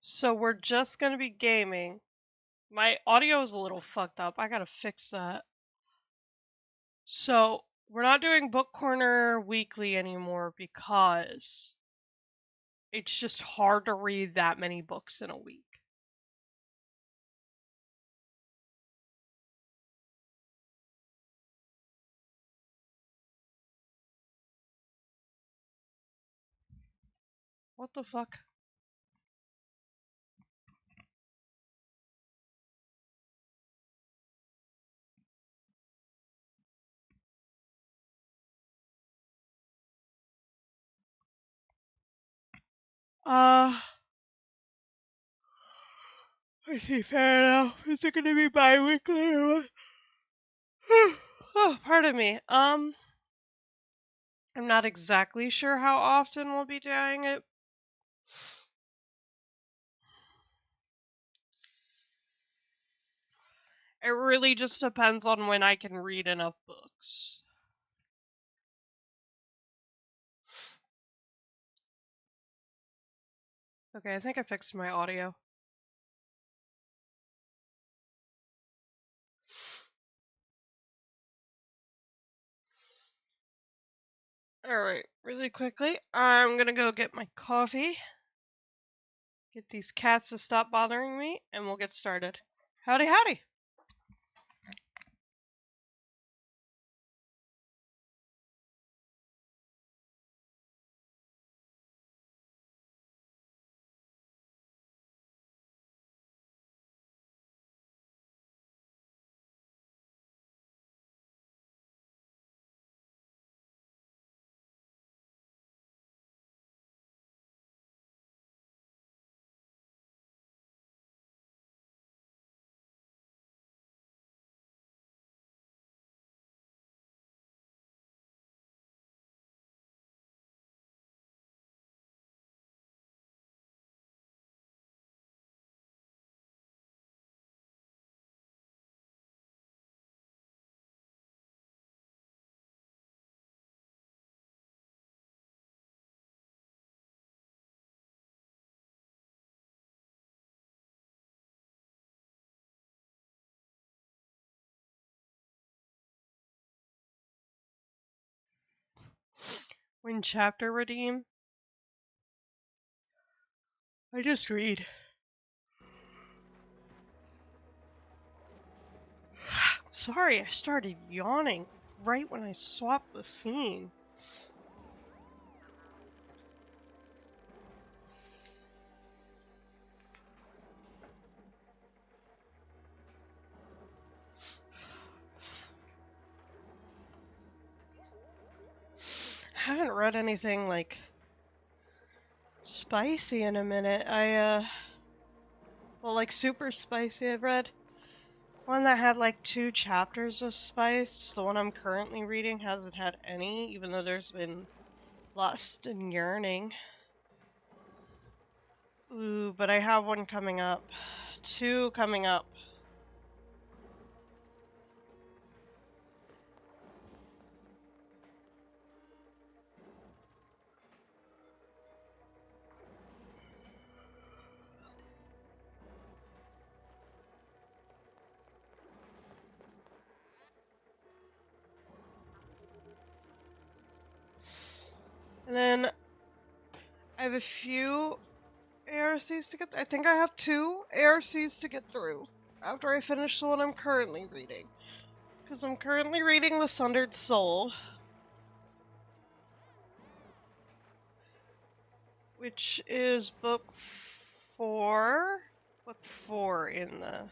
So we're just gonna be gaming. My audio is a little fucked up. I gotta fix that. So we're not doing Book Corner weekly anymore because it's just hard to read that many books in a week. What the fuck? Uh, I see, fair enough. Is it gonna be bi-weekly or what? Oh, pardon me. I'm not exactly sure how often we'll be doing it. It really just depends on when I can read enough books. Okay, I think I fixed my audio. Alright, really quickly, I'm gonna go get my coffee, get these cats to stop bothering me, and we'll get started. Howdy, howdy! When chapter redeem, I just read. Sorry, I started yawning right when I swapped the scene. I haven't read anything like spicy in a minute. Well, like super spicy, I've read one that had like 2 chapters of spice. The one I'm currently reading hasn't had any, even though there's been lust and yearning. Ooh, but I have one coming up. 2 coming up. And then I have a few ARCs to get. I think I have 2 ARCs to get through after I finish the one I'm currently reading. Because I'm currently reading The Sundered Soul, which is book 4. Book 4 in the.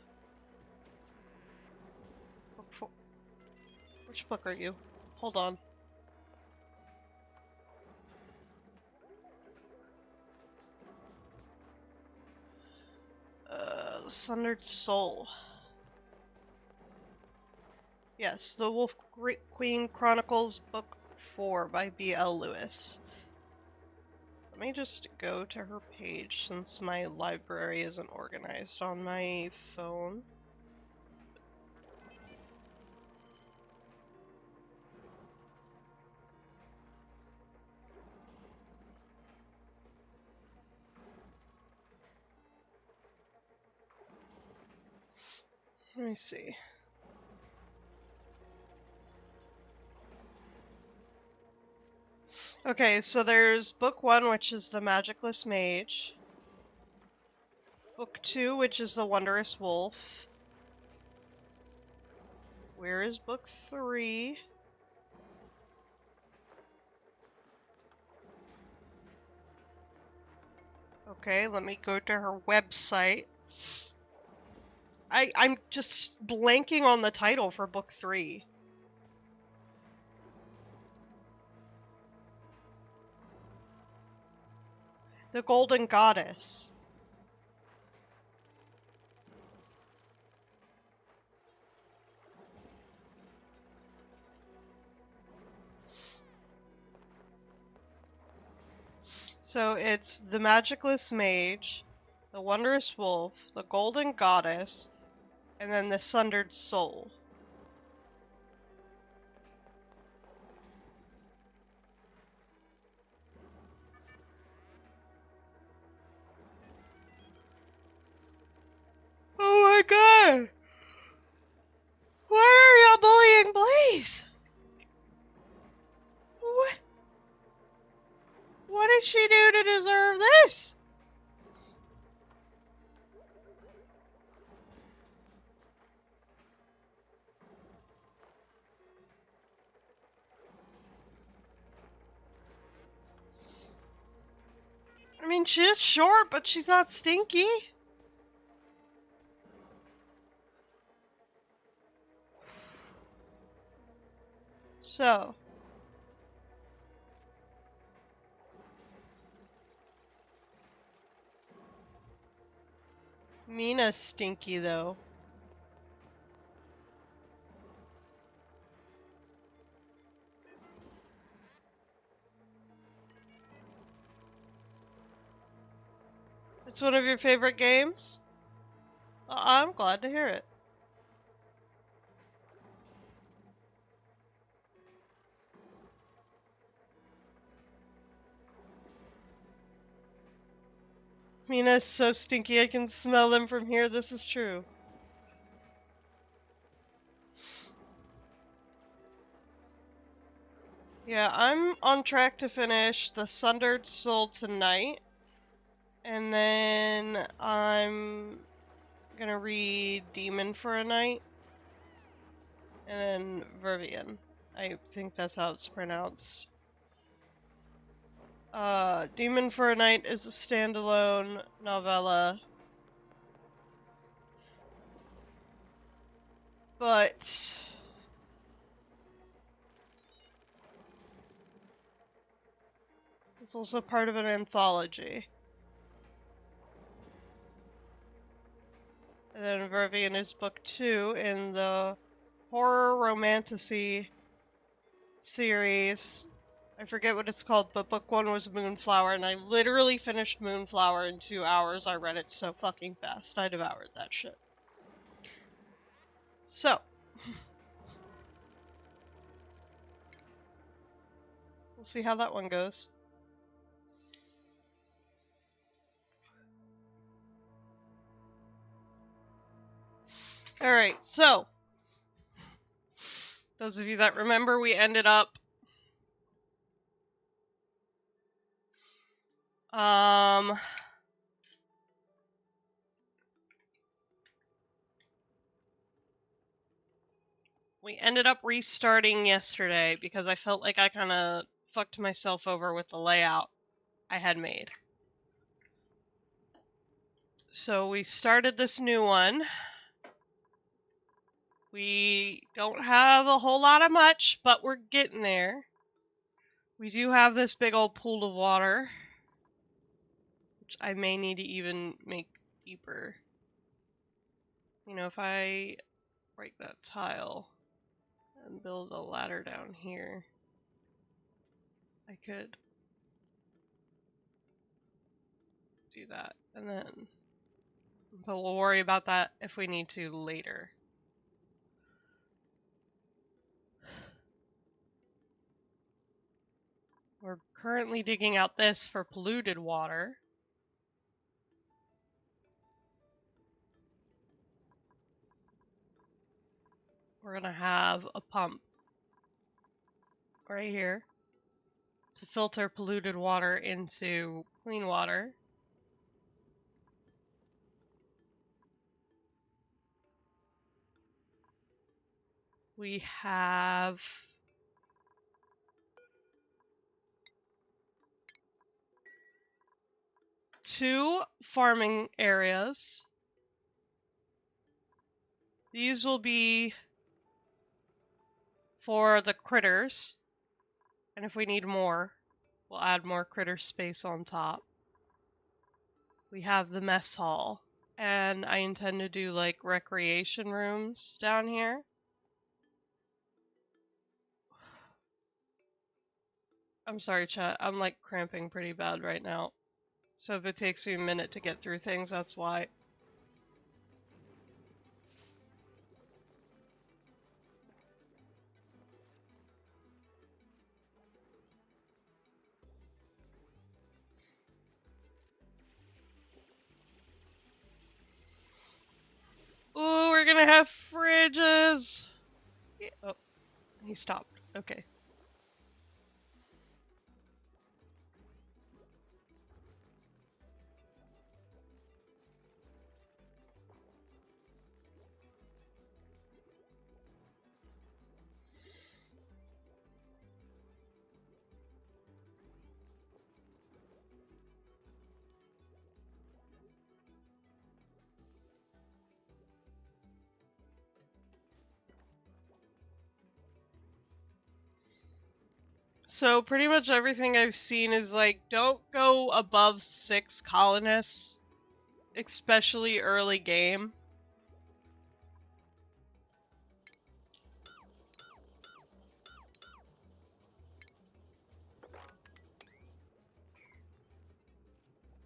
Book 4. Which book are you? Hold on. The Sundered Soul. Yes, The Wolf Queen Chronicles, Book 4 by B.L. Lewis. Let me just go to her page since my library isn't organized on my phone. Let me see. Okay, so there's book 1, which is The Magicless Mage. Book 2, which is The Wondrous Wolf. Where is book 3? Okay, let me go to her website. I'm just blanking on the title for book 3. The Golden Goddess. So it's The Magicless Mage, The Wondrous Wolf, The Golden Goddess, and then The Sundered Soul. Oh my god! Why are you bullying Blaze? What? What did she do to deserve this? I mean, she's short, but she's not stinky. So. Mina's stinky, though. It's one of your favorite games? I'm glad to hear it. Mina's so stinky I can smell them from here. This is true. Yeah, I'm on track to finish The Sundered Soul tonight. And then I'm gonna read Demon for a Night. And then Vervian. I think that's how it's pronounced. Demon for a Night is a standalone novella. But it's also part of an anthology. And then Vervian is book 2 in the horror romantasy series. I forget what it's called, but book 1 was Moonflower, and I literally finished Moonflower in 2 hours. I read it so fucking fast. I devoured that shit. So. We'll see how that one goes. Alright, so. Those of you that remember, we ended up we ended up restarting yesterday because I felt like I kind of fucked myself over with the layout I had made. So we started this new one. We don't have a whole lot of much, but we're getting there. We do have this big old pool of water, which I may need to even make deeper. You know, if I break that tile and build a ladder down here, I could do that, and then, but we'll worry about that if we need to later. We're currently digging out this for polluted water. we're gonna have a pump right here to filter polluted water into clean water. We have two farming areas. These will be for the critters, and if we need more, we'll add more critter space on top. We have the mess hall, and I intend to do like recreation rooms down here. I'm sorry, chat. I'm like cramping pretty bad right now. So if it takes me a minute to get through things, that's why. Ooh, we're gonna have fridges! Yeah, oh, he stopped. Okay. So pretty much everything I've seen is like, don't go above 6 colonists, especially early game.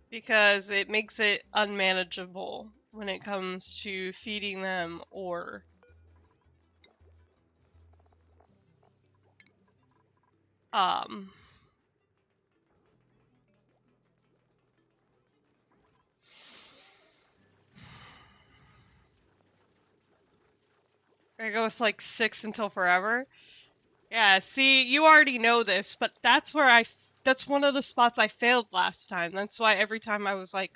Because it makes it unmanageable when it comes to feeding them or I go with like 6 until forever. Yeah, see, you already know this, but that's where that's one of the spots I failed last time. That's why every time I was like,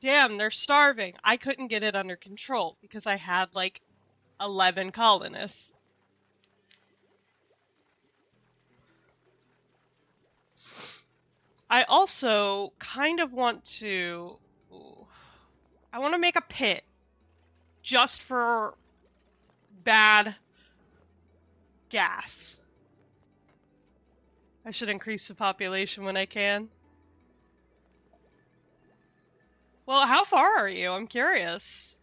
damn, they're starving. I couldn't get it under control because I had like 11 colonists. I also kind of want to... I want to make a pit just for bad gas. I should increase the population when I can. Well, how far are you? I'm curious.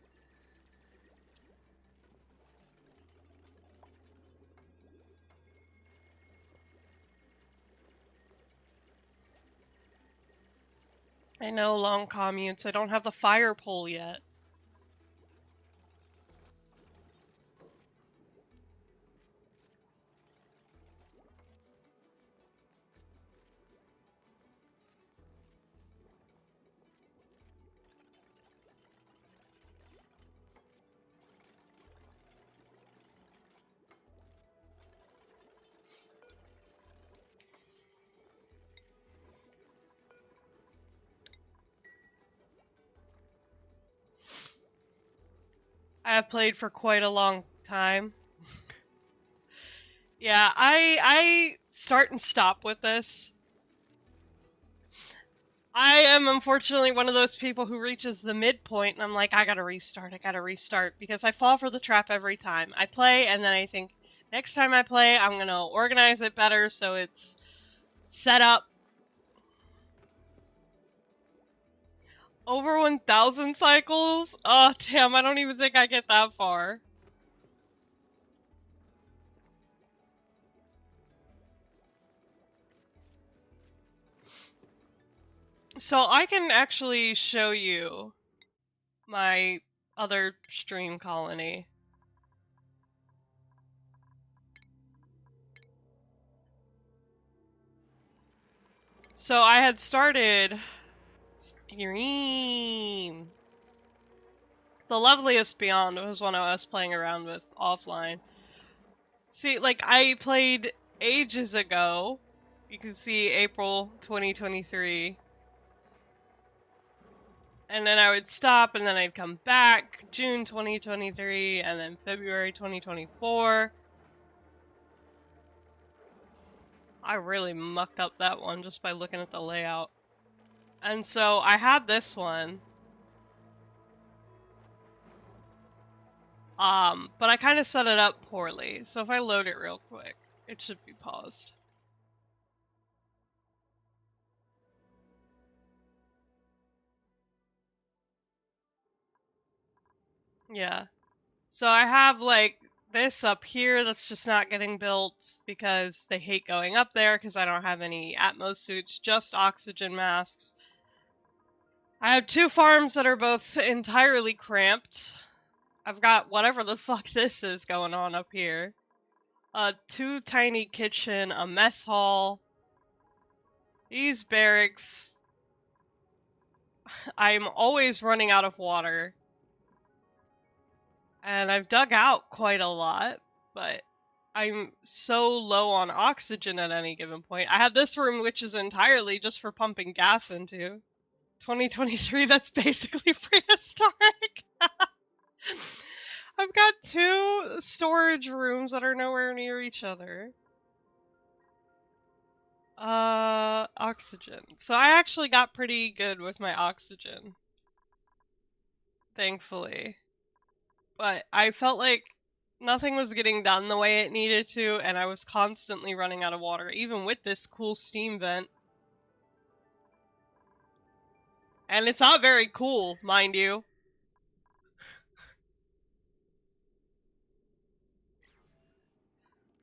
I know, long commutes. I don't have the fire pole yet. I have played for quite a long time. Yeah, I start and stop with this. I am unfortunately one of those people who reaches the midpoint and I'm like, I gotta restart, because I fall for the trap every time. I play and then I think, next time I play, I'm gonna organize it better so it's set up. Over 1,000 cycles? Oh, damn, I don't even think I get that far. So I can actually show you my other stream colony. So I had started stream. The Loveliest Beyond was one I was playing around with offline. See, like, I played ages ago. You can see April 2023. And then I would stop, and then I'd come back, June 2023, and then February 2024. I really mucked up that one just by looking at the layout. And so I had this one. But I kind of set it up poorly. So if I load it real quick, it should be paused. Yeah. So I have like this up here that's just not getting built because they hate going up there because I don't have any Atmos suits, just oxygen masks. I have 2 farms that are both entirely cramped. I've got whatever the fuck this is going on up here. 2 tiny kitchen, a mess hall. These barracks. I'm always running out of water. And I've dug out quite a lot, but I'm so low on oxygen at any given point. I have this room which is entirely just for pumping gas into. 2023, that's basically prehistoric. I've got 2 storage rooms that are nowhere near each other. Oxygen. So I actually got pretty good with my oxygen. Thankfully. But I felt like nothing was getting done the way it needed to, and I was constantly running out of water, even with this cool steam vent. And it's not very cool, mind you.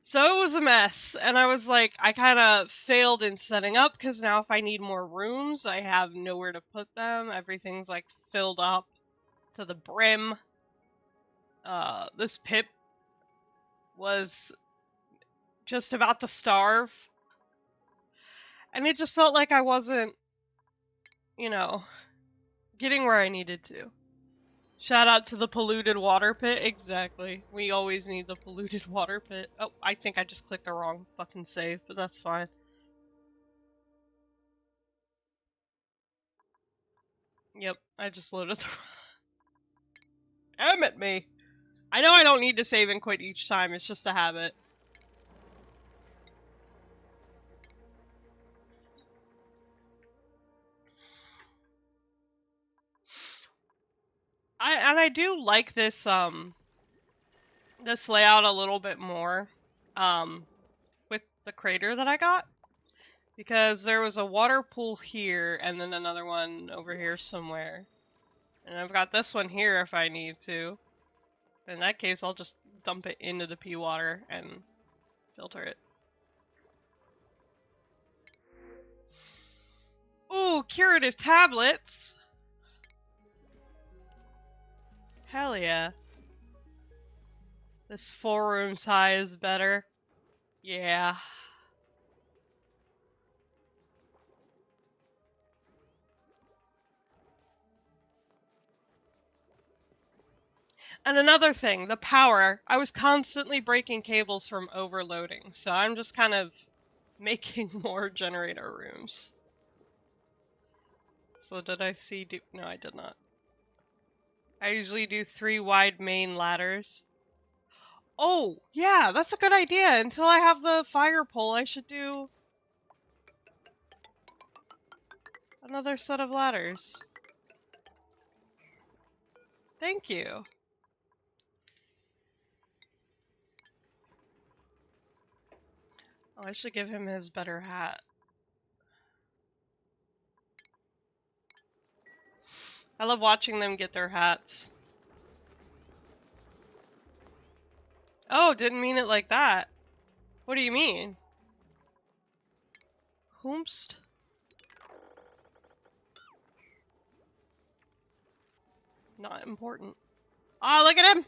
So it was a mess, and I was like, I kind of failed in setting up, because now if I need more rooms, I have nowhere to put them. Everything's like filled up to the brim. This pip was just about to starve. And it just felt like I wasn't, you know, getting where I needed to. Shout out to the polluted water pit. Exactly. We always need the polluted water pit. Oh, I think I just clicked the wrong fucking save, but that's fine. Yep, I just loaded the Damn it me! I know I don't need to save and quit each time, it's just a habit. I do like this this layout a little bit more with the crater that I got, because there was a water pool here and then another one over here somewhere, and I've got this one here if I need to. In that case, I'll just dump it into the pea water and filter it. Ooh, curative tablets! Hell yeah. This 4 rooms high is better. Yeah. And another thing, the power. I was constantly breaking cables from overloading, so I'm just kind of making more generator rooms. So did I see no, I did not. I usually do 3 wide main ladders. Oh, yeah, that's a good idea. Until I have the fire pole, I should do another set of ladders. Thank you. Oh, I should give him his better hat. I love watching them get their hats. Oh, didn't mean it like that. What do you mean? Whomst? Not important. Ah, look at him!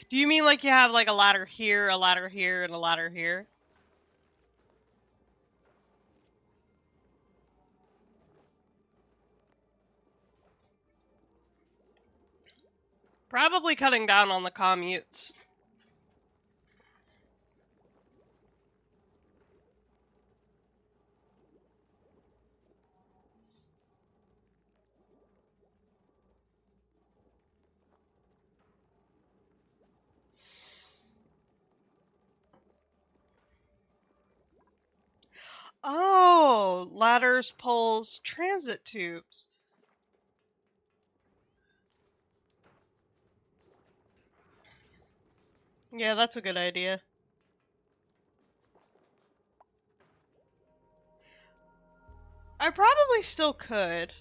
Do you mean like you have like a ladder here, and a ladder here? Probably cutting down on the commutes. Oh, ladders, poles, transit tubes. Yeah, that's a good idea. I probably still could.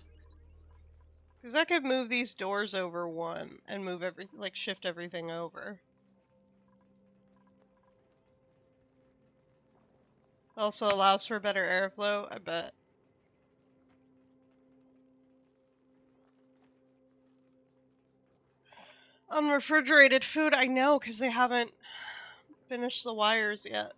Because I could move these doors over one and move shift everything over. Also allows for better airflow, I bet. Unrefrigerated food, I know, because they haven't finished the wires yet.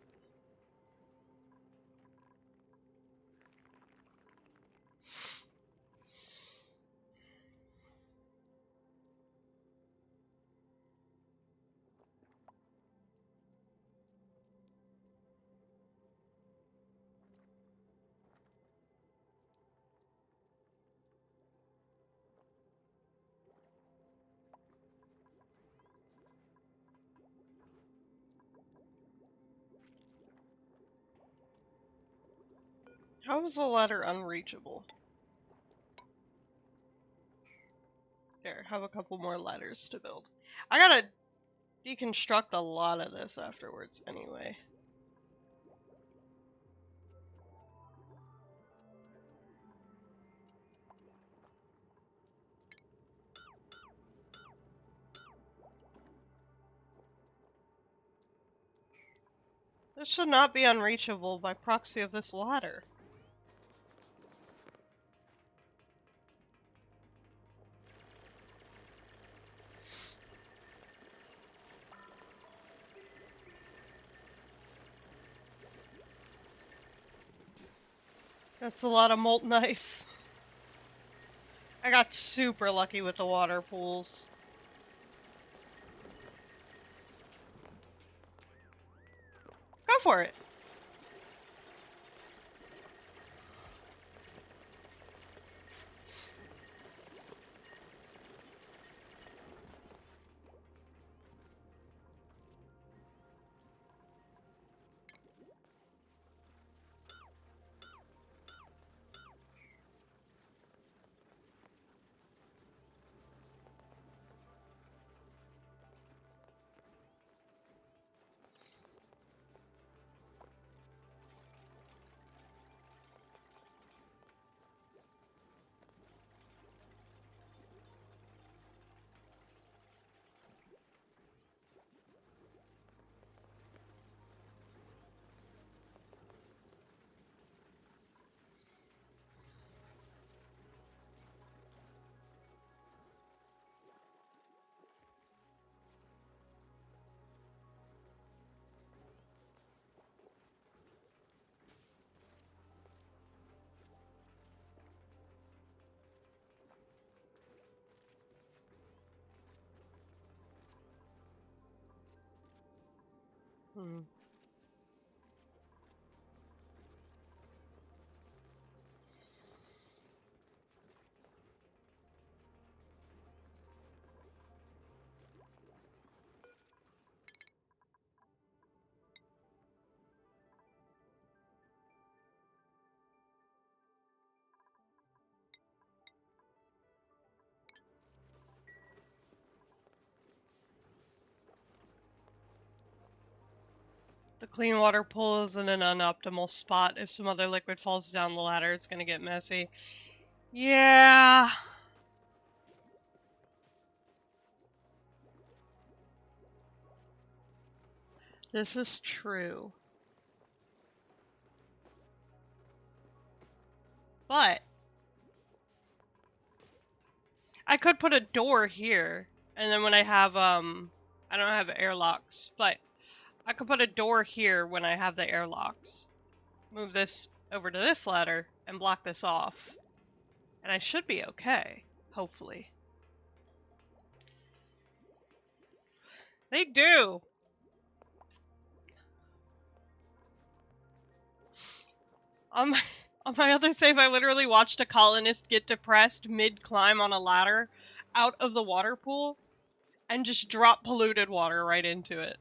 How is the ladder unreachable? There, have a couple more ladders to build. I gotta deconstruct a lot of this afterwards anyway. This should not be unreachable by proxy of this ladder. That's a lot of molten ice. I got super lucky with the water pools. Go for it. Hmm. The clean water pool is in an unoptimal spot. If some other liquid falls down the ladder, it's gonna get messy. Yeah. This is true. But I could put a door here, and then when I have, I don't have airlocks, but I could put a door here when I have the airlocks. Move this over to this ladder and block this off. And I should be okay, hopefully. They do. On my other save, I literally watched a colonist get depressed mid-climb on a ladder out of the water pool and just drop polluted water right into it.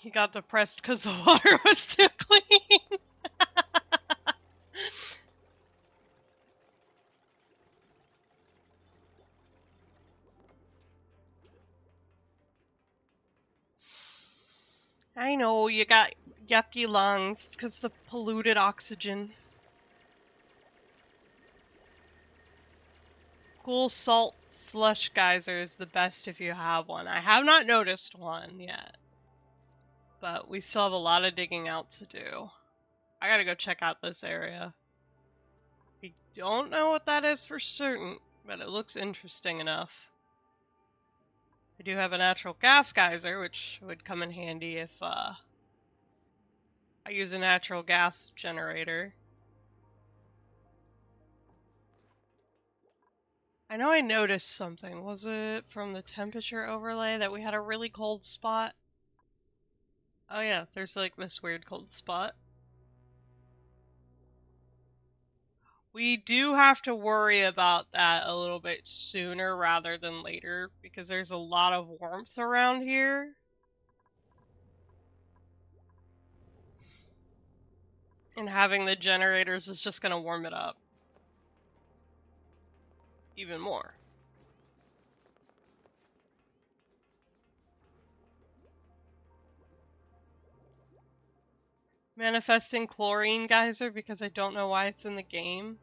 He got depressed because the water was too clean. I know, you got yucky lungs because the polluted oxygen. Cool salt slush geyser is the best if you have one. I have not noticed one yet, but we still have a lot of digging out to do. I gotta go check out this area. I don't know what that is for certain, but it looks interesting enough. I do have a natural gas geyser, which would come in handy if I use a natural gas generator. I know I noticed something. Was it from the temperature overlay that we had a really cold spot? Oh yeah, there's like this weird cold spot. We do have to worry about that a little bit sooner rather than later because there's a lot of warmth around here. And having the generators is just going to warm it up even more. Manifesting chlorine geyser because I don't know why it's in the game.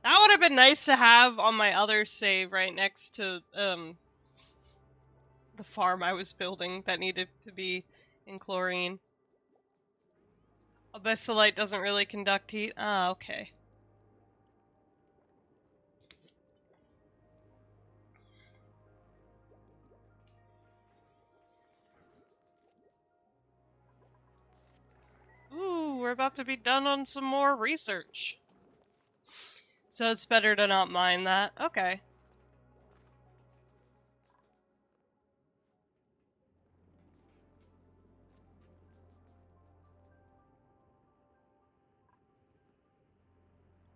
That would have been nice to have on my other save right next to the farm I was building that needed to be in chlorine. Abyssallite doesn't really conduct heat. Ah, okay. Ooh, we're about to be done on some more research. So it's better to not mind that. Okay.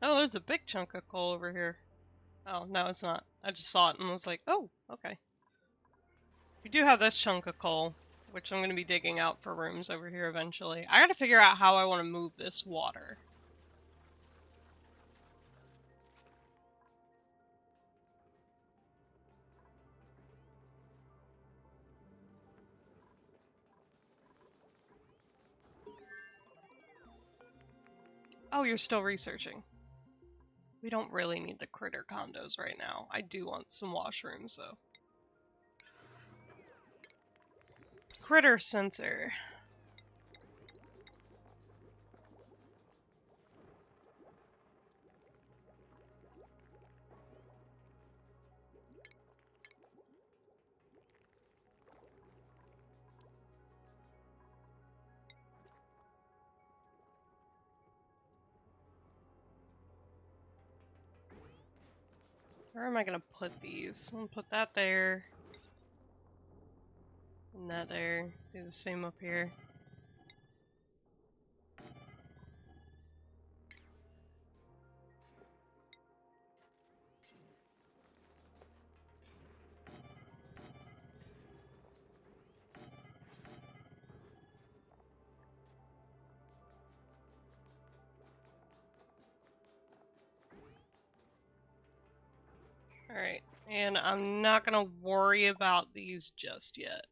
Oh, there's a big chunk of coal over here. Oh, no, it's not. I just saw it and was like, oh, okay. We do have this chunk of coal, which I'm going to be digging out for rooms over here eventually. I gotta figure out how I want to move this water. Oh, you're still researching. We don't really need the critter condos right now. I do want some washrooms, though. Critter sensor. Where am I gonna put these? I'm gonna put that there. And that there. Do the same up here. Alright, and I'm not gonna worry about these just yet.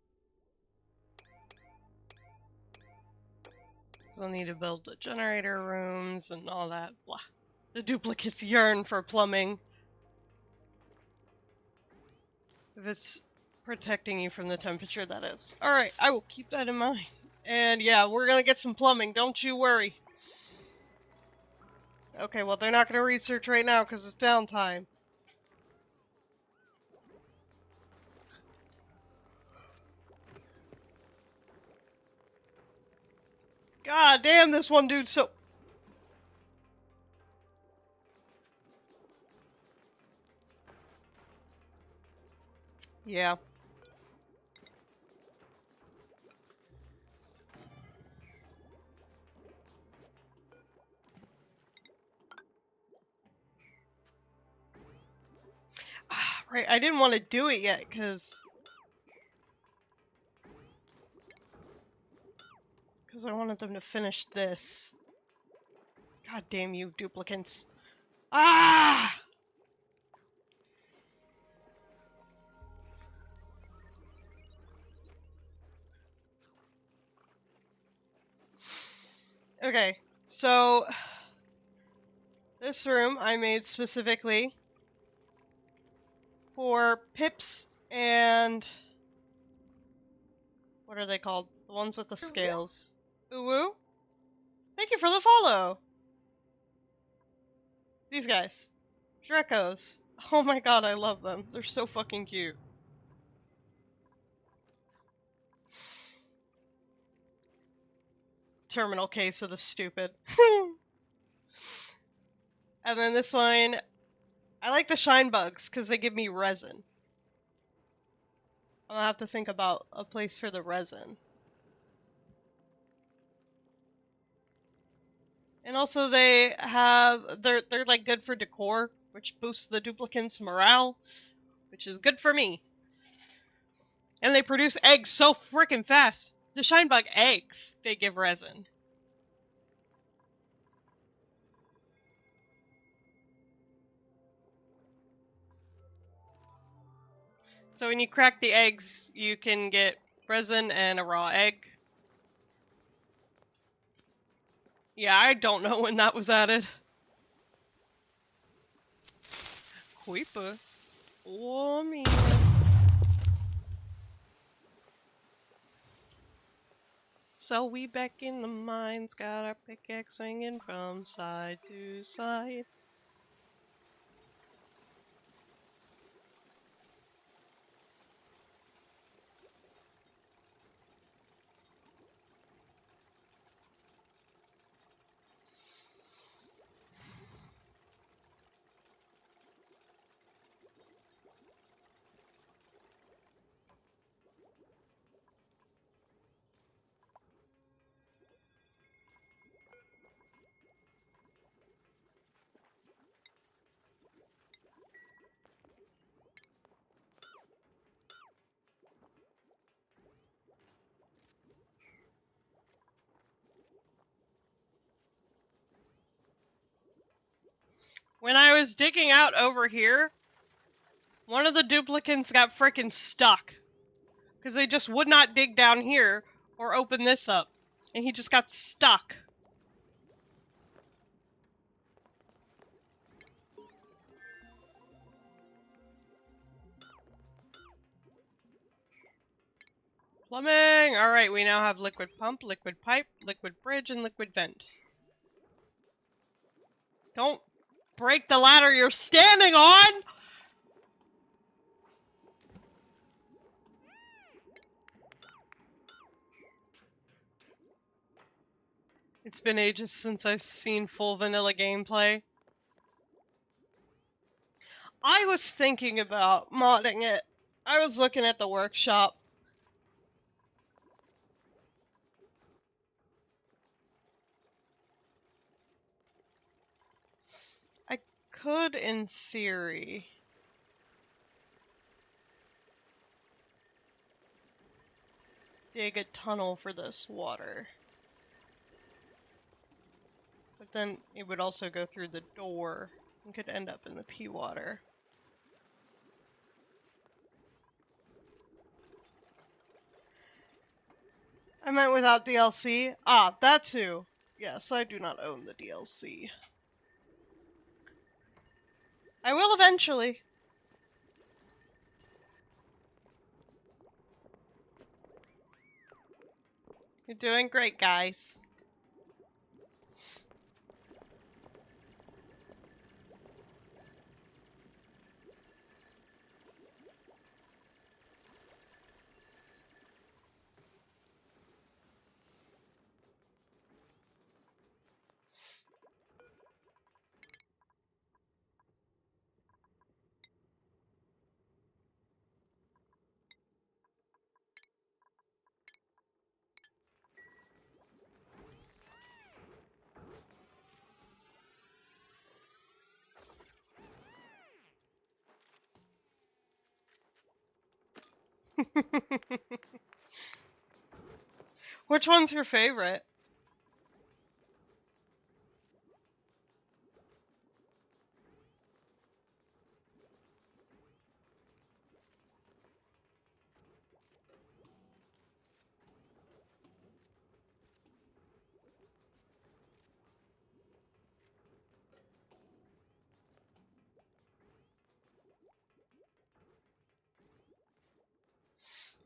I'll need to build the generator rooms and all that blah. The duplicates yearn for plumbing. If it's Protecting you from the temperature, that is. Alright, I will keep that in mind. And yeah, we're gonna get some plumbing, don't you worry. Okay, well, they're not gonna research right now because it's downtime. God damn, this one dude's so... Yeah. Ah, right, I didn't want to do it yet, because I wanted them to finish this. God damn you, duplicants. Ah! Okay, so... This room I made specifically for Pips and... What are they called? The ones with the scales. Uwu? Thank you for the follow! These guys. Drekos. Oh my god, I love them. They're so fucking cute. Terminal case of the stupid. And then this one, I like the shine bugs because they give me resin. I'll have to think about a place for the resin. And also they're like good for decor, which boosts the duplicants' morale, which is good for me. And they produce eggs so freaking fast. The shinebug eggs, they give resin. So when you crack the eggs, you can get resin and a raw egg. Yeah, I don't know when that was added. Creeper. Oh, me. So we back in the mines, got our pickaxe swinging from side to side. When I was digging out over here, one of the duplicants got frickin' stuck. Because they just would not dig down here or open this up. And he just got stuck. Plumbing! Alright, we now have liquid pump, liquid pipe, liquid bridge, and liquid vent. Don't break the ladder you're standing on! It's been ages since I've seen full vanilla gameplay. I was thinking about modding it. I was looking at the workshop. I could, in theory. Dig a tunnel for this water. But then it would also go through the door and could end up in the pea water. I meant without DLC. Ah, that too. Yes, I do not own the DLC. I will eventually. You're doing great, guys. Which one's your favorite?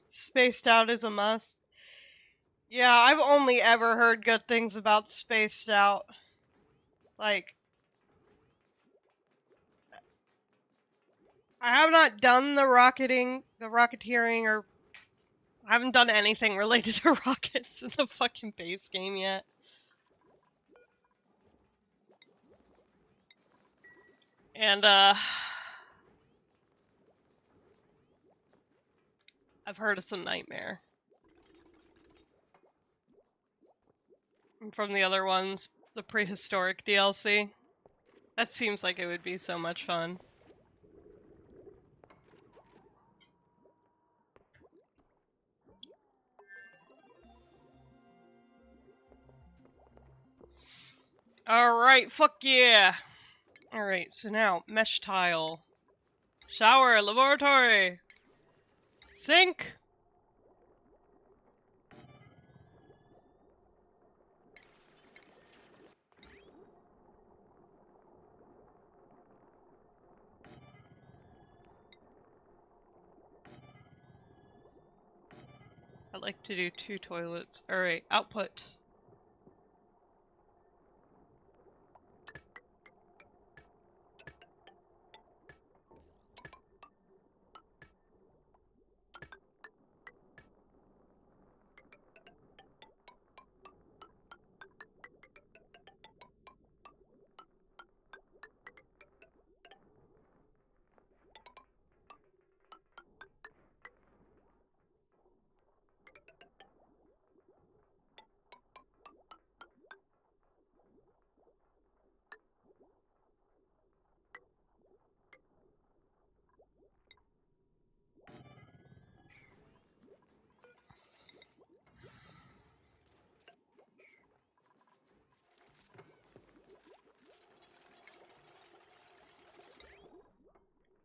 Spaced Out is a must. Yeah, I've only ever heard good things about Spaced Out. Like, I have not done the rocketeering, or I haven't done anything related to rockets in the fucking base game yet. And, I've heard it's a nightmare. And from the other ones, the prehistoric DLC. That seems like it would be so much fun. Alright, fuck yeah! Alright, so now, mesh tile. Shower, laboratory! Sink! I'd like to do 2 toilets. Alright, output.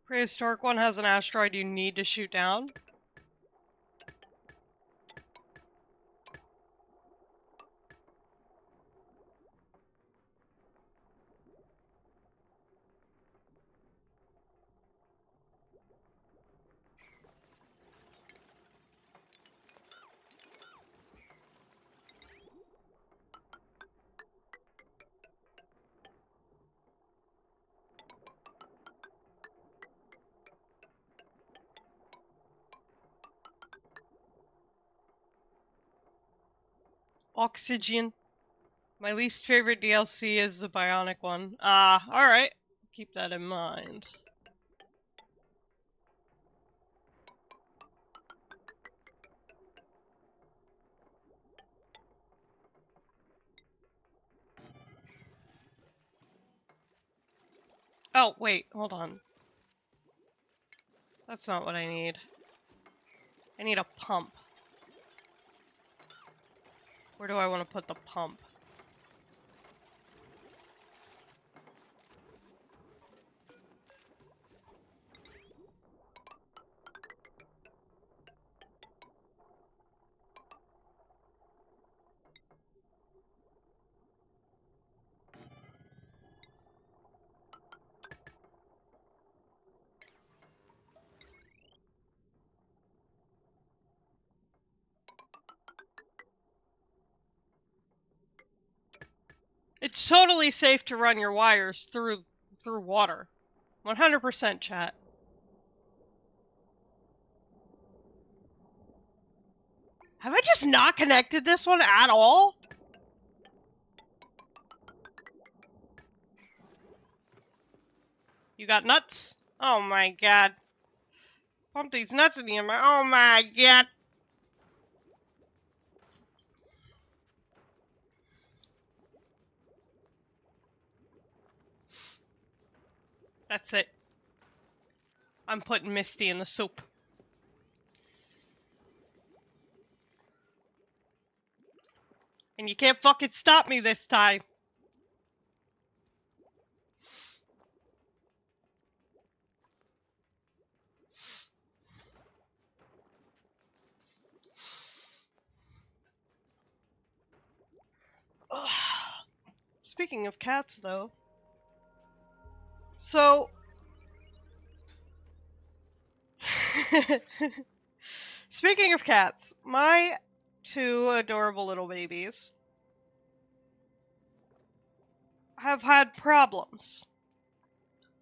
Prehistoric one has an asteroid you need to shoot down. Oxygen. My least favorite DLC is the bionic one. Ah, alright. Keep that in mind. Oh, wait, hold on. That's not what I need. I need a pump. Where do I want to put the pump? It's totally safe to run your wires through water. 100% chat. Have I just not connected this one at all? You got nuts? Oh my god. Pump these nuts in here, oh my god. That's it. I'm putting Misty in the soup. And you can't fucking stop me this time. Ugh. Speaking of cats, though. So... Speaking of cats, my 2 adorable little babies have had problems.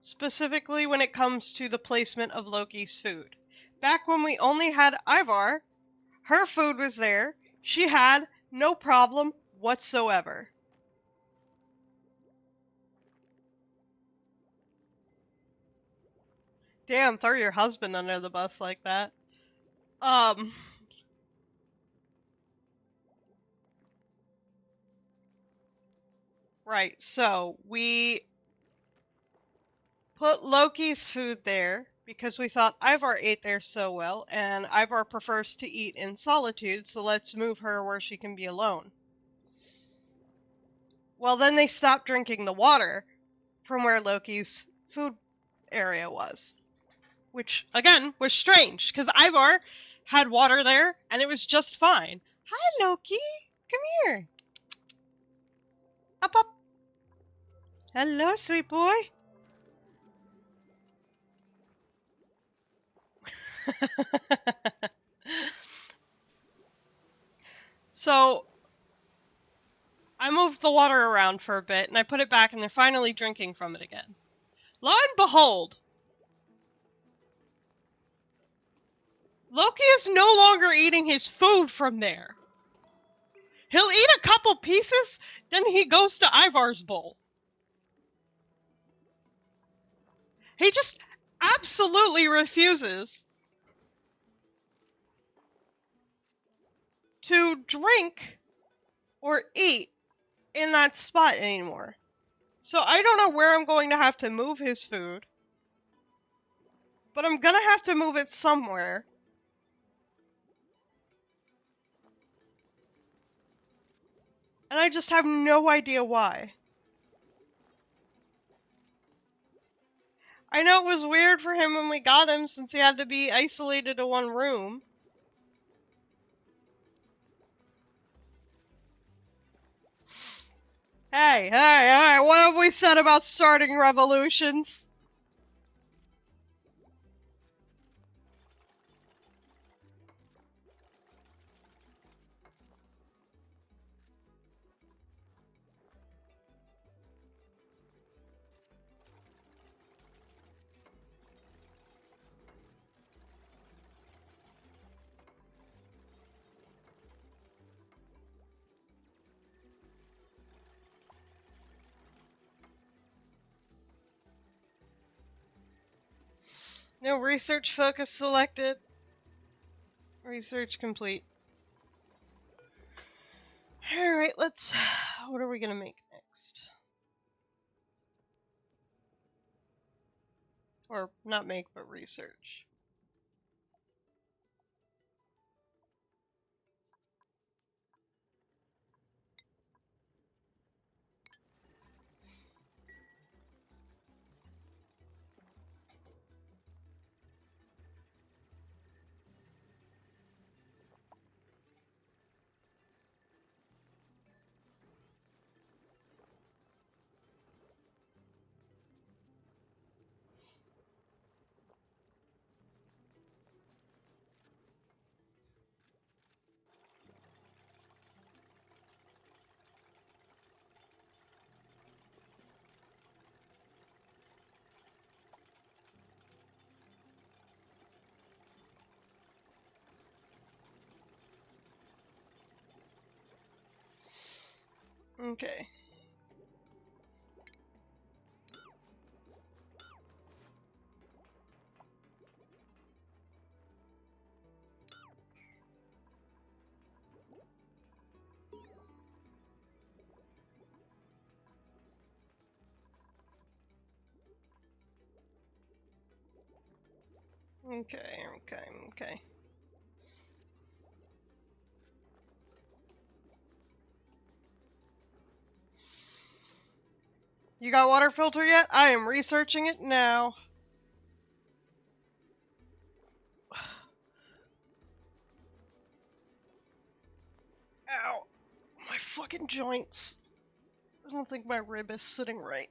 Specifically when it comes to the placement of Loki's food. Back when we only had Ivar, her food was there. She had no problem whatsoever. Damn, throw your husband under the bus like that. Right, so we put Loki's food there because we thought Ivar ate there so well, and Ivar prefers to eat in solitude, so let's move her where she can be alone. Well, then they stopped drinking the water from where Loki's food area was. Which, again, was strange, because Ivar had water there, and it was just fine. Hi, Loki! Come here! Up, up! Hello, sweet boy! So, I moved the water around for a bit, and I put it back, and they're finally drinking from it again. Lo and behold, Loki is no longer eating his food from there. He'll eat a couple pieces, then he goes to Ivar's bowl. He just absolutely refuses to drink or eat in that spot anymore. So I don't know where I'm going to have to move his food, but I'm gonna have to move it somewhere. And I just have no idea why. I know it was weird for him when we got him since he had to be isolated to one room. Hey, what have we said about starting revolutions? No research focus selected. Research complete. Alright, let's... What are we gonna make next? Or not make, but research. Okay. Okay. You got water filter yet? I am researching it now. Ow. My fucking joints. I don't think my rib is sitting right.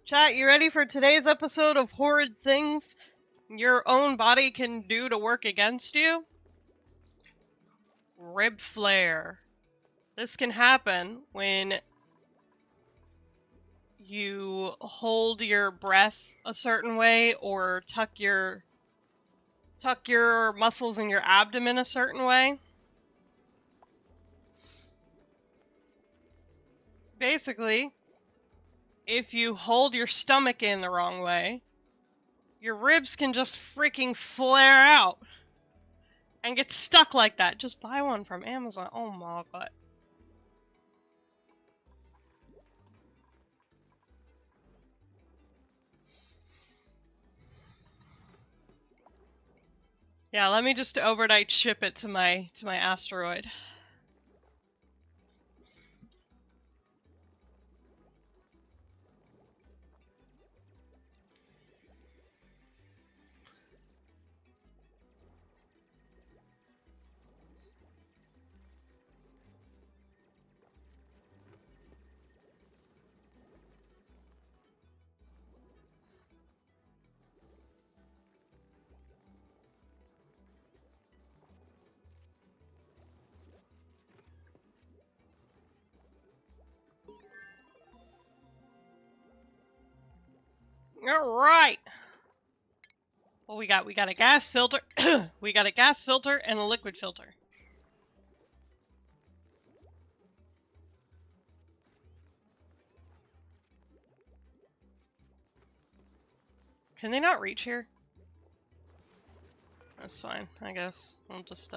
Chat, you ready for today's episode of Horrid Things Your Own Body Can Do to Work Against You? Rib flare. This can happen when you hold your breath a certain way or tuck your muscles in your abdomen a certain way. Basically, if you hold your stomach in the wrong way, your ribs can just freaking flare out and get stuck like that. Just buy one from Amazon. Oh my god. Yeah, let me just overnight ship it to my asteroid. Alright! What we got? We got a gas filter. We got a gas filter and a liquid filter. Can they not reach here? That's fine, I guess. I'll just,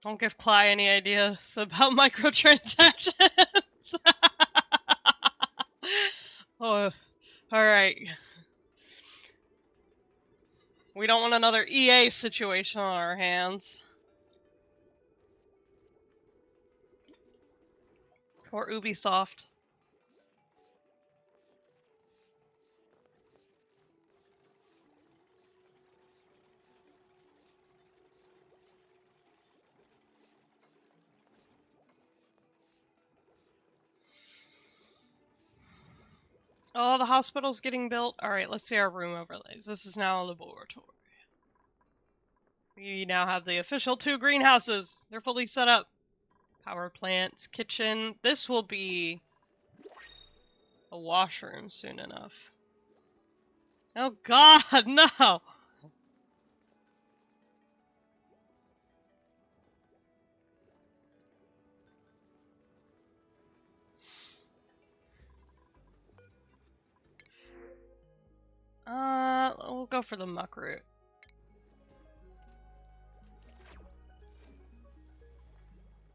Don't give Cly any ideas about microtransactions! Oh, alright. We don't want another EA situation on our hands. Or Ubisoft. Oh, the hospital's getting built. Alright, let's see our room overlays. This is now a laboratory. We now have the official 2 greenhouses. They're fully set up. Power plants, kitchen. This will be a washroom soon enough. Oh god, no! We'll go for the muck root.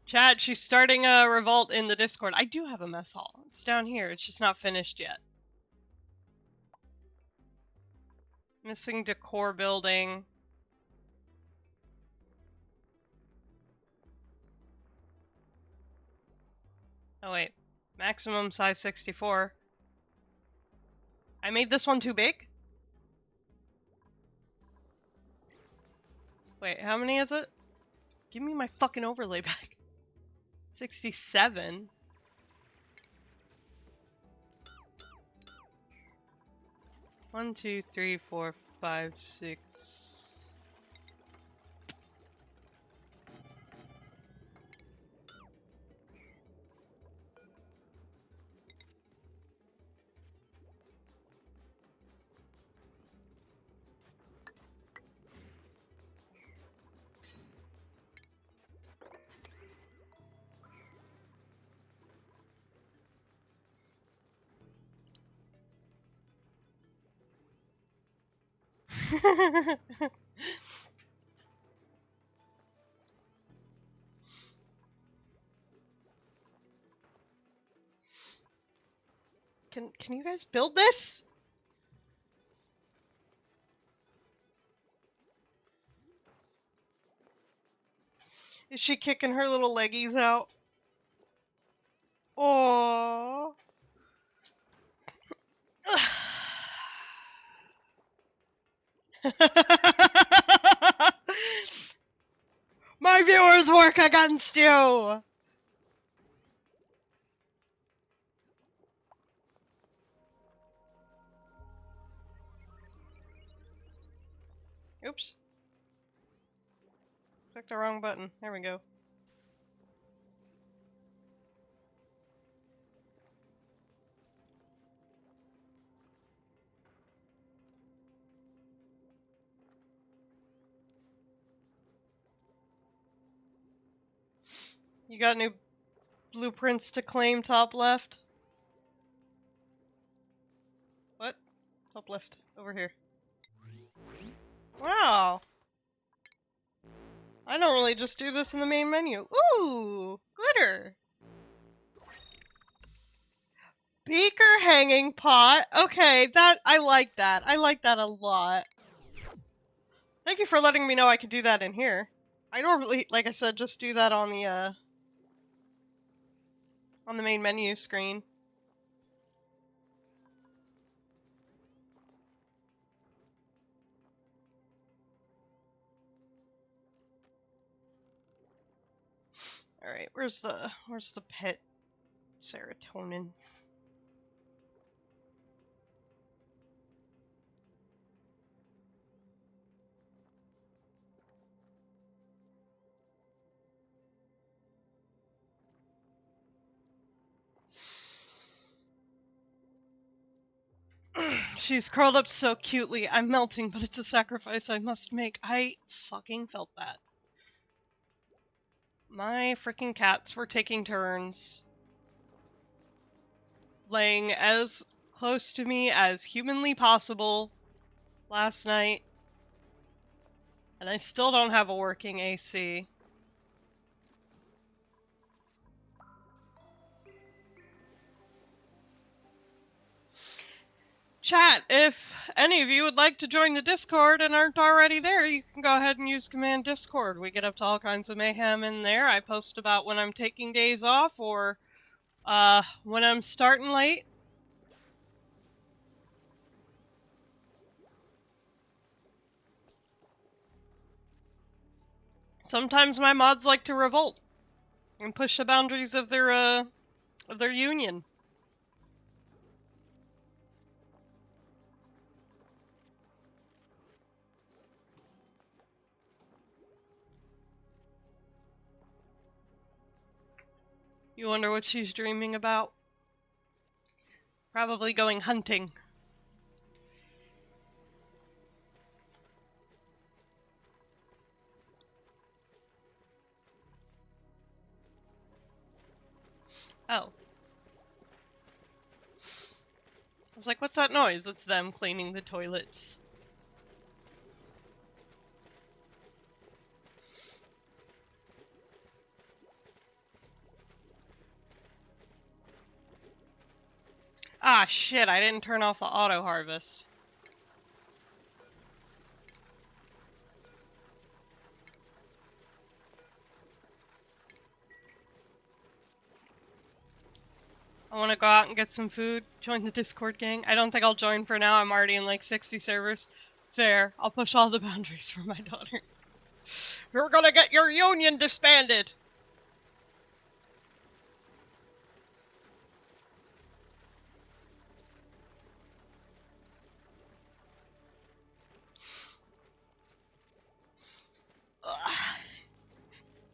Chat, she's starting a revolt in the Discord. I do have a mess hall. It's down here. It's just not finished yet. Missing decor building. Oh wait. Maximum size 64. I made this one too big? Wait, how many is it? Give me my fucking overlay back. 67? One, two, three, four, five, six... Can you guys build this? Is she kicking her little leggies out? Oh. My viewers work against you! Oops. Clicked the wrong button. There we go. You got new blueprints to claim top left? What? Top left. Over here. Wow! I don't really just do this in the main menu. Ooh! Glitter! Beaker hanging pot. Okay, I like that. I like that a lot. Thank you for letting me know I could do that in here. I normally, like I said, just do that on the main menu screen. Alright, where's the pet serotonin? She's curled up so cutely. I'm melting, but it's a sacrifice I must make. I fucking felt that. My freaking cats were taking turns laying as close to me as humanly possible last night. And I still don't have a working AC. Chat, if any of you would like to join the Discord and aren't already there, you can go ahead and use command Discord. We get up to all kinds of mayhem in there. I post about when I'm taking days off or when I'm starting late. Sometimes my mods like to revolt and push the boundaries of their union. You wonder what she's dreaming about? Probably going hunting. Oh. I was like, what's that noise? It's them cleaning the toilets. Ah, shit, I didn't turn off the auto harvest. I want to go out and get some food, join the Discord gang. I don't think I'll join for now. I'm already in like 60 servers. Fair. I'll push all the boundaries for my daughter. You're gonna get your union disbanded!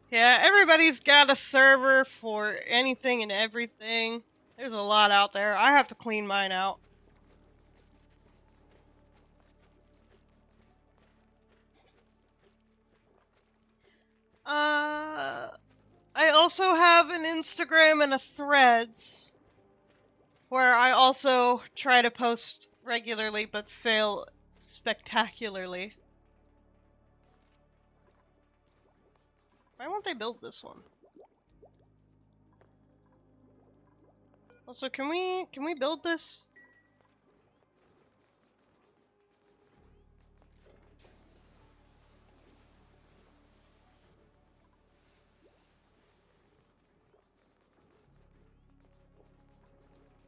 Yeah, everybody's got a server for anything and everything. There's a lot out there. I have to clean mine out. I also have an Instagram and a Threads where I also try to post regularly but fail spectacularly. Why won't they build this one? Also, can we build this?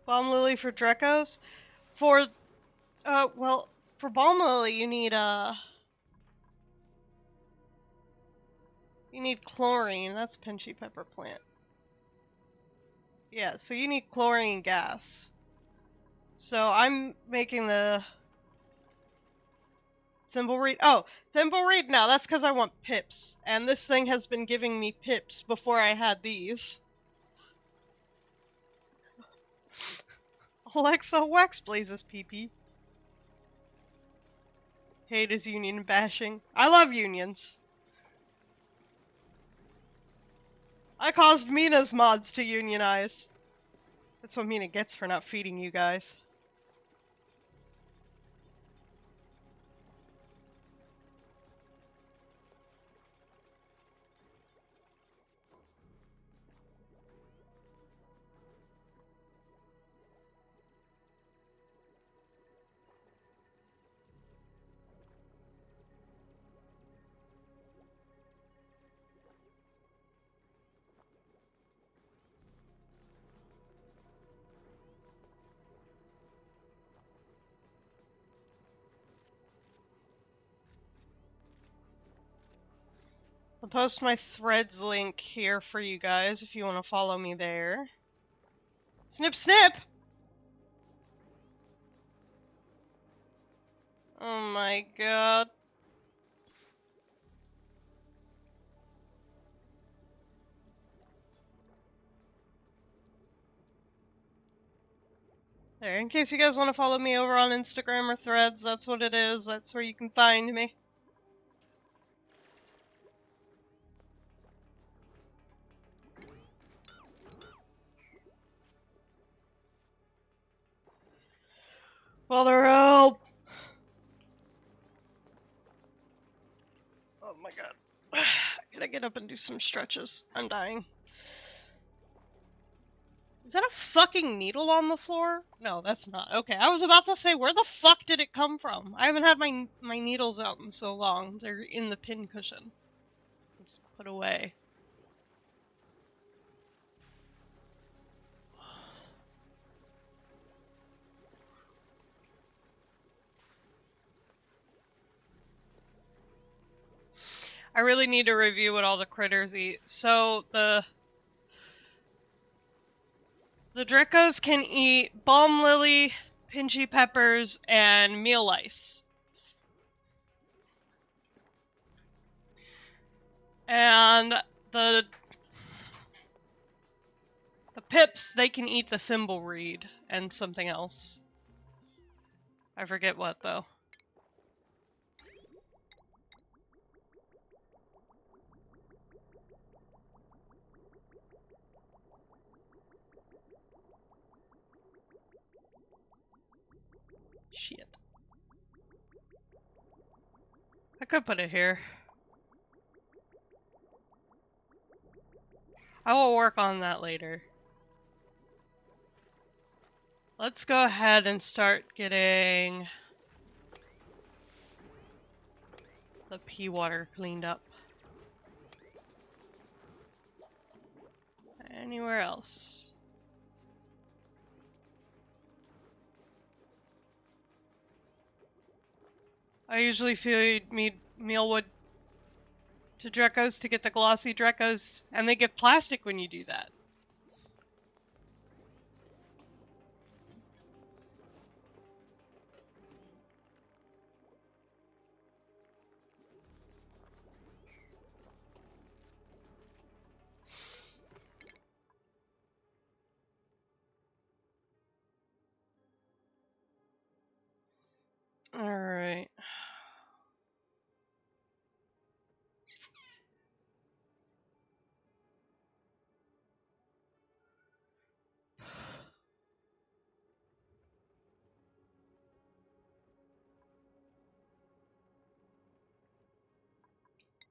Balm Lily for Drekos? For, well, for Balm Lily you need chlorine. That's pinchy pepper plant. Yeah, so you need chlorine gas. So I'm making the Thimbleweed. Oh, Thimbleweed? No, that's because I want pips. And this thing has been giving me pips before I had these. Alexa, wax blazes pee-pee. Hate is union bashing. I love unions. I caused Mina's mods to unionize. That's what Mina gets for not feeding you guys. I'll post my Threads link here for you guys if you want to follow me there. Snip snip! Oh my god. There, in case you guys want to follow me over on Instagram or Threads, that's what it is. That's where you can find me. Father, help! Oh my god. I gotta get up and do some stretches. I'm dying. Is that a fucking needle on the floor? No, that's not. Okay, I was about to say, where the fuck did it come from? I haven't had my needles out in so long. They're in the pin cushion. Let's put away. I really need to review what all the critters eat. So, the Drekos can eat balm lily, pinchy peppers, and meal lice. And the pips, they can eat the thimbleweed and something else. I forget what, though. Shit. I could put it here. I will work on that later. Let's go ahead and start getting the pea water cleaned up. Anywhere else? I usually feed mealwood to Drekos to get the glossy Drekos, and they get plastic when you do that. Alright.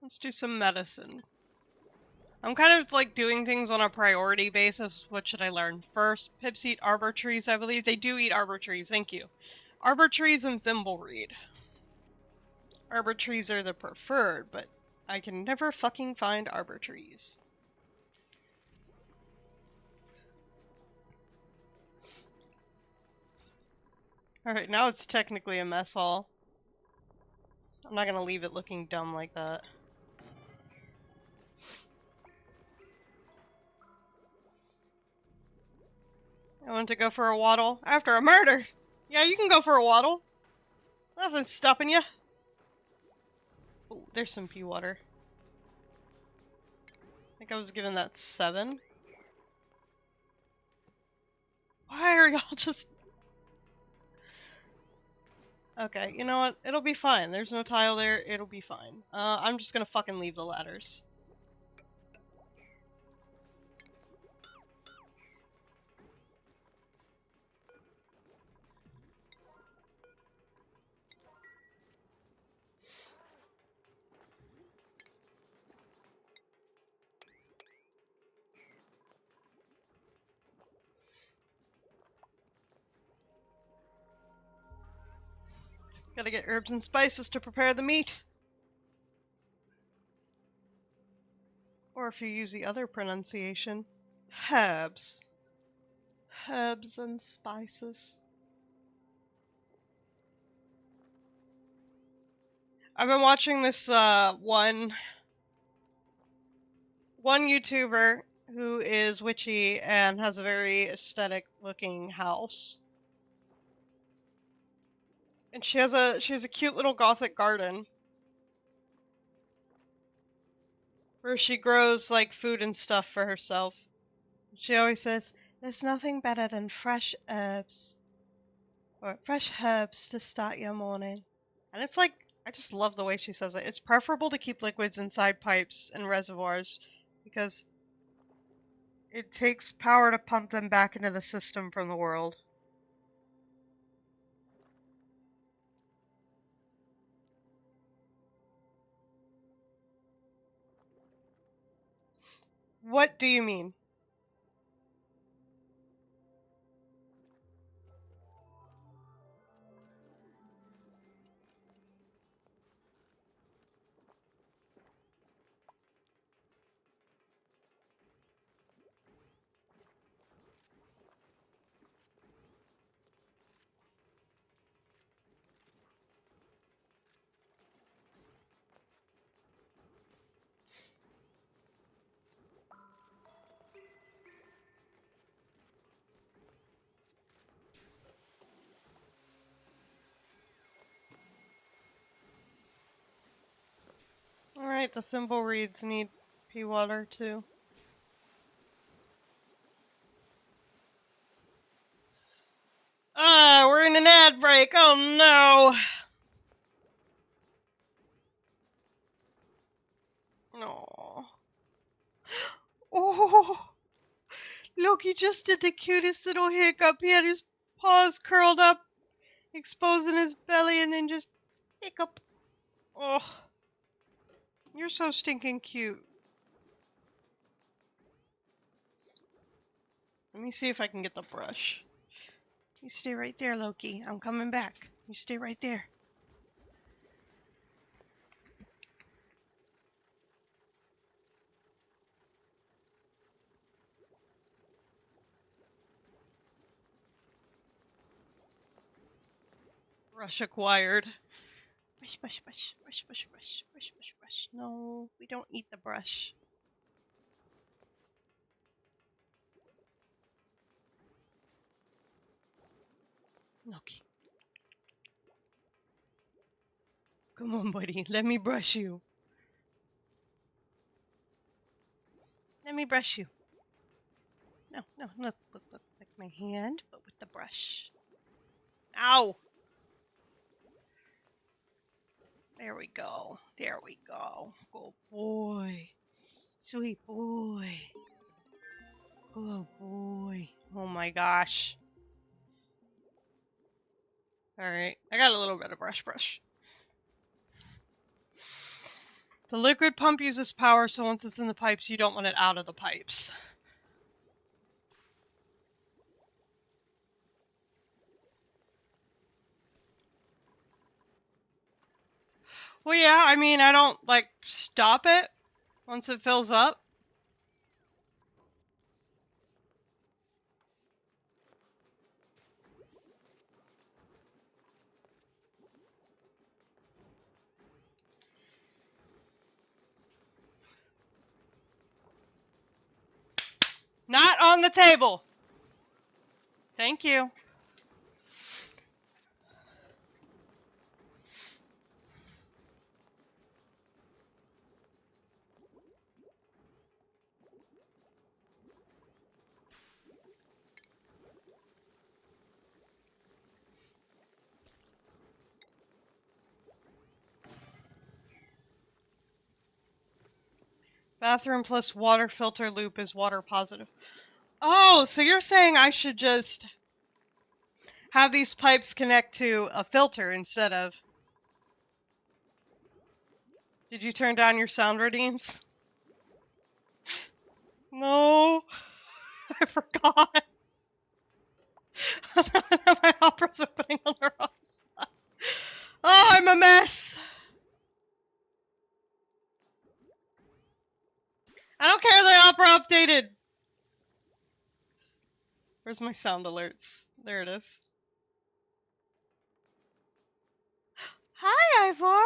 Let's do some medicine. I'm kind of like doing things on a priority basis. What should I learn first? Pips eat arbor trees, I believe. They do eat arbor trees, thank you. Arbor trees and thimbleweed. Arbor trees are the preferred, but I can never fucking find arbor trees. Alright, now it's technically a mess hall. I'm not gonna leave it looking dumb like that. I want to go for a waddle after a murder. Yeah, you can go for a waddle. Nothing's stopping you. Oh, there's some pea water. I think I was given that 7. Why are y'all just... Okay, you know what? It'll be fine. There's no tile there. It'll be fine. I'm just gonna fucking leave the ladders. Gotta get herbs and spices to prepare the meat. Or if you use the other pronunciation, herbs. Herbs and spices. I've been watching this one YouTuber who is witchy and has a very aesthetic looking house. And she has a cute little gothic garden where she grows like food and stuff for herself. She always says, "There's nothing better than fresh herbs or fresh herbs to start your morning." And it's like, I just love the way she says it. It's preferable to keep liquids inside pipes and reservoirs because it takes power to pump them back into the system from the world. What do you mean? Alright, the thimble reeds need pea water too. Ah, we're in an ad break. Oh no. No. Oh, Loki just did the cutest little hiccup. He had his paws curled up, exposing his belly, and then just hiccup. Oh, you're so stinking cute. Let me see if I can get the brush. You stay right there, Loki. I'm coming back. You stay right there. Brush acquired. Brush, brush, brush, brush, brush, brush, brush, brush, brush. No, we don't eat the brush. Loki. Come on, buddy. Let me brush you. Let me brush you. No, no, look, look, look. Like my hand, but with the brush. Ow! There we go. There we go. Good boy. Sweet boy. Good boy. Oh my gosh. Alright. I got a little bit of brush. The liquid pump uses power, so once it's in the pipes, you don't want it out of the pipes. Well, yeah, I mean, I don't, like, stop it once it fills up. Not on the table! Thank you. Bathroom plus water filter loop is water positive. Oh, so you're saying I should just have these pipes connect to a filter instead of... Did you turn down your sound redeems? No. I forgot. My opera's opening on the wrong spot. Oh, I'm a mess. I don't care the opera updated. Where's my sound alerts? There it is. Hi, Ivor.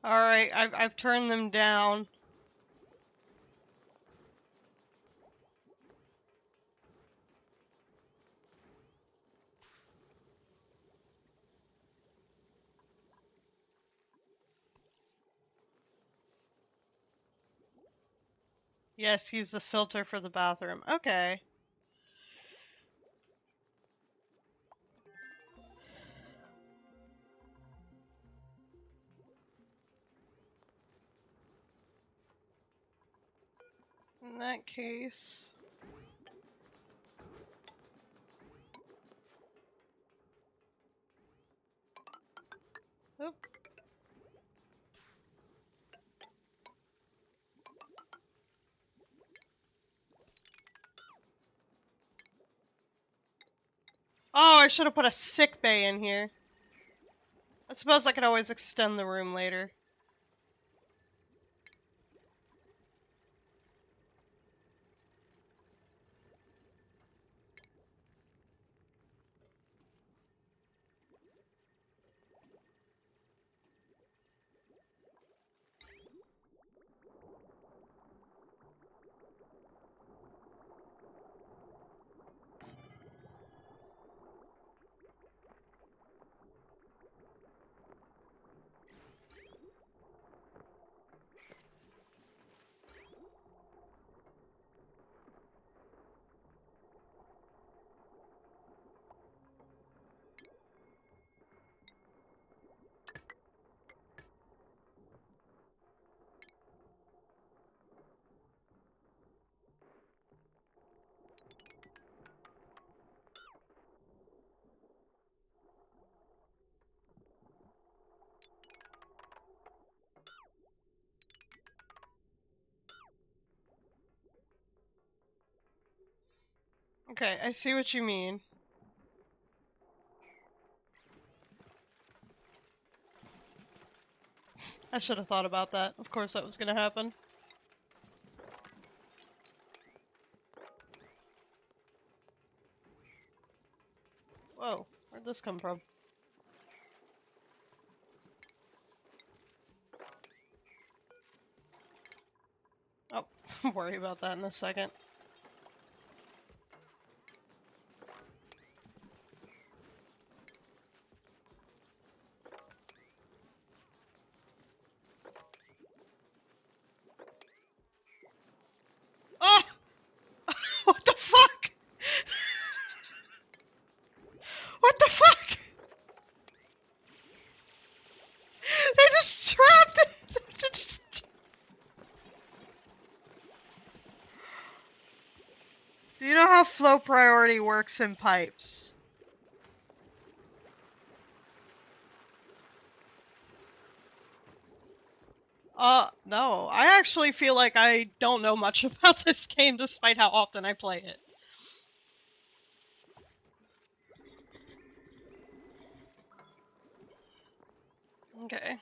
Alright, I've turned them down. Yes, he's the filter for the bathroom. Okay. In that case... Oop. Oh, I should have put a sick bay in here. I suppose I could always extend the room later. Okay, I see what you mean. I should have thought about that. Of course that was gonna happen. Whoa, where'd this come from? Oh, worry about that in a second. Do you know how flow priority works in pipes? No. I actually feel like I don't know much about this game despite how often I play it. Okay.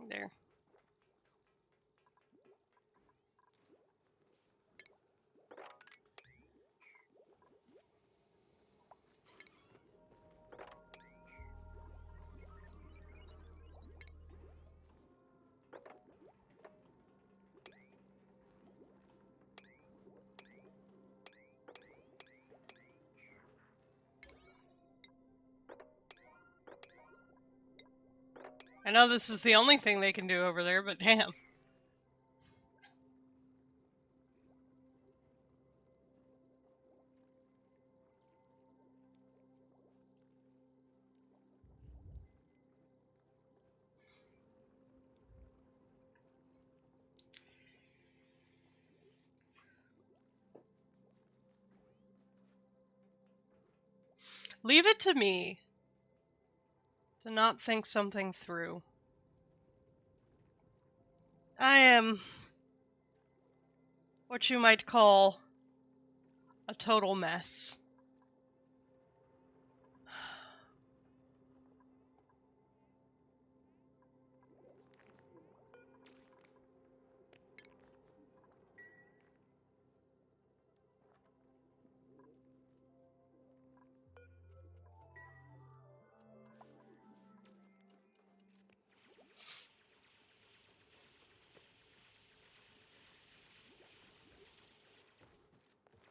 There. I know this is the only thing they can do over there, but damn. Leave it to me to not think something through. I am what you might call a total mess.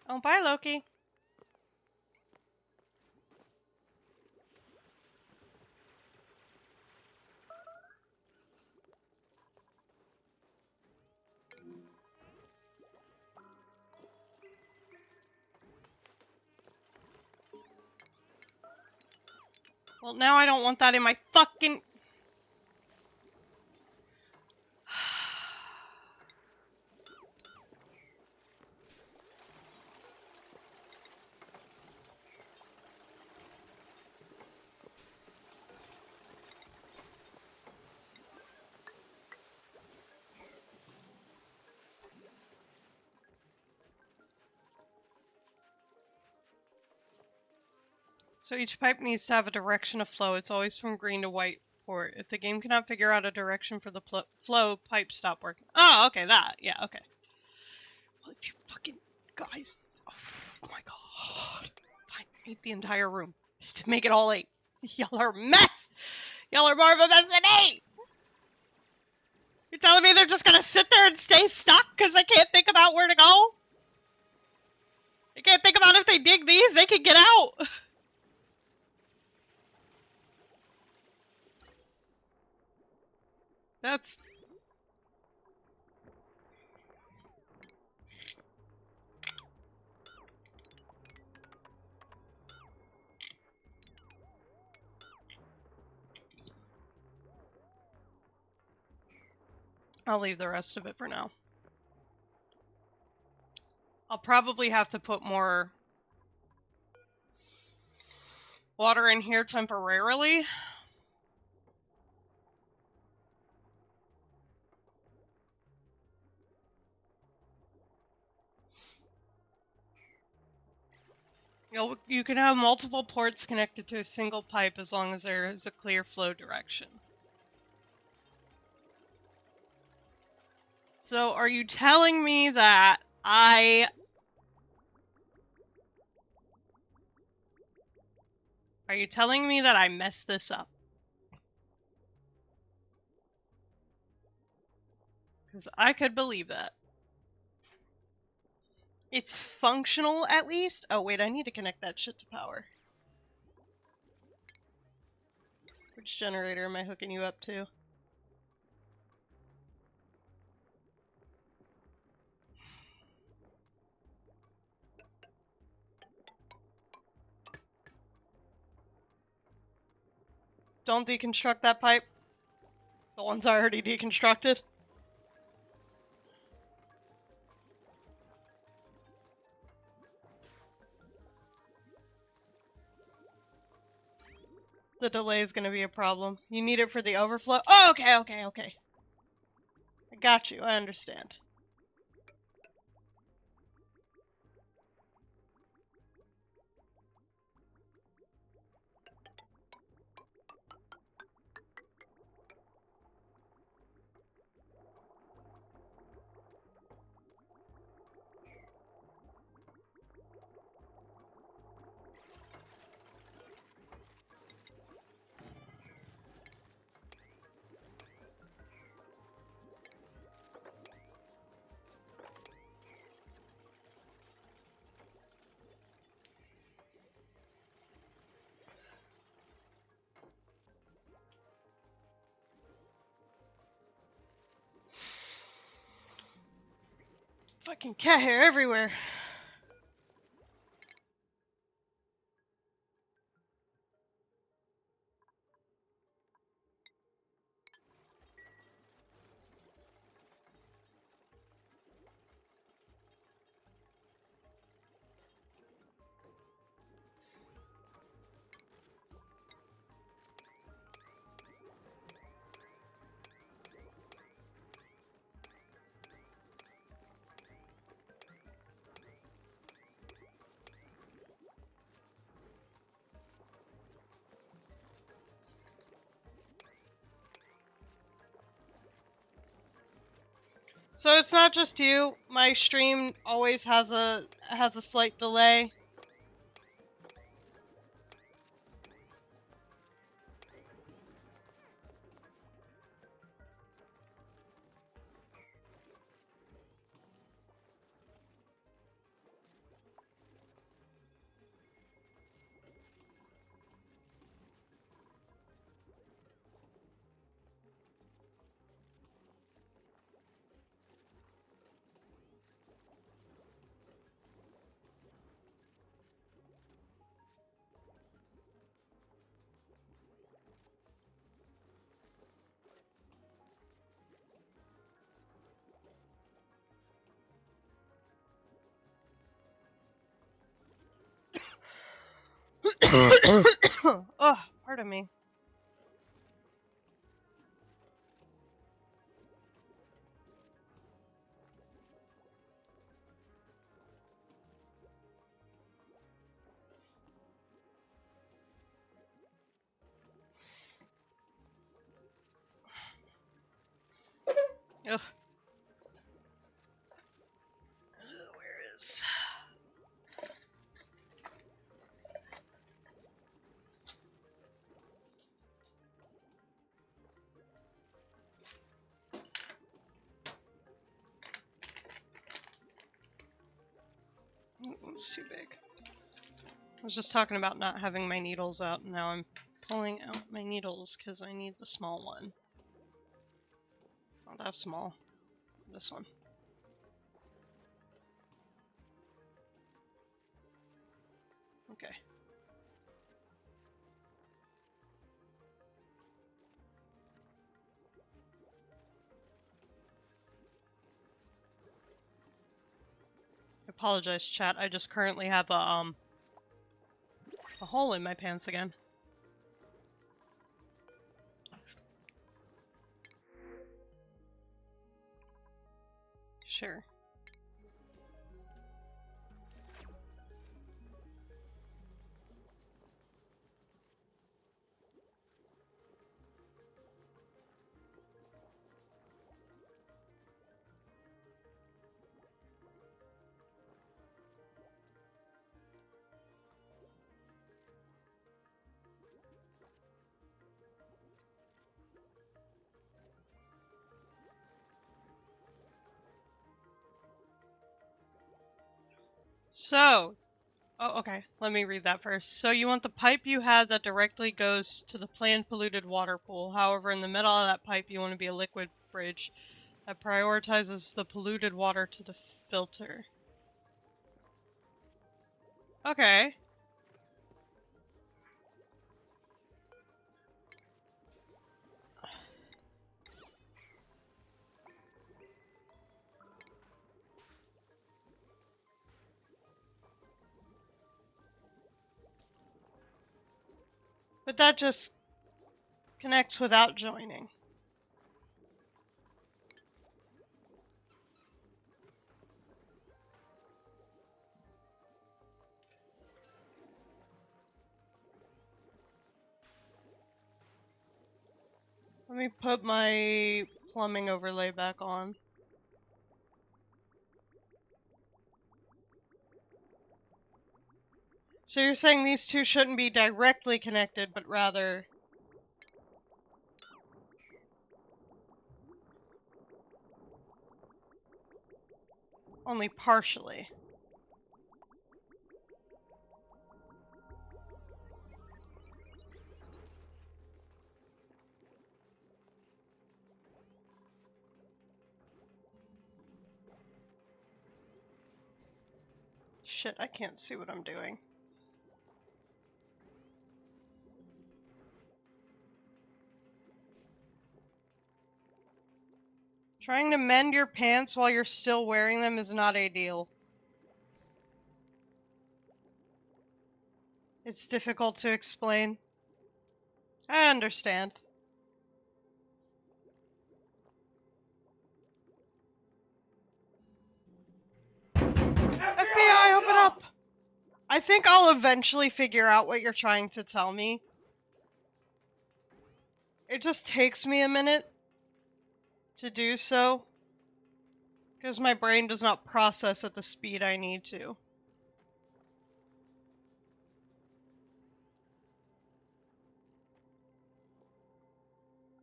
Oh, bye, Loki. Well, now I don't want that in my fucking... So each pipe needs to have a direction of flow. It's always from green to white port. If the game cannot figure out a direction for the flow, pipes stop working. Oh, okay, that. Yeah, okay. Well, if you fucking guys... Oh my god. Fine, paint the entire room. To make it all 8. Y'all are a mess! Y'all are more of a mess than 8! You're telling me they're just gonna sit there and stay stuck because they can't think about where to go? They can't think about if they dig these, they can get out! That's... I'll leave the rest of it for now. I'll probably have to put more water in here temporarily. You can have multiple ports connected to a single pipe as long as there is a clear flow direction. So are you telling me that Are you telling me that I messed this up? Because I could believe that. It's functional, at least? Oh, wait, I need to connect that shit to power. Which generator am I hooking you up to? Don't deconstruct that pipe. The one's already deconstructed. The delay is going to be a problem. You need it for the overflow? Oh, okay. I got you. I understand. Fucking cat hair everywhere. So it's not just you. My stream always has a slight delay. Oh, pardon me. Ugh. Where is... It's too big. I was just talking about not having my needles out, and now I'm pulling out my needles because I need the small one. Not that small. This one. Okay. I apologize, chat. I just currently have a hole in my pants again. Sure. So, oh, okay, let me read that first. So you want the pipe you had that directly goes to the planned polluted water pool. However, in the middle of that pipe, you want to be a liquid bridge that prioritizes the polluted water to the filter. Okay. But that just connects without joining. Let me put my plumbing overlay back on. So you're saying these two shouldn't be directly connected, but rather... only partially. Shit, I can't see what I'm doing. Trying to mend your pants while you're still wearing them is not ideal. It's difficult to explain. I understand. FBI, open up! I think I'll eventually figure out what you're trying to tell me. It just takes me a minute to do so, because my brain does not process at the speed I need to.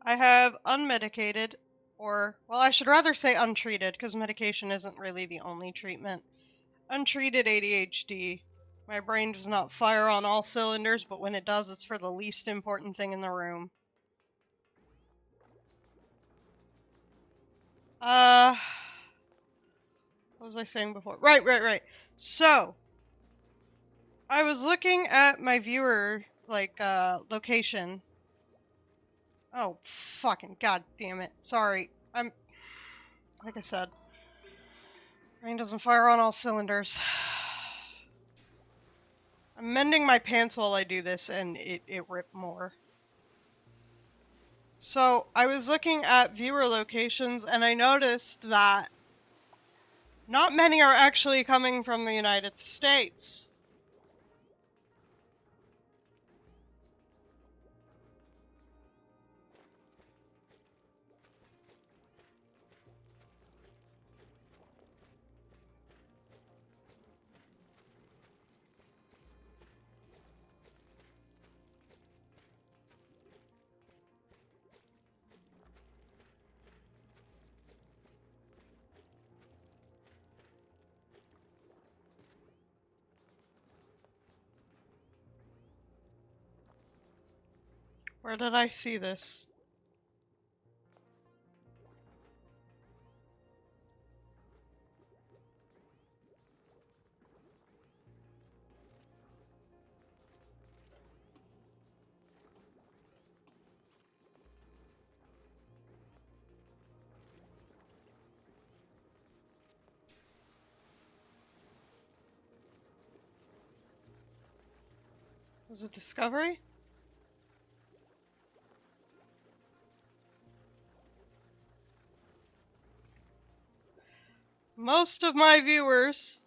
I have unmedicated, or, well, I should rather say untreated, because medication isn't really the only treatment. Untreated ADHD. My brain does not fire on all cylinders, but when it does, it's for the least important thing in the room. What was I saying before? Right. So, I was looking at my viewer, location. Oh, fucking god damn it. Sorry. Like I said, brain doesn't fire on all cylinders. I'm mending my pants while I do this, and it ripped more. So, I was looking at viewer locations, and I noticed that not many are actually coming from the United States. Where did I see this? Was it Discovery? Most of my viewers...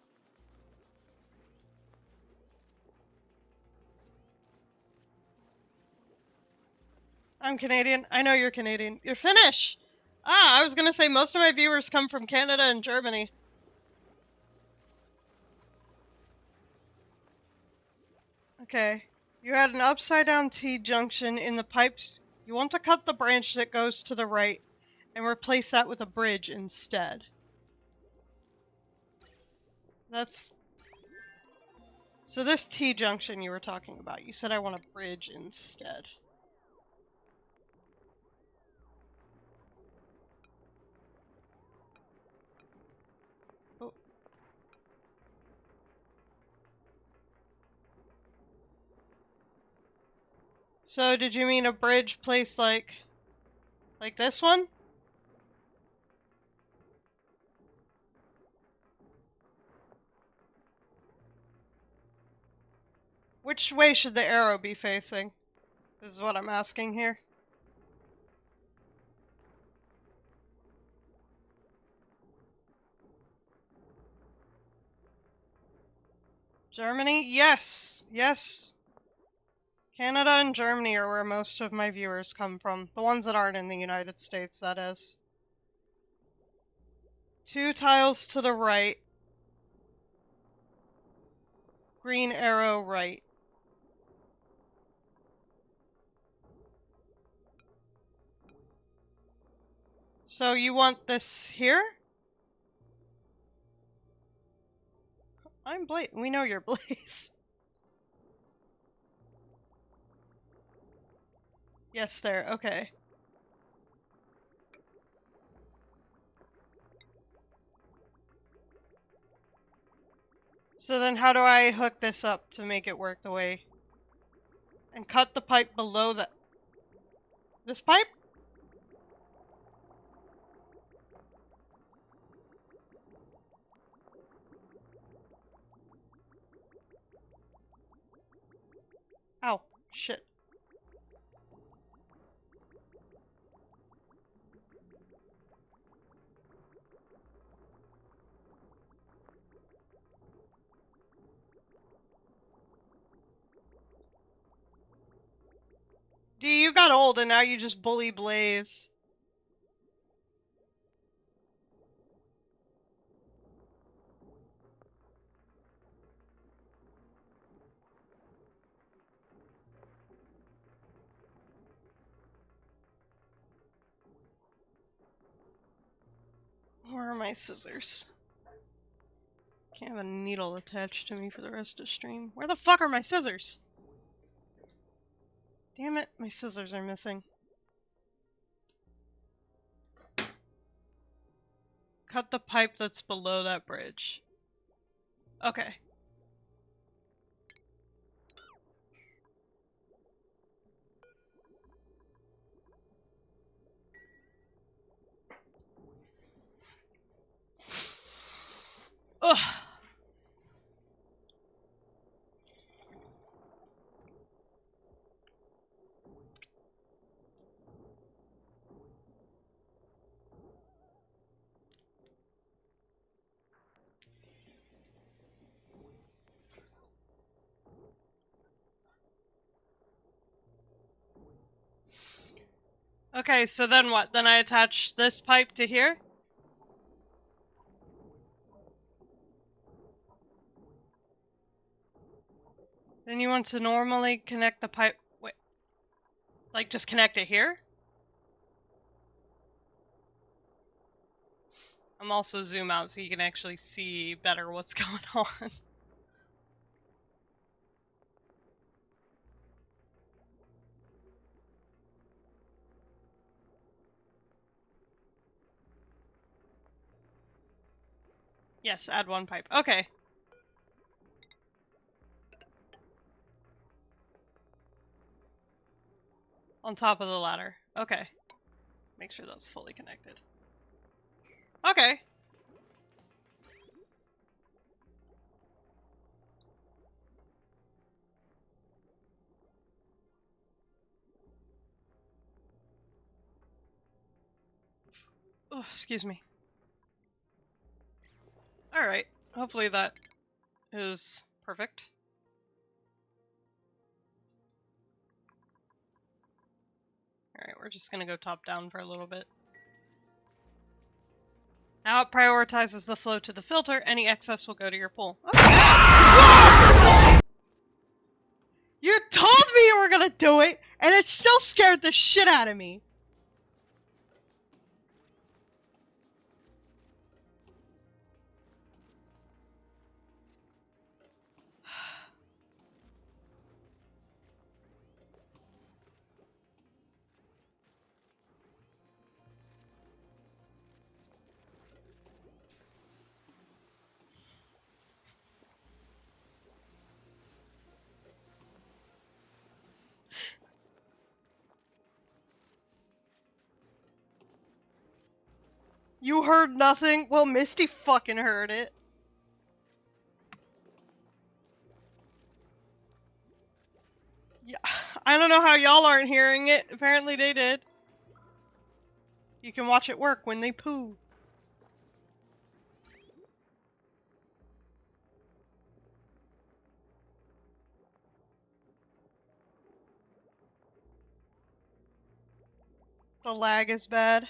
I'm Canadian. I know you're Canadian. You're Finnish! Ah, I was gonna say most of my viewers come from Canada and Germany. Okay. You had an upside-down T-junction in the pipes. You want to cut the branch that goes to the right and replace that with a bridge instead. That's So this T-junction you were talking about, you said I want a bridge instead. Oh. So did you mean a bridge placed like this one? Which way should the arrow be facing? This is what I'm asking here. Germany? Yes! Yes! Canada and Germany are where most of my viewers come from. The ones that aren't in the United States, that is. 2 tiles to the right. Green arrow right. So you want this here? I'm Blaze. We know you're Blaze. Yes, there. Okay. So then how do I hook this up to make it work the way... And cut the pipe below the... This pipe? Ow. Shit. D, you got old and now you just bully Blaze. Where are my scissors? Can't have a needle attached to me for the rest of the stream. Where the fuck are my scissors? Damn it, my scissors are missing. Cut the pipe that's below that bridge. Okay. Ugh. Okay, so then what? Then I attach this pipe to here? Then you want to normally connect the pipe... Wait. Like, just connect it here? I'm also zoom out so you can actually see better what's going on. Yes, add 1 pipe. Okay. On top of the ladder. Okay. Make sure that's fully connected. Okay. Oh, excuse me. Alright. Hopefully that is perfect. Alright, we're just gonna go top down for a little bit. Now it prioritizes the flow to the filter. Any excess will go to your pool. Okay. You told me you were gonna do it, and it still scared the shit out of me. You heard nothing? Well, Misty fucking heard it. Yeah, I don't know how y'all aren't hearing it. Apparently they did. You can watch it work when they poo. The lag is bad.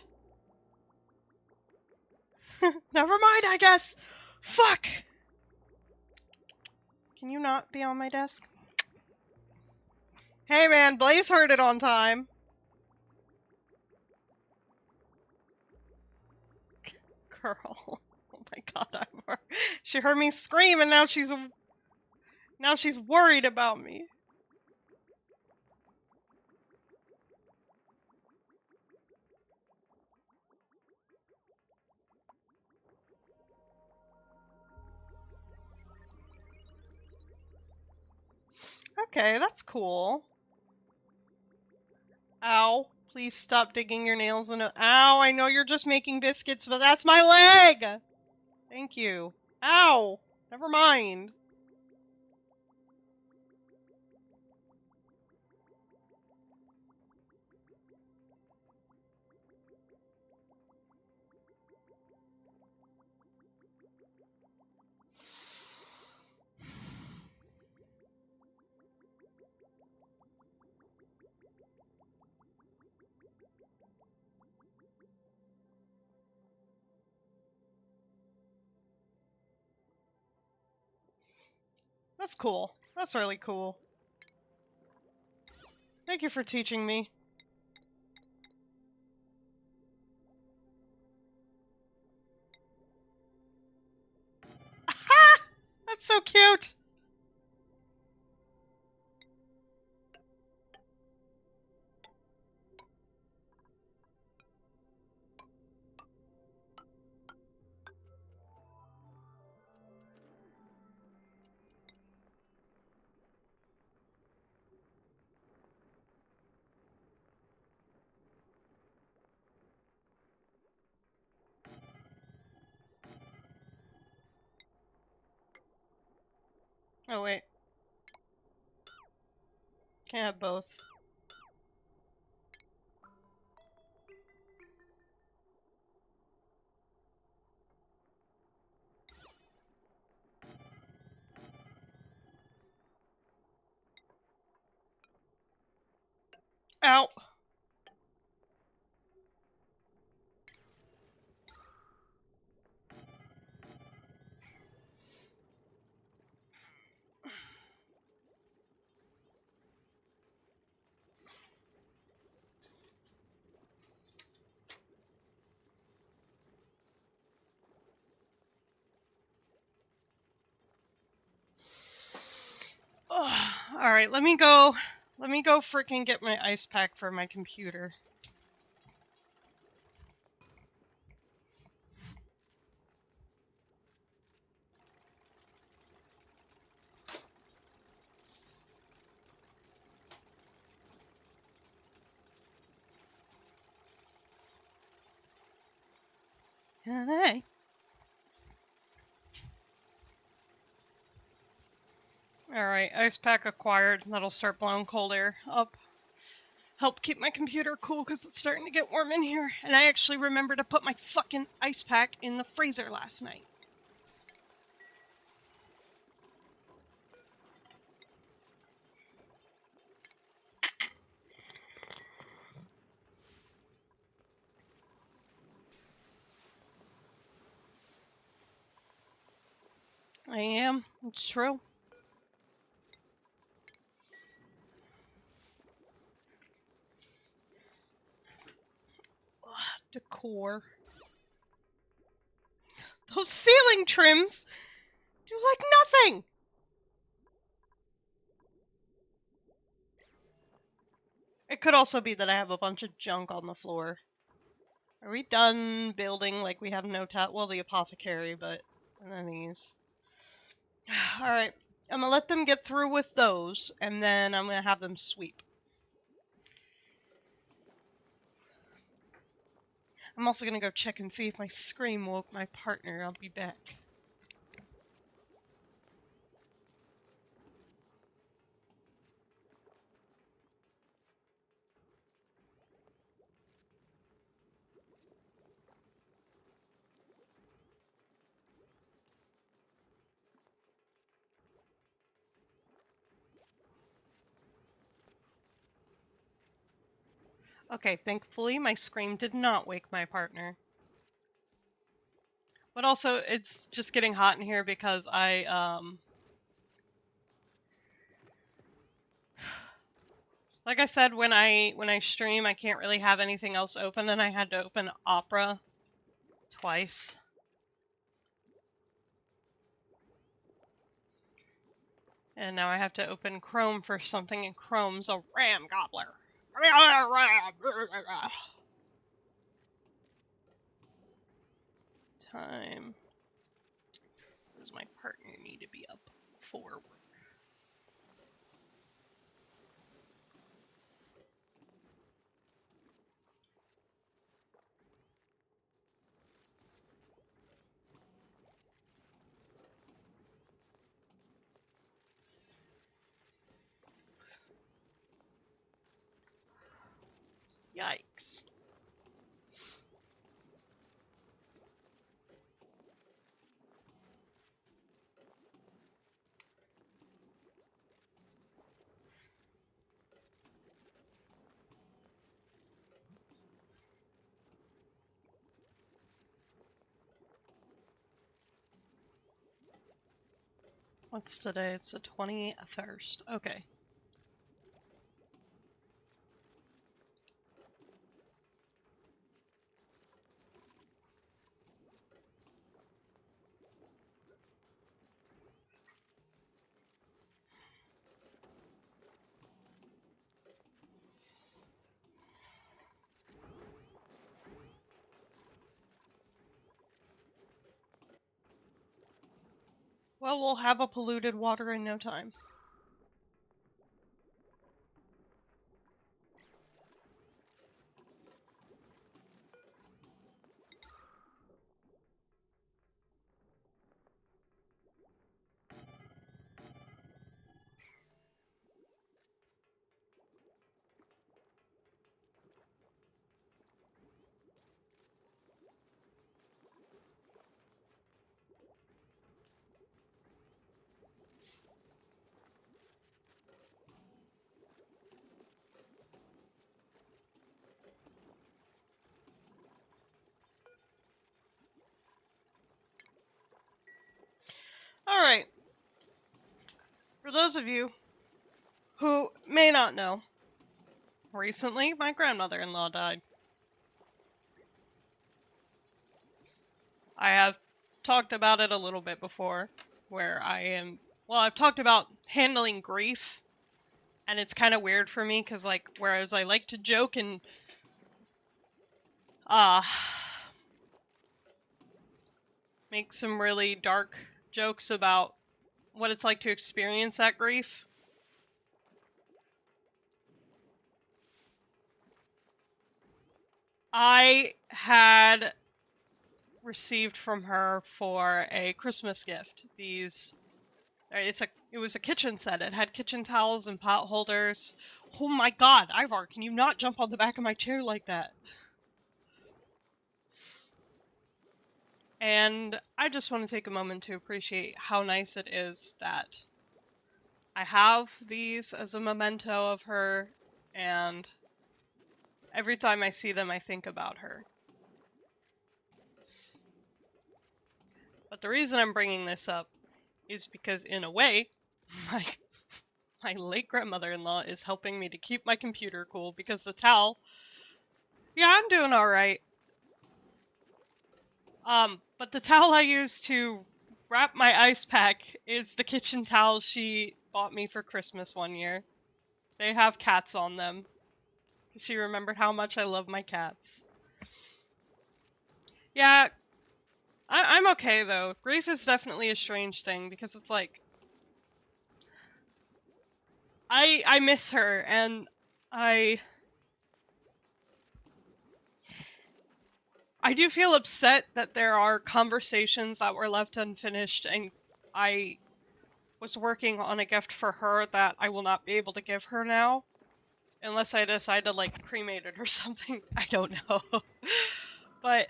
Never mind, I guess. Fuck! Can you not be on my desk? Hey man, Blaze heard it on time. Girl. Oh my god, she heard me scream and now she's worried about me. Okay, that's cool. Ow. Please stop digging your nails in a- Ow, I know you're just making biscuits, but that's my leg! Thank you. Ow! Never mind. That's cool. That's really cool. Thank you for teaching me. That's so cute! Oh, wait. Can't have both. Ow. Alright, let me go freaking get my ice pack for my computer. Hey. Alright, ice pack acquired. That'll start blowing cold air up. Help keep my computer cool because it's starting to get warm in here. And I actually remembered to put my fucking ice pack in the freezer last night. I am. It's true. Ugh, decor. Those ceiling trims do like nothing! It could also be that I have a bunch of junk on the floor. Are we done building? Like, we have no well, the apothecary, but... And then these. Alright. I'm gonna let them get through with those, and then I'm gonna have them sweep. I'm also gonna go check and see if my scream woke my partner. I'll be back. Okay, thankfully my scream did not wake my partner. But also, it's just getting hot in here because like I said, when I stream, I can't really have anything else open, and I had to open Opera twice. And now I have to open Chrome for something, and Chrome's a RAM gobbler. Time. Does my partner need to be up for? Yikes. What's today? It's the 21st. Okay. Well, we'll have a polluted water in no time. Alright. For those of you who may not know, recently my grandmother-in-law died. I have talked about it a little bit before, where I've talked about handling grief, and it's kind of weird for me, because, like, whereas I like to joke and, make some really dark jokes about what it's like to experience that grief, I had received from her for a Christmas gift it was a kitchen set. It had kitchen towels and pot holders. Oh my god, Ivar, can you not jump on the back of my chair like that? And I just want to take a moment to appreciate how nice it is that I have these as a memento of her, and every time I see them I think about her. But the reason I'm bringing this up is because, in a way, my late grandmother-in-law is helping me to keep my computer cool, because the towel... Yeah, I'm doing alright. But the towel I use to wrap my ice pack is the kitchen towel she bought me for Christmas one year. They have cats on them. She remembered how much I love my cats. Yeah, I'm okay, though. Grief is definitely a strange thing, because it's like... I miss her, and I do feel upset that there are conversations that were left unfinished, and I was working on a gift for her that I will not be able to give her now. Unless I decide to, like, cremate it or something. I don't know. But,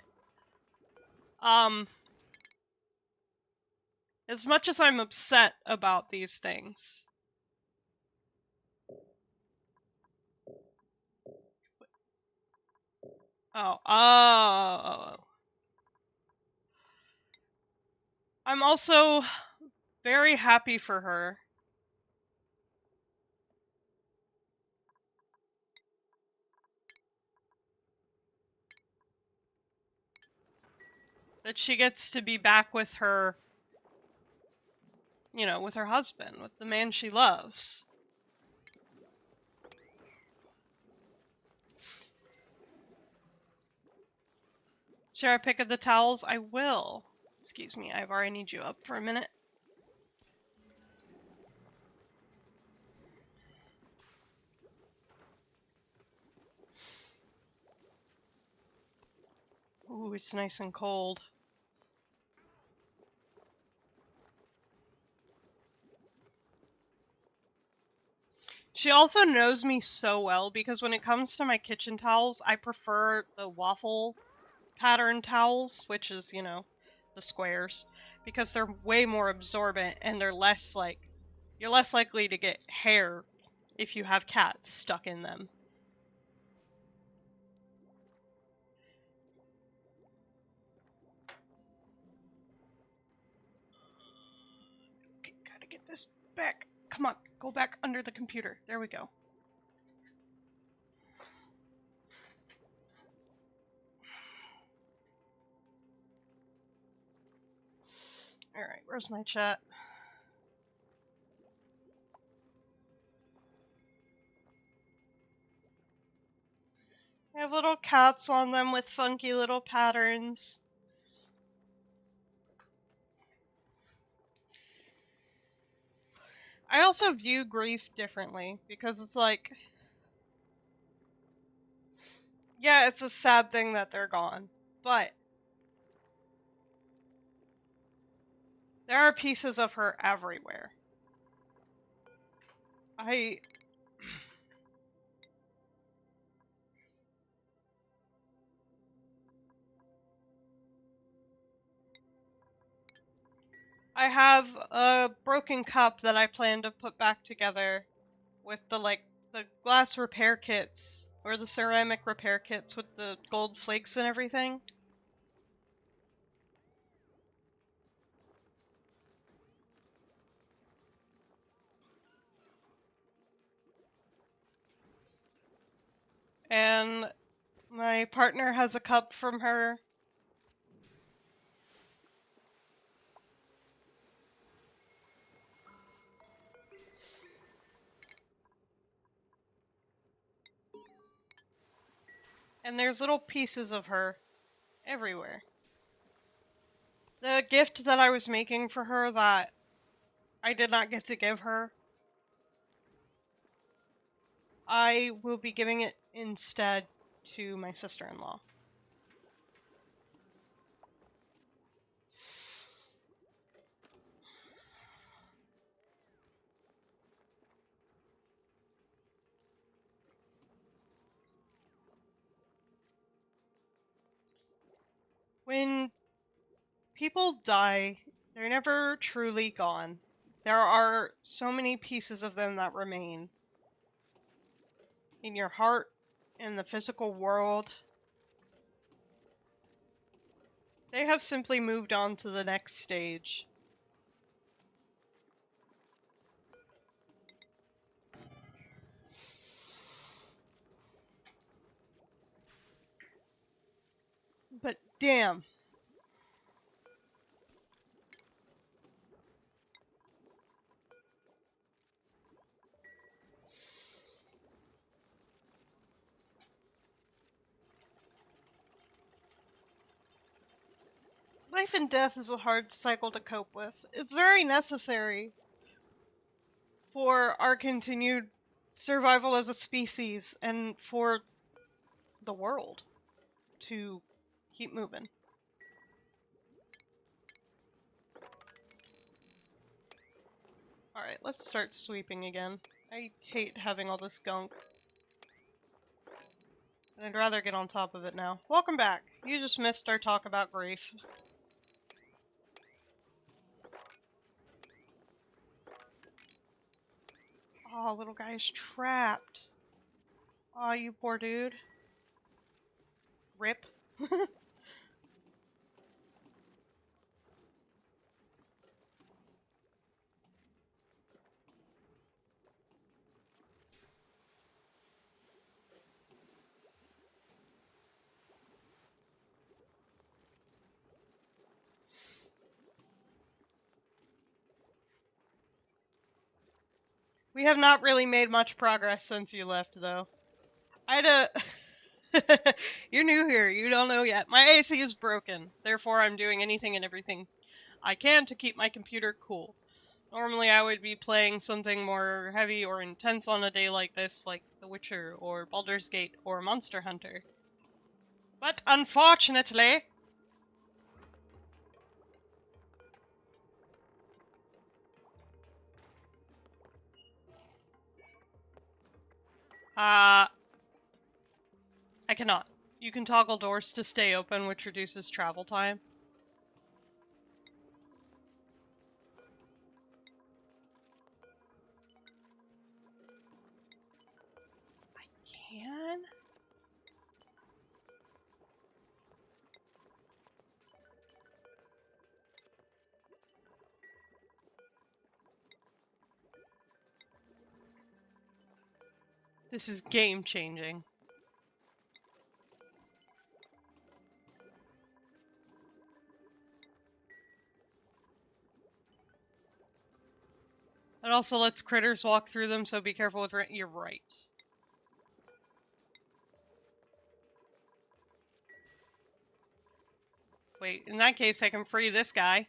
as much as I'm upset about these things... Oh. I'm also very happy for her. That she gets to be back with her, you know, with her husband, with the man she loves. Share a pic of the towels? I will. Excuse me, I've already need you up for a minute. Ooh, it's nice and cold. She also knows me so well because when it comes to my kitchen towels, I prefer the waffle pattern towels, which is, you know, the squares, because they're way more absorbent and they're less like... You're less likely to get hair if you have cats stuck in them. Okay, gotta get this back. Come on, go back under the computer. There we go. Alright, where's my chat? I have little cats on them with funky little patterns. I also view grief differently because it's like... Yeah, it's a sad thing that they're gone, but there are pieces of her everywhere. I have a broken cup that I plan to put back together with the, like, the glass repair kits, or the ceramic repair kits with the gold flakes and everything. And my partner has a cup from her. And there's little pieces of her everywhere. The gift that I was making for her that I did not get to give her, I will be giving it instead to my sister-in-law. When people die, they're never truly gone. There are so many pieces of them that remain. In your heart, in the physical world. They have simply moved on to the next stage. But damn. Life and death is a hard cycle to cope with. It's very necessary for our continued survival as a species and for the world to keep moving. Alright, let's start sweeping again. I hate having all this gunk. And I'd rather get on top of it now. Welcome back. You just missed our talk about grief. Oh, little guy is trapped. Oh, you poor dude. Rip. We have not really made much progress since you left, though. I had a... You're new here, you don't know yet. My AC is broken, therefore I'm doing anything and everything I can to keep my computer cool. Normally I would be playing something more heavy or intense on a day like this, like The Witcher, or Baldur's Gate, or Monster Hunter. But unfortunately... I cannot. You can toggle doors to stay open, which reduces travel time. I can? This is game-changing. It also lets critters walk through them, so be careful with you're right. Wait, in that case I can free this guy.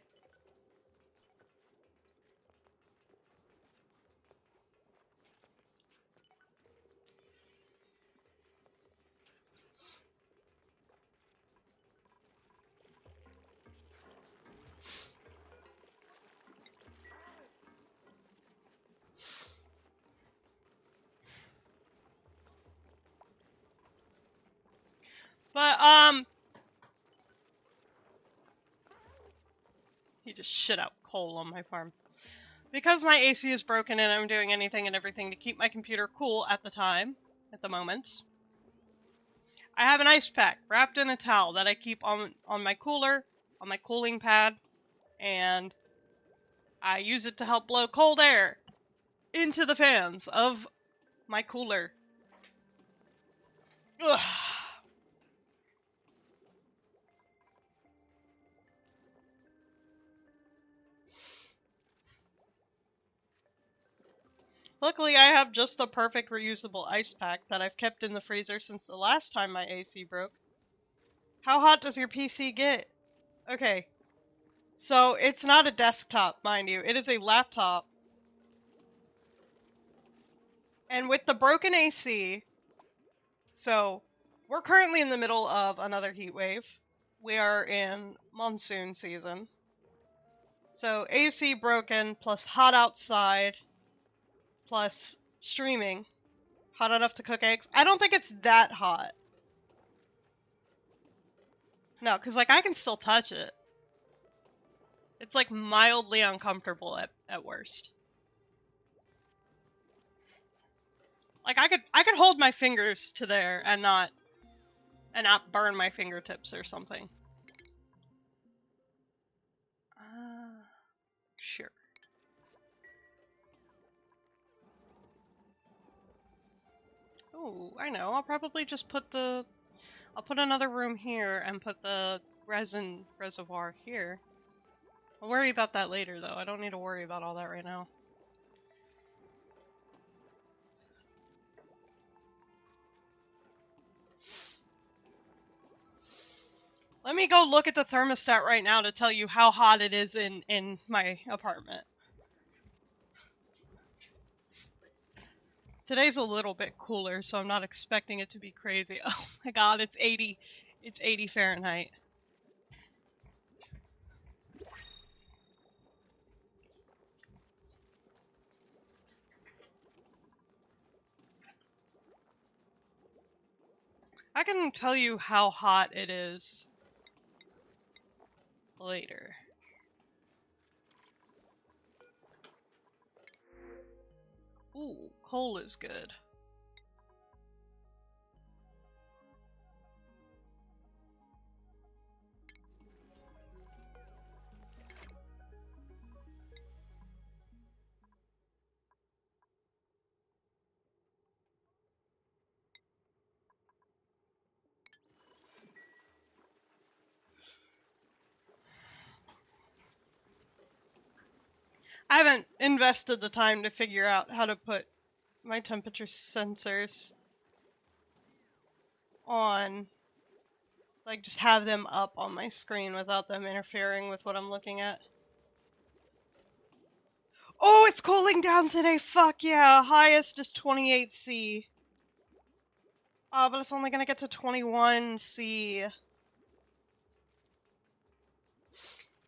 But, he just shit out coal on my farm. Because my AC is broken and I'm doing anything and everything to keep my computer cool at the moment, I have an ice pack wrapped in a towel that I keep on my cooler, on my cooling pad, and I use it to help blow cold air into the fans of my cooler. Ugh. Luckily, I have just the perfect reusable ice pack that I've kept in the freezer since the last time my AC broke. How hot does your PC get? Okay. So, it's not a desktop, mind you. It is a laptop. And with the broken AC... So, we're currently in the middle of another heat wave. We are in monsoon season. So, AC broken, plus hot outside, plus streaming. Hot enough to cook eggs. I don't think it's that hot. No, because, like, I can still touch it. It's, like, mildly uncomfortable at worst. Like, I could hold my fingers to there and not burn my fingertips or something. Sure. Ooh, I know. I'll probably just put I'll put another room here and put the resin reservoir here. I'll worry about that later, though. I don't need to worry about all that right now. Let me go look at the thermostat right now to tell you how hot it is in my apartment. Today's a little bit cooler, so I'm not expecting it to be crazy. Oh my god, it's 80. It's 80 Fahrenheit. I can tell you how hot it is later. Ooh, coal is good. I haven't invested the time to figure out how to put my temperature sensors on. Like, just have them up on my screen without them interfering with what I'm looking at. Oh, it's cooling down today! Fuck yeah! Highest is 28°C. Oh, but it's only gonna get to 21°C.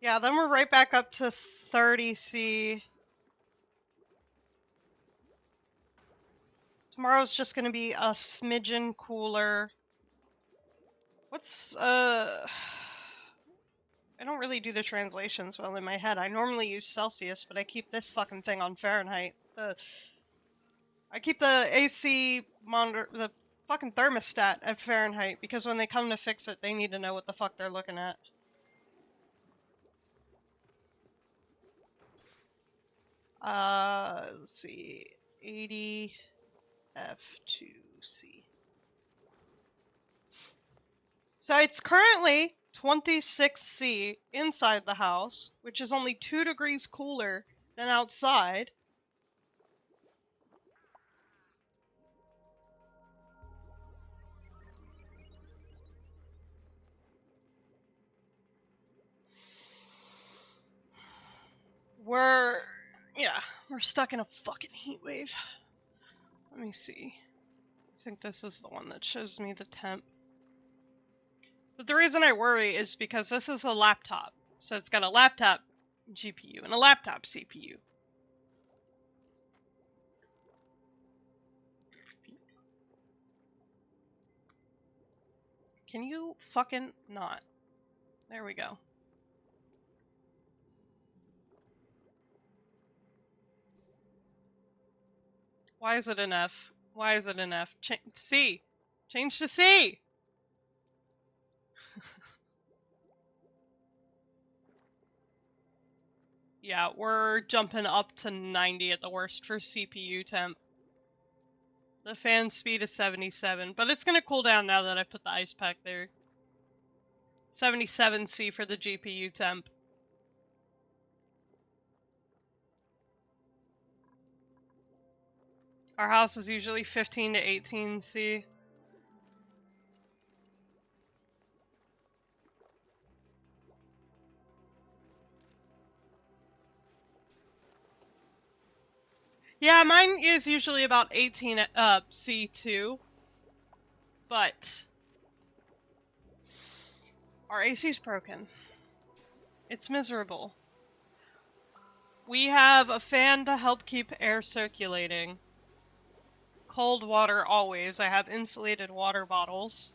Yeah, then we're right back up to 30°C. Tomorrow's just gonna be a smidgen cooler. What's, I don't really do the translations well in my head. I normally use Celsius, but I keep this fucking thing on Fahrenheit. I keep the AC monitor, the fucking thermostat at Fahrenheit, because when they come to fix it, they need to know what the fuck they're looking at. Let's see. 80 F2C. So it's currently 26°C inside the house, which is only 2 degrees cooler than outside. We're stuck in a fucking heat wave. Let me see. I think this is the one that shows me the temp. But the reason I worry is because this is a laptop. So it's got a laptop GPU and a laptop CPU. Can you fucking not? There we go. Why is it an F? Why is it an F? C! Change to C! Yeah, we're jumping up to 90 at the worst for CPU temp. The fan speed is 77, but it's gonna cool down now that I put the ice pack there. 77°C for the GPU temp. Our house is usually 15 to 18°C. Yeah, mine is usually about 18 C too. But our AC's broken. It's miserable. We have a fan to help keep air circulating. Cold water always. I have insulated water bottles.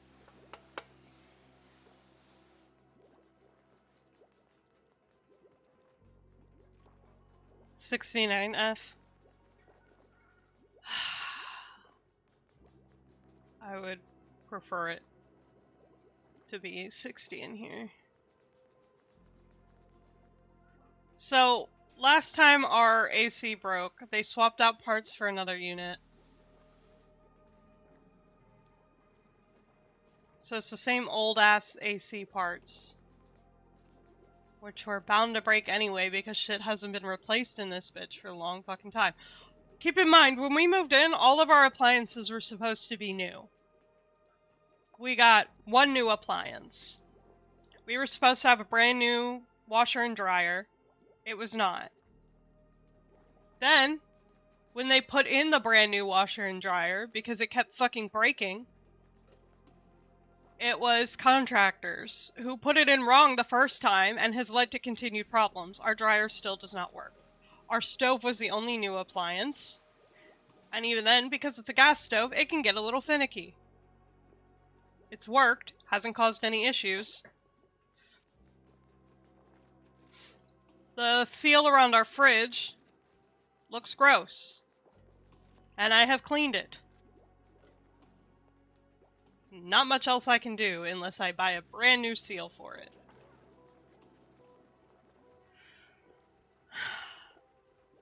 $69F. I would prefer it to be 60 in here. So, last time our AC broke, they swapped out parts for another unit. So it's the same old-ass AC parts, which were bound to break anyway because shit hasn't been replaced in this bitch for a long fucking time. Keep in mind, when we moved in, all of our appliances were supposed to be new. We got one new appliance. We were supposed to have a brand new washer and dryer. It was not. Then, when they put in the brand new washer and dryer, because it kept fucking breaking, it was contractors who put it in wrong the first time and has led to continued problems. Our dryer still does not work. Our stove was the only new appliance. And even then, because it's a gas stove, it can get a little finicky. It's worked, hasn't caused any issues. The seal around our fridge looks gross. And I have cleaned it. Not much else I can do unless I buy a brand new seal for it.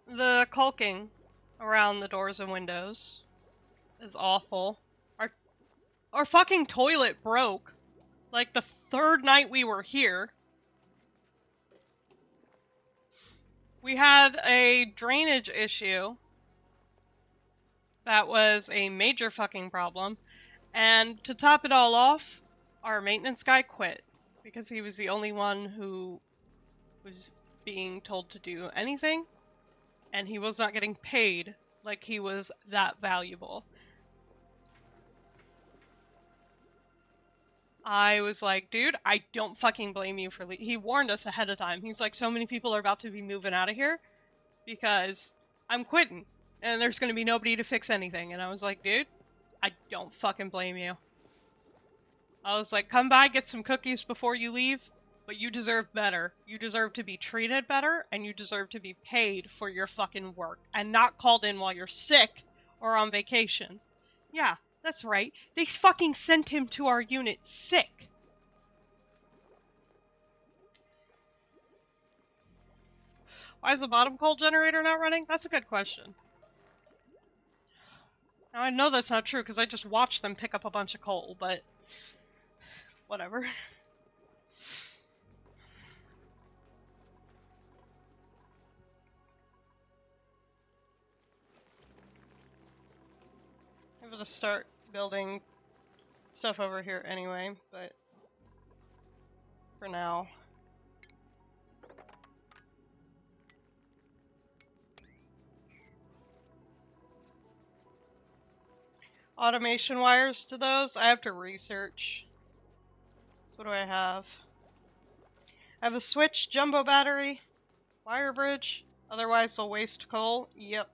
The caulking around the doors and windows is awful. Our fucking toilet broke. Like the third night we were here. We had a drainage issue that was a major fucking problem. And to top it all off, our maintenance guy quit because he was the only one who was being told to do anything, and he was not getting paid like he was that valuable. I was like, dude, I don't fucking blame you for he warned us ahead of time. He's like, so many people are about to be moving out of here because I'm quitting and there's going to be nobody to fix anything. And I was like, dude, I don't fucking blame you. I was like, come by, get some cookies before you leave, but you deserve better. You deserve to be treated better, and you deserve to be paid for your fucking work, and not called in while you're sick or on vacation. Yeah, that's right. They fucking sent him to our unit sick. Why is the bottom coal generator not running? That's a good question. Now, I know that's not true, because I just watched them pick up a bunch of coal, but whatever. I'm gonna start building stuff over here anyway, but for now. Automation wires to those? I have to research. So what do I have? I have a switch, jumbo battery, wire bridge. Otherwise they'll waste coal. Yep.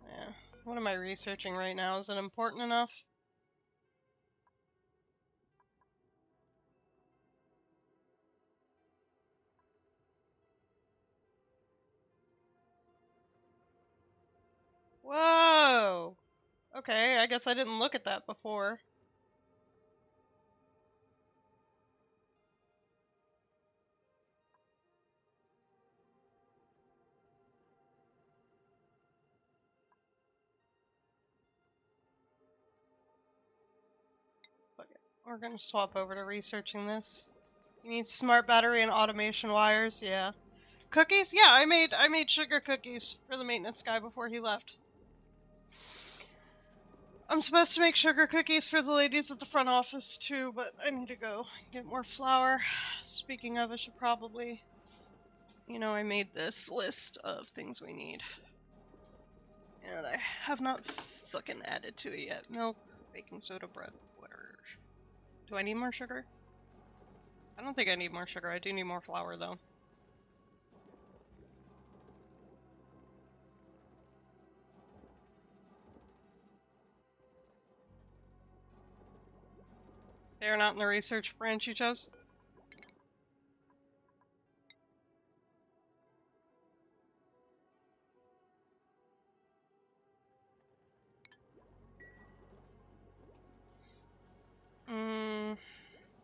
Yeah. What am I researching right now? Is it important enough? Whoa! Okay, I guess I didn't look at that before. But we're gonna swap over to researching this. You need smart battery and automation wires, yeah. Cookies? Yeah, I made sugar cookies for the maintenance guy before he left. I'm supposed to make sugar cookies for the ladies at the front office too, but I need to go get more flour. Speaking of, I should probably... You know, I made this list of things we need. And I have not fucking added to it yet. Milk, baking soda, bread, butter. Do I need more sugar? I don't think I need more sugar. I do need more flour, though. They're not in the research branch you chose?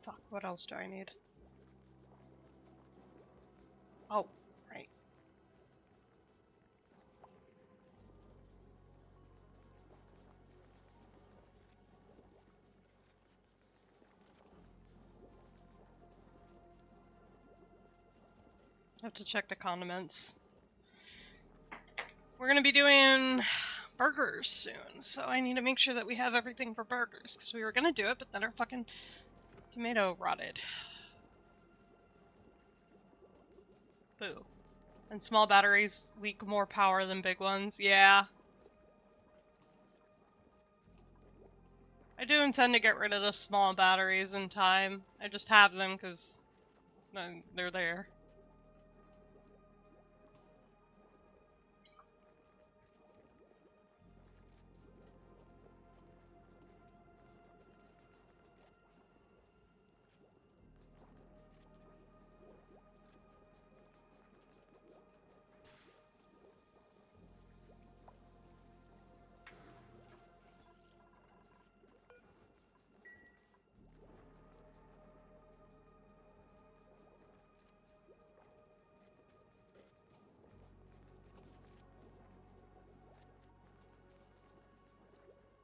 Fuck, what else do I need? Oh, right. I have to check the condiments. We're gonna be doing burgers soon, so I need to make sure that we have everything for burgers, because we were gonna do it, but then our fucking tomato rotted. Boo. And small batteries leak more power than big ones. Yeah. I do intend to get rid of the small batteries in time. I just have them because they're there.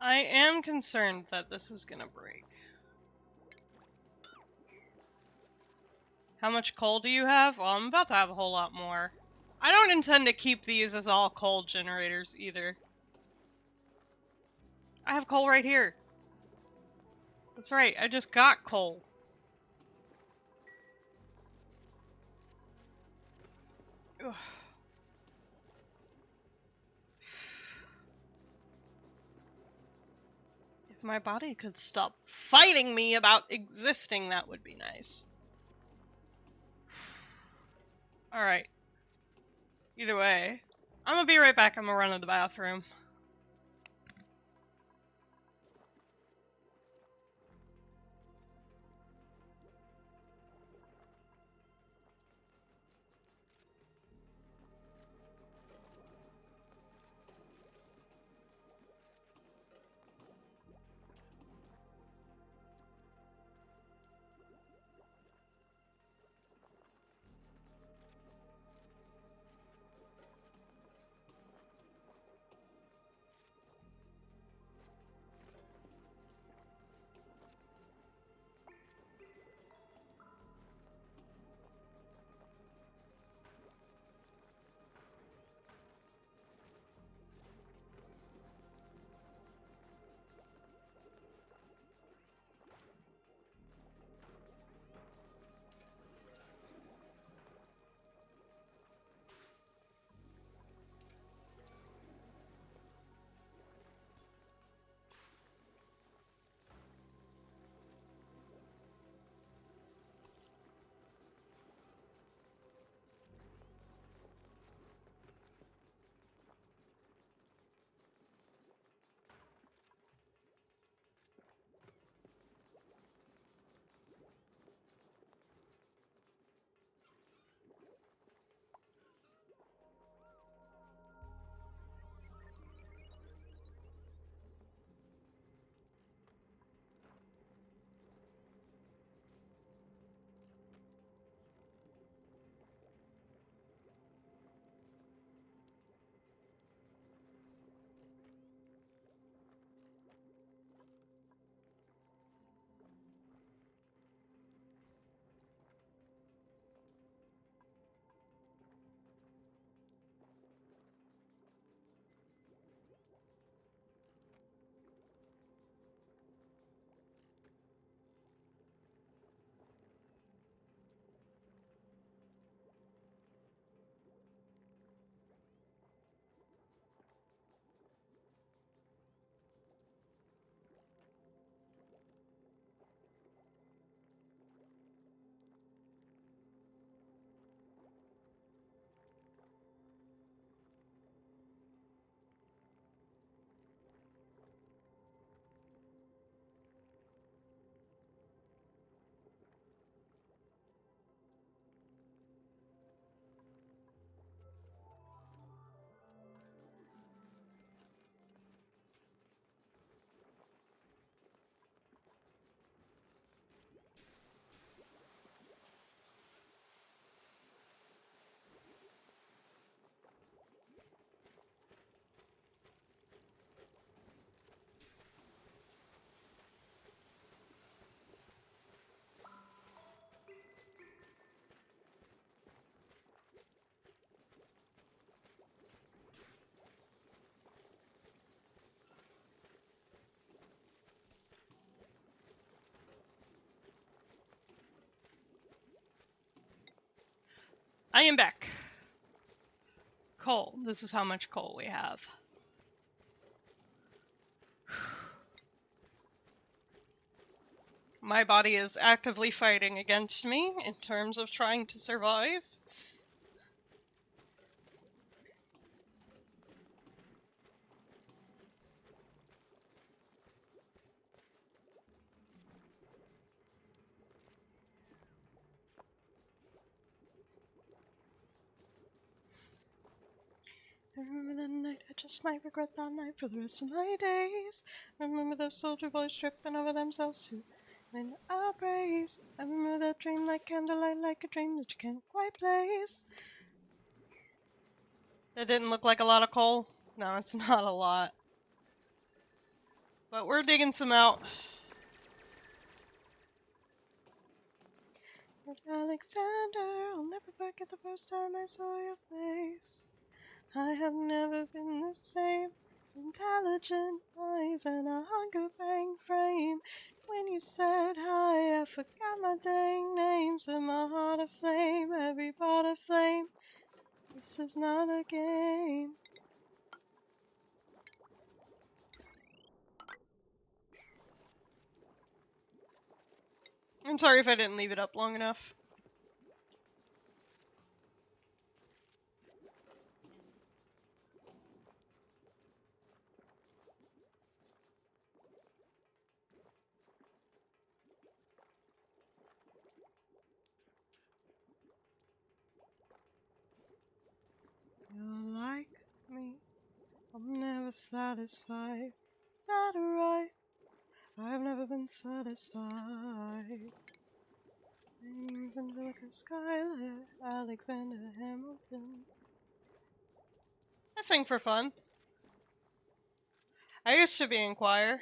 I am concerned that this is gonna break. How much coal do you have? Well, I'm about to have a whole lot more. I don't intend to keep these as all coal generators either. I have coal right here. That's right, I just got coal. Ugh. If my body could stop fighting me about existing, that would be nice. Alright. Either way. I'm gonna be right back. I'm gonna run to the bathroom. I am back. Coal. This is how much coal we have. My body is actively fighting against me in terms of trying to survive. I remember that night, I just might regret that night for the rest of my days. I remember those soldier boys tripping over themselves to win our praise. I remember that dream like candlelight, like a dream that you can't quite place. It didn't look like a lot of coal. No, it's not a lot. But we're digging some out. Alexander, I'll never forget the first time I saw your face. I have never been the same. Intelligent eyes and a hunger bang frame. When you said hi, I forgot my dang name. Set my heart aflame, every part aflame. This is not a game. I'm sorry if I didn't leave it up long enough. You're like me, I'm never satisfied. Is that right? I've never been satisfied. Names Angelica Schuyler, Alexander Hamilton. I sing for fun. I used to be in choir.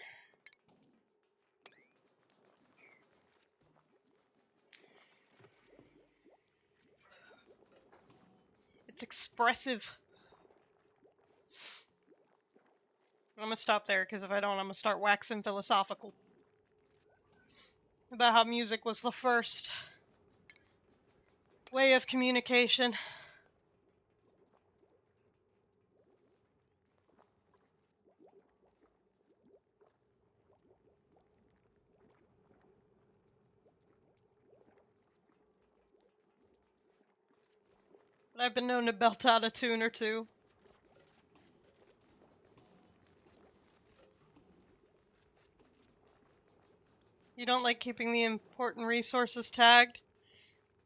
It's expressive. I'm gonna stop there, because if I don't, I'm gonna start waxing philosophical about how music was the first way of communication. But I've been known to belt out a tune or two. You don't like keeping the important resources tagged?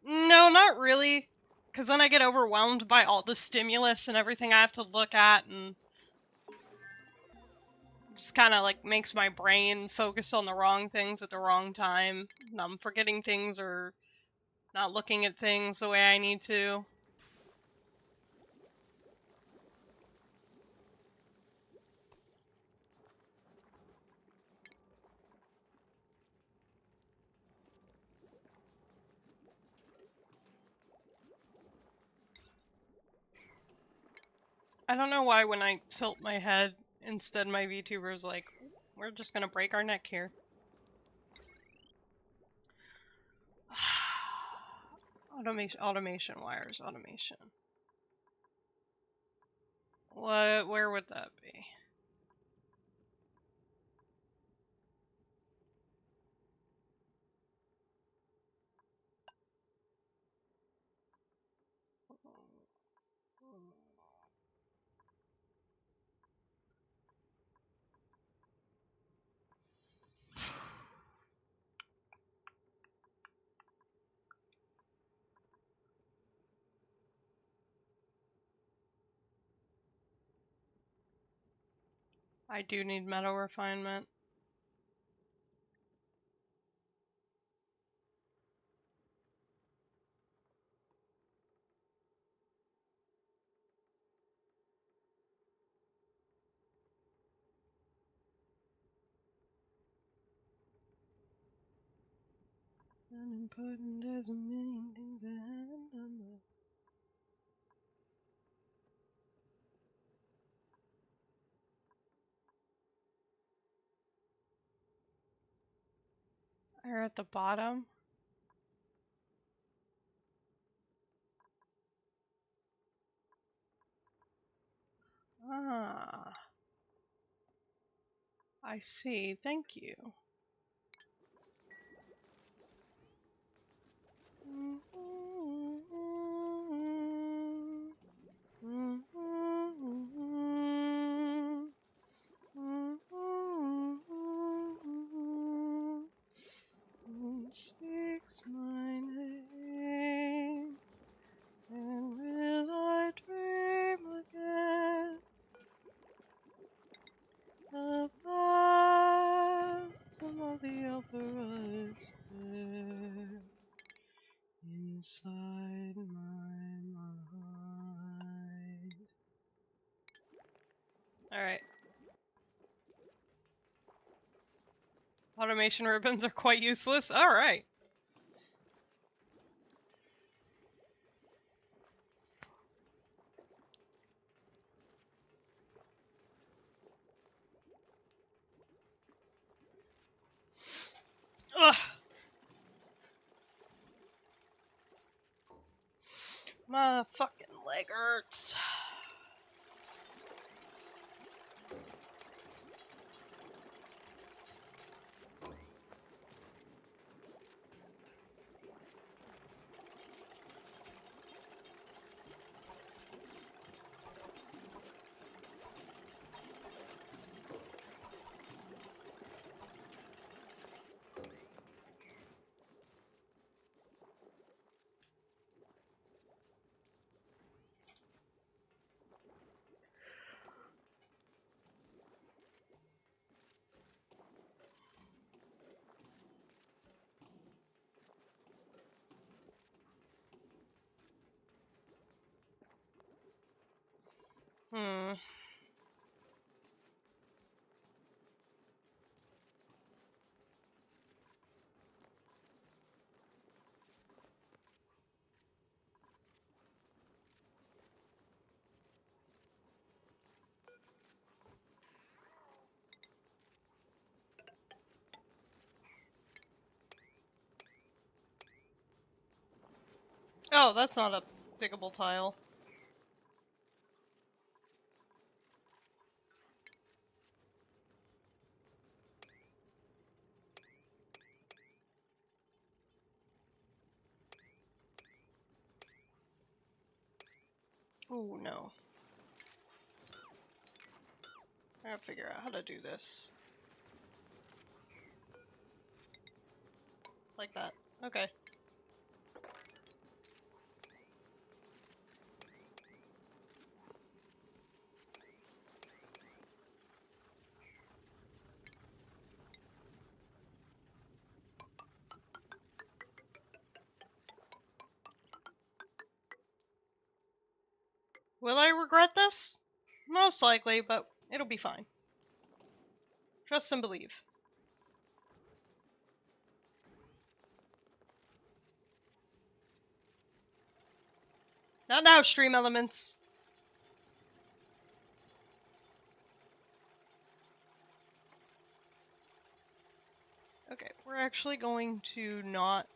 No, not really. Because then I get overwhelmed by all the stimulus and everything I have to look at, and just kind of like makes my brain focus on the wrong things at the wrong time. And I'm forgetting things or not looking at things the way I need to. I don't know why when I tilt my head, instead my VTuber is like, we're just gonna break our neck here. Automation wires, automation. Where would that be? I do need metal refinement. Unimportant, there's a million things I haven't done. Are at the bottom. Ah, I see. Thank you. Speaks my name, and will I dream again of some of the opera is there inside my mind. All right. Automation ribbons are quite useless. Alright. Ugh. My fucking leg hurts. Hmm. Oh, that's not a diggable tile. Ooh, no. I gotta figure out how to do this. Like that. Okay. Will I regret this? Most likely, but it'll be fine. Trust and believe. Not now, stream elements. Okay, we're actually going to not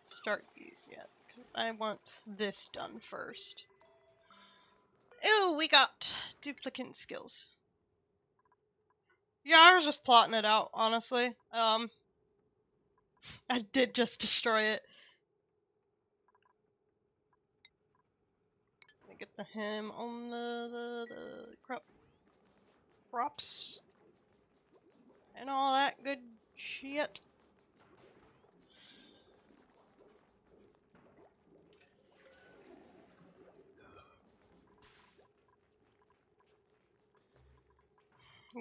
start these yet, because I want this done first. Ew, we got duplicate skills. Yeah, I was just plotting it out, honestly. I did just destroy it. Let me get the him on the crops and all that good shit.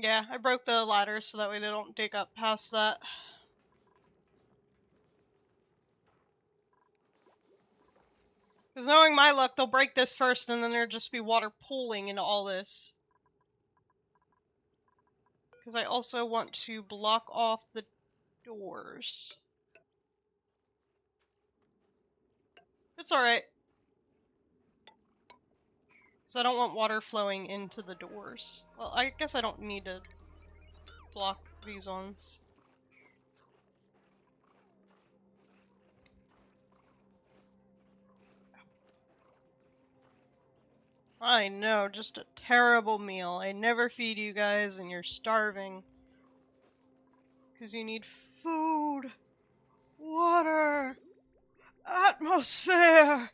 Yeah, I broke the ladder so that way they don't dig up past that. Because knowing my luck, they'll break this first and then there'll just be water pooling into all this. Because I also want to block off the doors. It's alright. Because I don't want water flowing into the doors. Well, I guess I don't need to block these ones. I know, just a terrible meal. I never feed you guys and you're starving. Because you need food, water, atmosphere.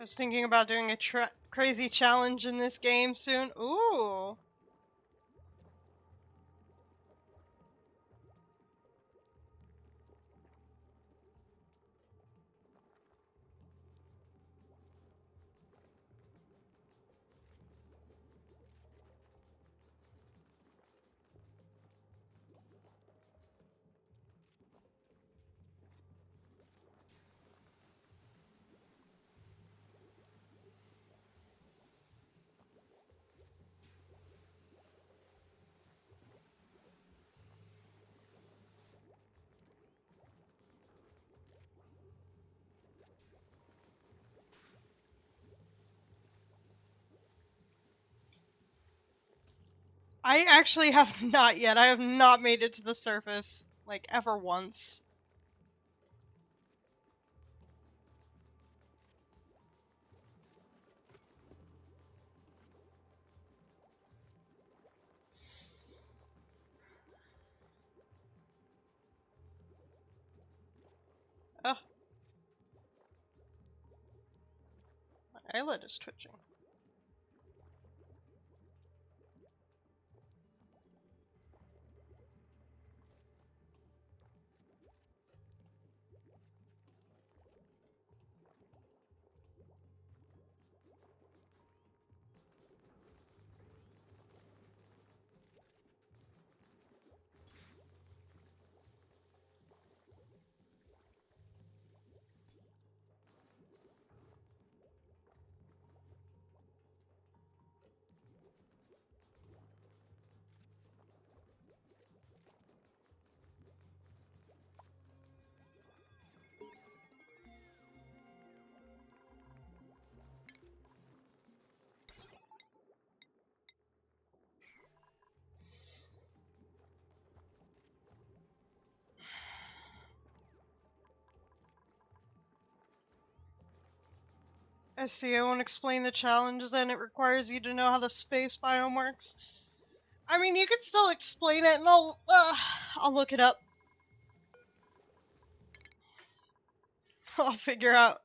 I was thinking about doing a crazy challenge in this game soon. Ooh. I actually have not yet. I have not made it to the surface, like, ever once. Oh, my eyelid is twitching. I see. I won't explain the challenge, then it requires you to know how the space biome works. I mean, you could still explain it, and I'll look it up. I'll figure out.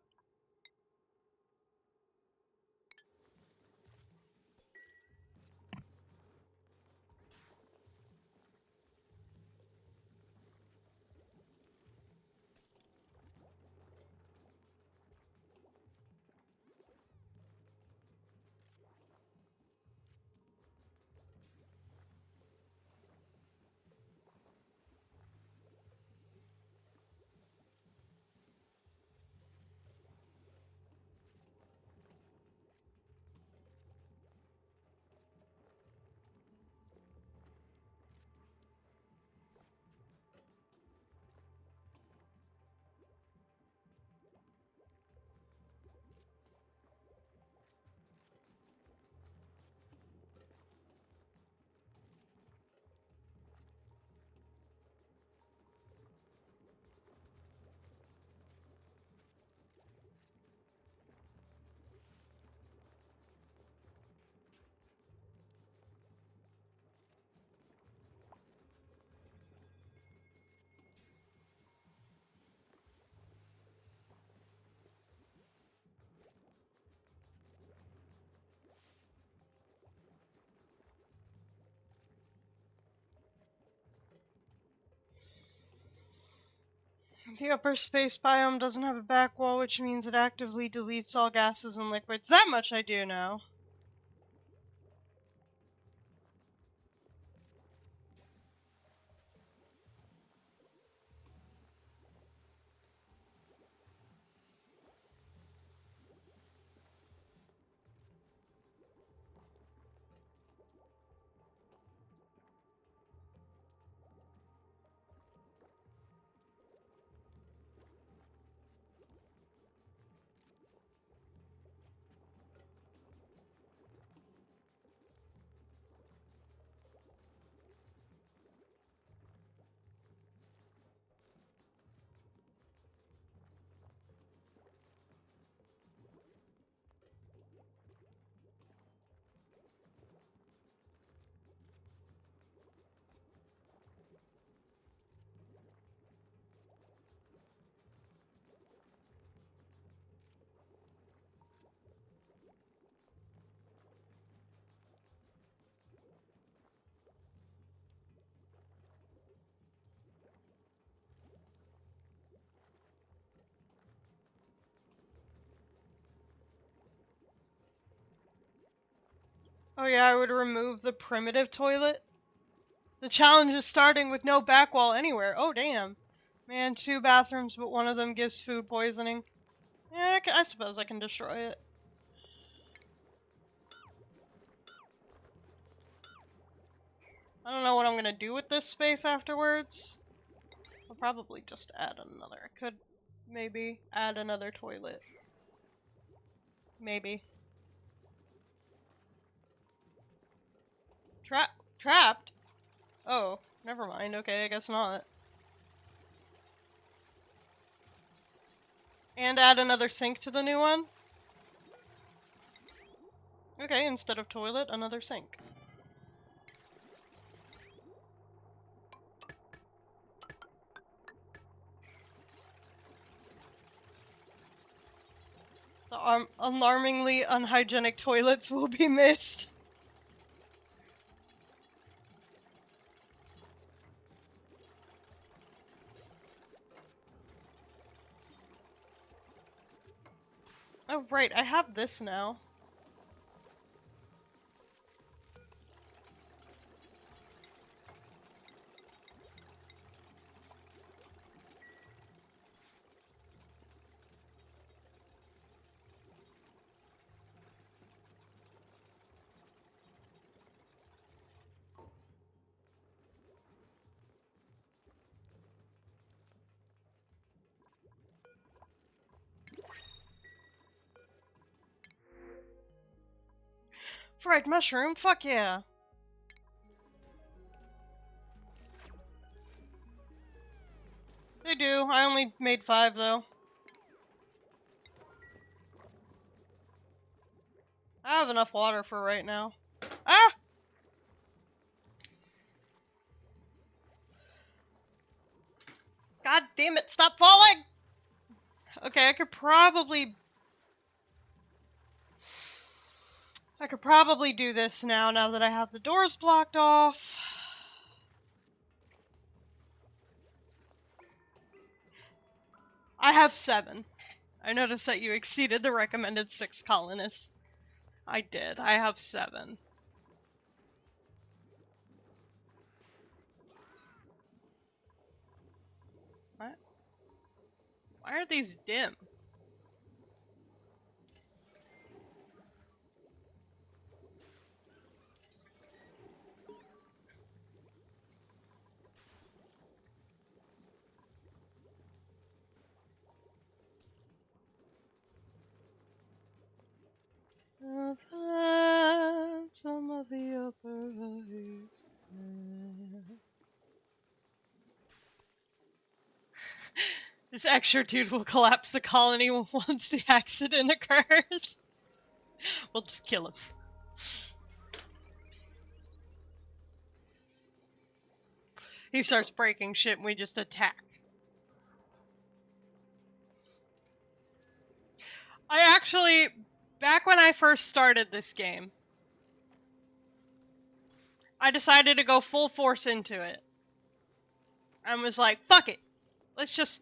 The upper space biome doesn't have a back wall, which means it actively deletes all gases and liquids. That much I do know. Oh yeah, I would remove the primitive toilet. The challenge is starting with no back wall anywhere. Oh damn. Man, 2 bathrooms, but one of them gives food poisoning. Yeah, I suppose I can destroy it. I don't know what I'm gonna do with this space afterwards. I'll probably just add another. I could maybe add another toilet. Maybe. Trapped? Oh, never mind. Okay, I guess not. And add another sink to the new one? Okay, instead of toilet, another sink. The alarmingly unhygienic toilets will be missed. Oh, right, I have this now. Fried mushroom? Fuck yeah. They do. I only made 5, though. I have enough water for right now. Ah! God damn it, stop falling! Okay, I could probably do this now that I have the doors blocked off. I have 7. I noticed that you exceeded the recommended 6 colonists. I did. I have 7. What? Why are these dim? I've had some of the upper eyes. This extra dude will collapse the colony once the accident occurs. We'll just kill him. He starts breaking shit and we just attack. I actually, back when I first started this game, I decided to go full force into it. And was like, fuck it. Let's just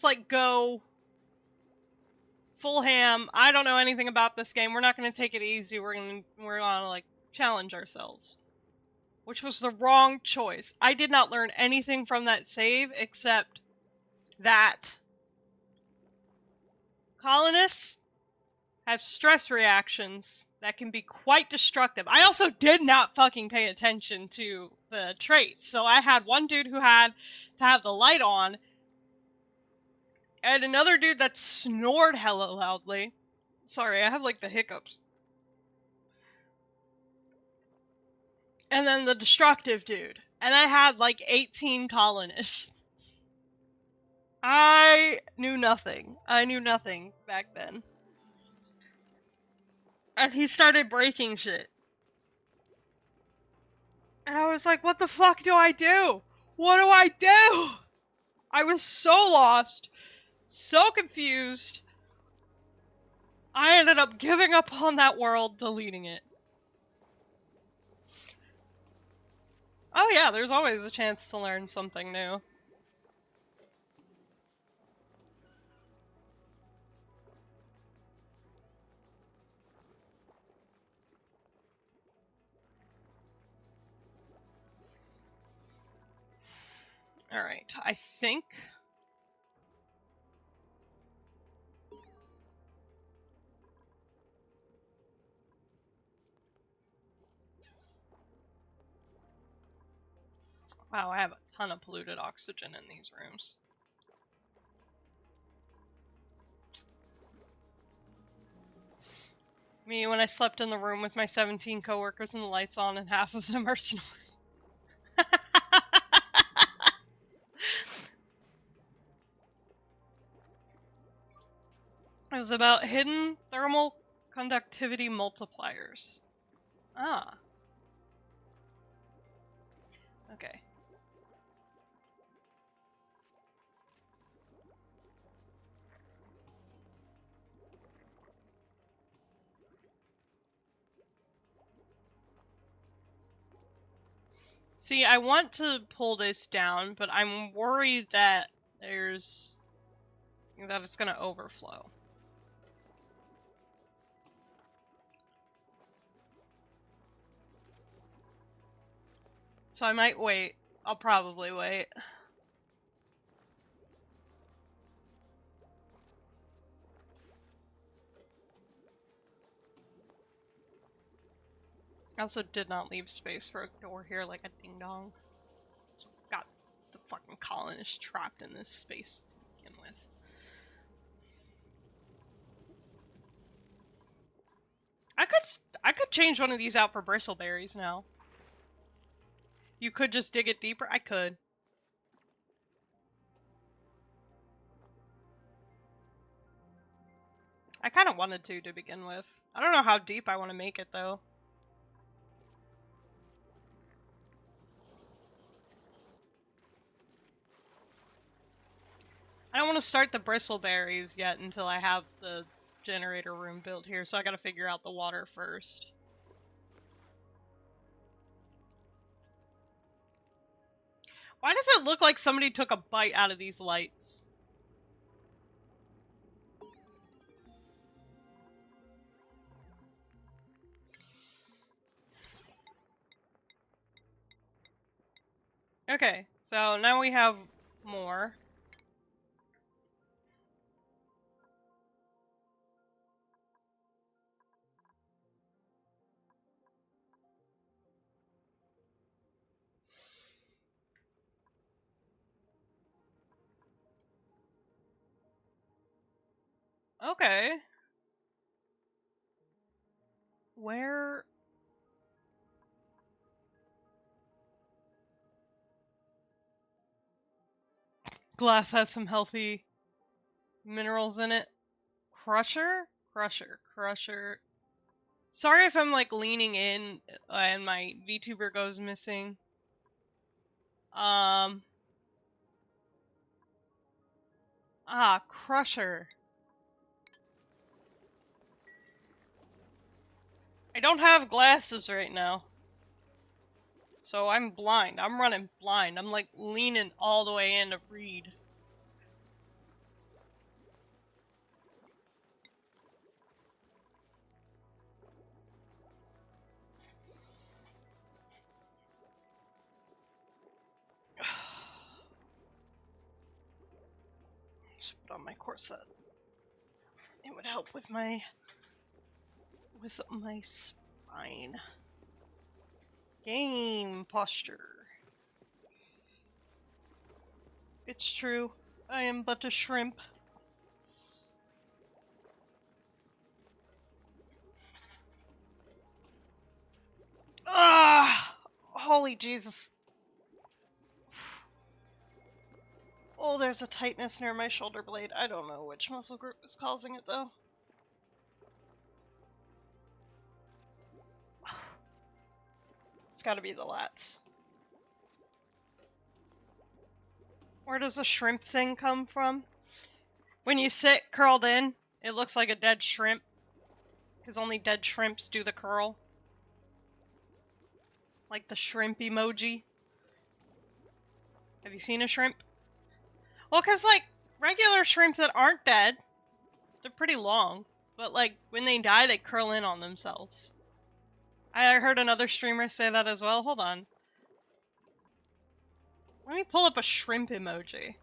like go full ham. I don't know anything about this game. We're not going to take it easy. We're going to like challenge ourselves. Which was the wrong choice. I did not learn anything from that save except that colonists have stress reactions that can be quite destructive. I also did not fucking pay attention to the traits. So I had one dude who had to have the light on, and another dude that snored hella loudly. Sorry, I have like the hiccups. And then the destructive dude. And I had like 18 colonists. I knew nothing. I knew nothing back then. And he started breaking shit. And I was like, what the fuck do I do? What do I do? I was so lost, so confused. I ended up giving up on that world, deleting it. Oh yeah, there's always a chance to learn something new. Alright, I think... Wow, I have a ton of polluted oxygen in these rooms. Me, when I slept in the room with my 17 coworkers and the lights on and half of them are snoring. It was about hidden thermal conductivity multipliers. Ah. Okay. See, I want to pull this down, but I'm worried that that it's gonna overflow. So I might wait. I'll probably wait. I also did not leave space for a door here like a ding-dong. So got the fucking colonists trapped in this space to begin with. I could change one of these out for bristleberries now. You could just dig it deeper? I could. I kind of wanted to begin with. I don't know how deep I want to make it, though. I don't want to start the bristleberries yet until I have the generator room built here, so I gotta figure out the water first. Why does it look like somebody took a bite out of these lights? Okay, so now we have more. Okay. Where... Glass has some healthy minerals in it. Crusher? Crusher. Crusher. Sorry if I'm, like, leaning in and my VTuber goes missing. Crusher. I don't have glasses right now. So I'm blind. I'm running blind. I'm, like, leaning all the way in to read. Just put on my corset. It would help with my spine. Game posture. It's true. I am but a shrimp. Ah! Holy Jesus. Oh, there's a tightness near my shoulder blade. I don't know which muscle group is causing it, though. It's gotta be the lats. Where does the shrimp thing come from? When you sit curled in, it looks like a dead shrimp. Because only dead shrimps do the curl. Like the shrimp emoji. Have you seen a shrimp? Well, because, like, regular shrimp that aren't dead, they're pretty long. But, like, when they die, they curl in on themselves. I heard another streamer say that as well. Hold on. Let me pull up a shrimp emoji.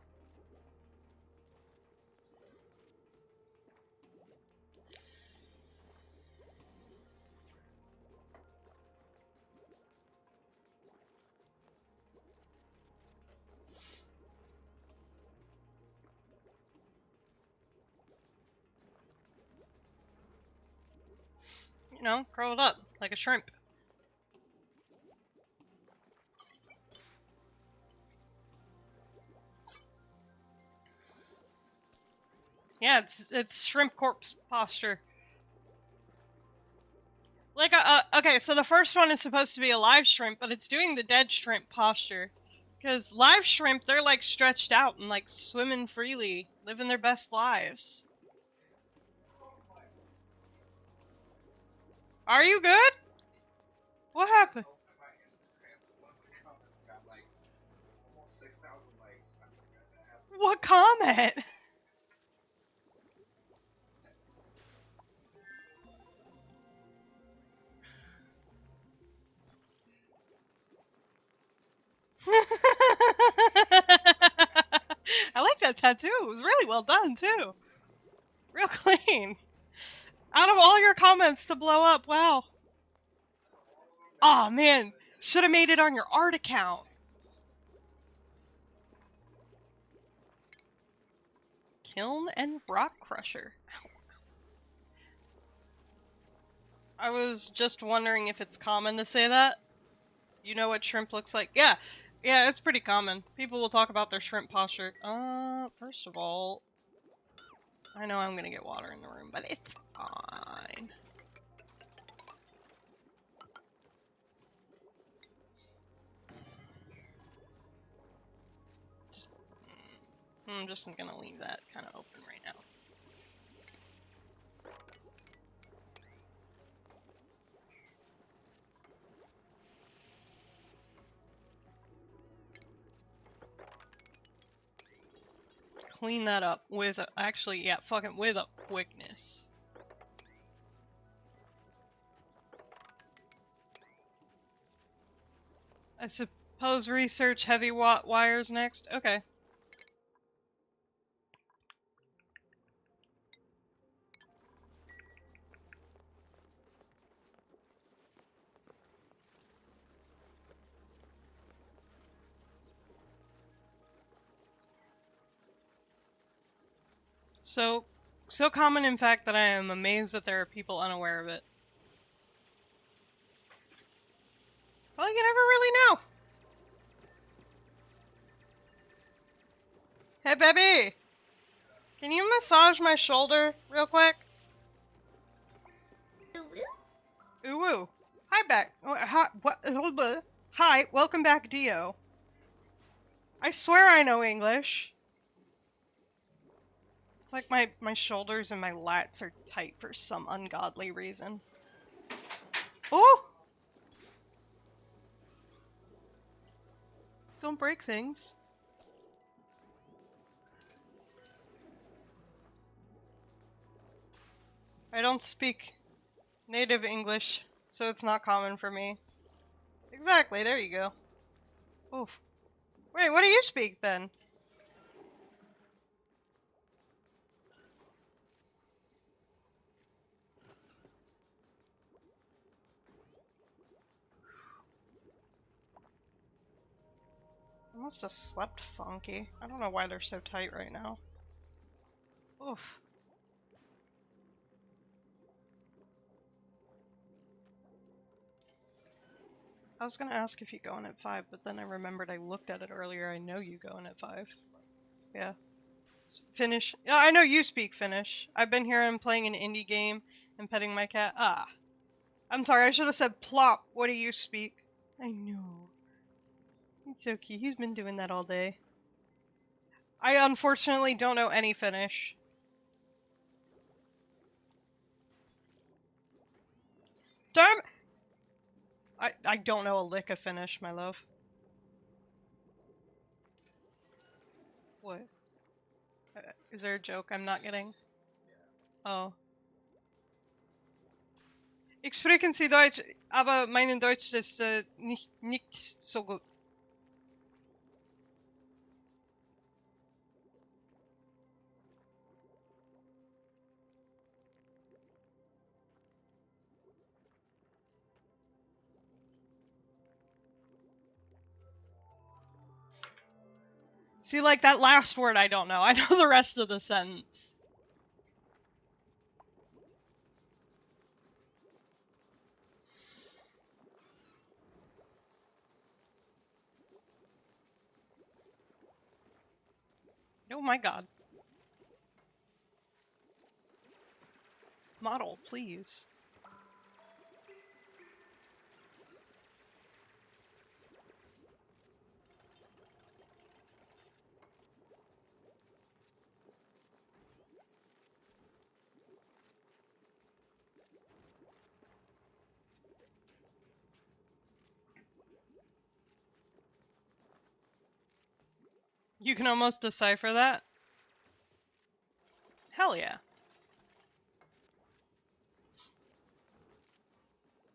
You know, curled up like a shrimp. Yeah, it's shrimp corpse posture. Like, okay, so the first one is supposed to be a live shrimp, but it's doing the dead shrimp posture. Because live shrimp, they're like stretched out and like swimming freely, living their best lives. Are you good? What happened? What comment? I like that tattoo. It was really well done, too. Real clean. Out of all your comments to blow up, wow. Aw, man. Should have made it on your art account. Kiln and Rock Crusher. I was just wondering if it's common to say that. You know what shrimp looks like? Yeah. Yeah, it's pretty common. People will talk about their shrimp posture. First of all, I know I'm gonna get water in the room, but it's fine. I'm just gonna leave that kind of open right now. Clean that up with with a quickness. I suppose research heavy wires next. Okay. So common, in fact, that I am amazed that there are people unaware of it. Well, you never really know. Hey, baby! Can you massage my shoulder real quick? Ooh woo. Hi, back. Hi, what? Hi, welcome back, Dio. I swear I know English. It's like my shoulders and my lats are tight for some ungodly reason. Oh! Don't break things. I don't speak native English, so it's not common for me. Exactly, there you go. Oof. Wait, what do you speak then? I must have slept funky. I don't know why they're so tight right now. Oof. I was gonna ask if you go in at 5, but then I remembered I looked at it earlier. I know you go in at 5. Yeah. Finnish. Yeah, I know you speak Finnish. I've been here and playing an indie game and petting my cat. Ah. I'm sorry, I should have said plop. What do you speak? I know. It's okay. He's been doing that all day. I unfortunately don't know any Finnish. Damn! I don't know a lick of Finnish, my love. What? Is there a joke I'm not getting? Oh. Ich sprechen Sie Deutsch, aber mein Deutsch ist nicht so gut. See, like, that last word I don't know. I know the rest of the sentence. Oh my god. Model, please. You can almost decipher that? Hell yeah.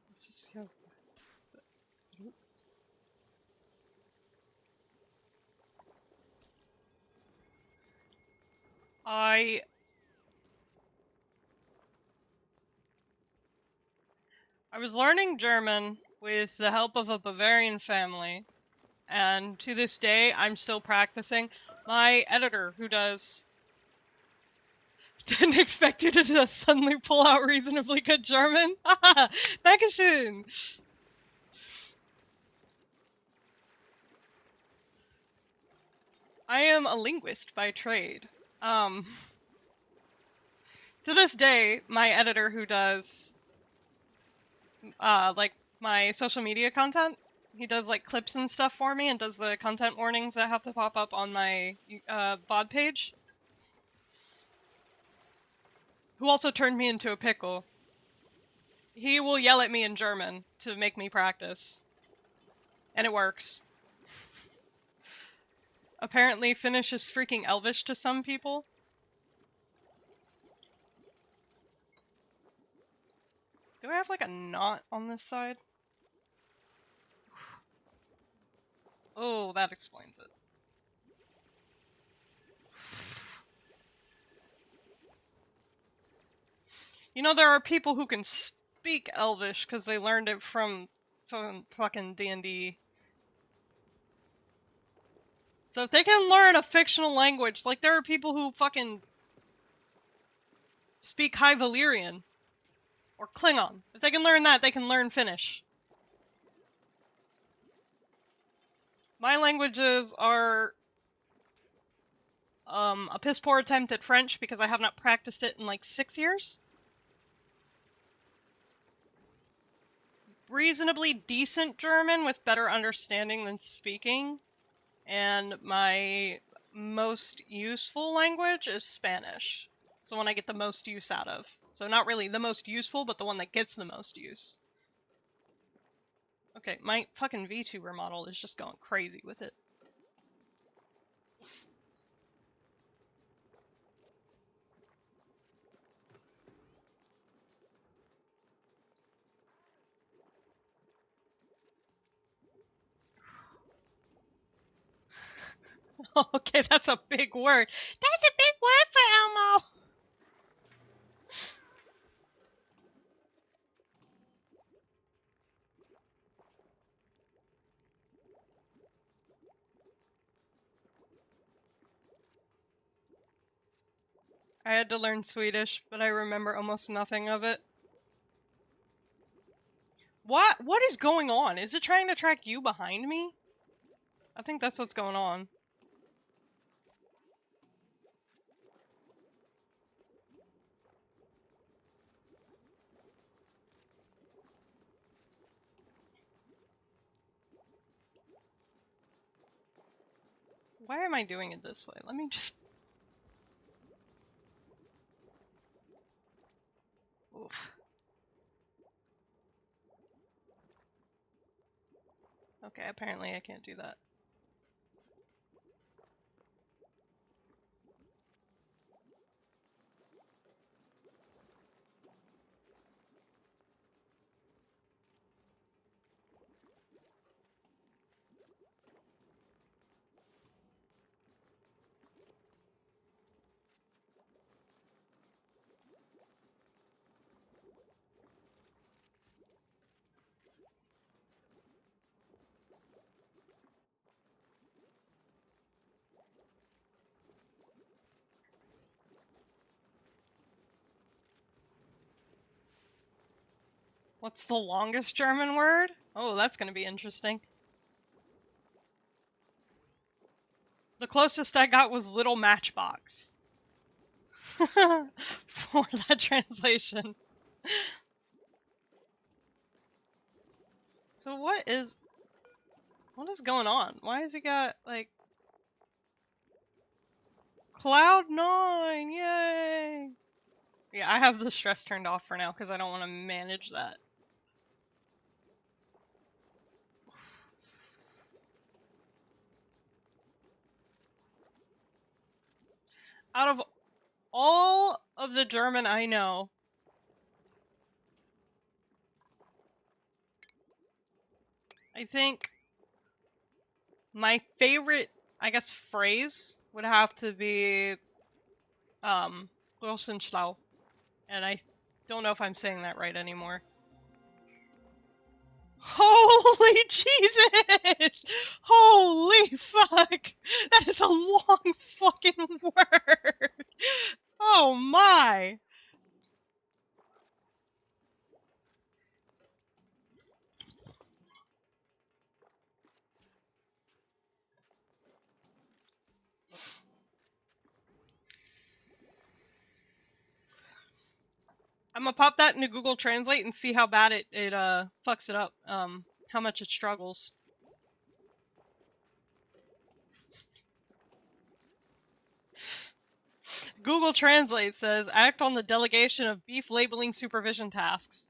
This is so... I was learning German with the help of a Bavarian family, and to this day, I'm still practicing. My editor, who does... Didn't expect you to suddenly pull out reasonably good German. Dankeschön! I am a linguist by trade. To this day, my editor who does, like, my social media content, he does, like, clips and stuff for me and does the content warnings that have to pop up on my, VOD page. Who also turned me into a pickle. He will yell at me in German to make me practice. And it works. Apparently, Finnish is freaking Elvish to some people. Do I have, like, a knot on this side? Oh, that explains it. You know, there are people who can speak Elvish because they learned it from fucking D&D. So if they can learn a fictional language, like there are people who fucking speak High Valyrian or Klingon. If they can learn that, they can learn Finnish. My languages are a piss poor attempt at French because I have not practiced it in like 6 years. Reasonably decent German with better understanding than speaking. And my most useful language is Spanish. It's the one I get the most use out of. So not really the most useful, but the one that gets the most use. Okay, my fucking VTuber model is just going crazy with it. Okay, that's a big word. That's a big word for Elmo! I had to learn Swedish, but I remember almost nothing of it. What is going on? Is it trying to track you behind me? I think that's what's going on. Why am I doing it this way? Let me just... Oof. Okay, apparently I can't do that. What's the longest German word? Oh, that's gonna be interesting. The closest I got was little matchbox. For that translation. So what is going on? Why has he got, like... Cloud9! Yay! Yeah, I have the stress turned off for now, because I don't want to manage that. Out of all of the German I know, I think my favorite, I guess, phrase would have to be, groß und schlau. And I don't know if I'm saying that right anymore. Holy Jesus! Holy fuck! That is a long fucking word! Oh my! I'm gonna pop that into Google Translate and see how bad it fucks it up. How much it struggles. Google Translate says, act on the delegation of beef labeling supervision tasks.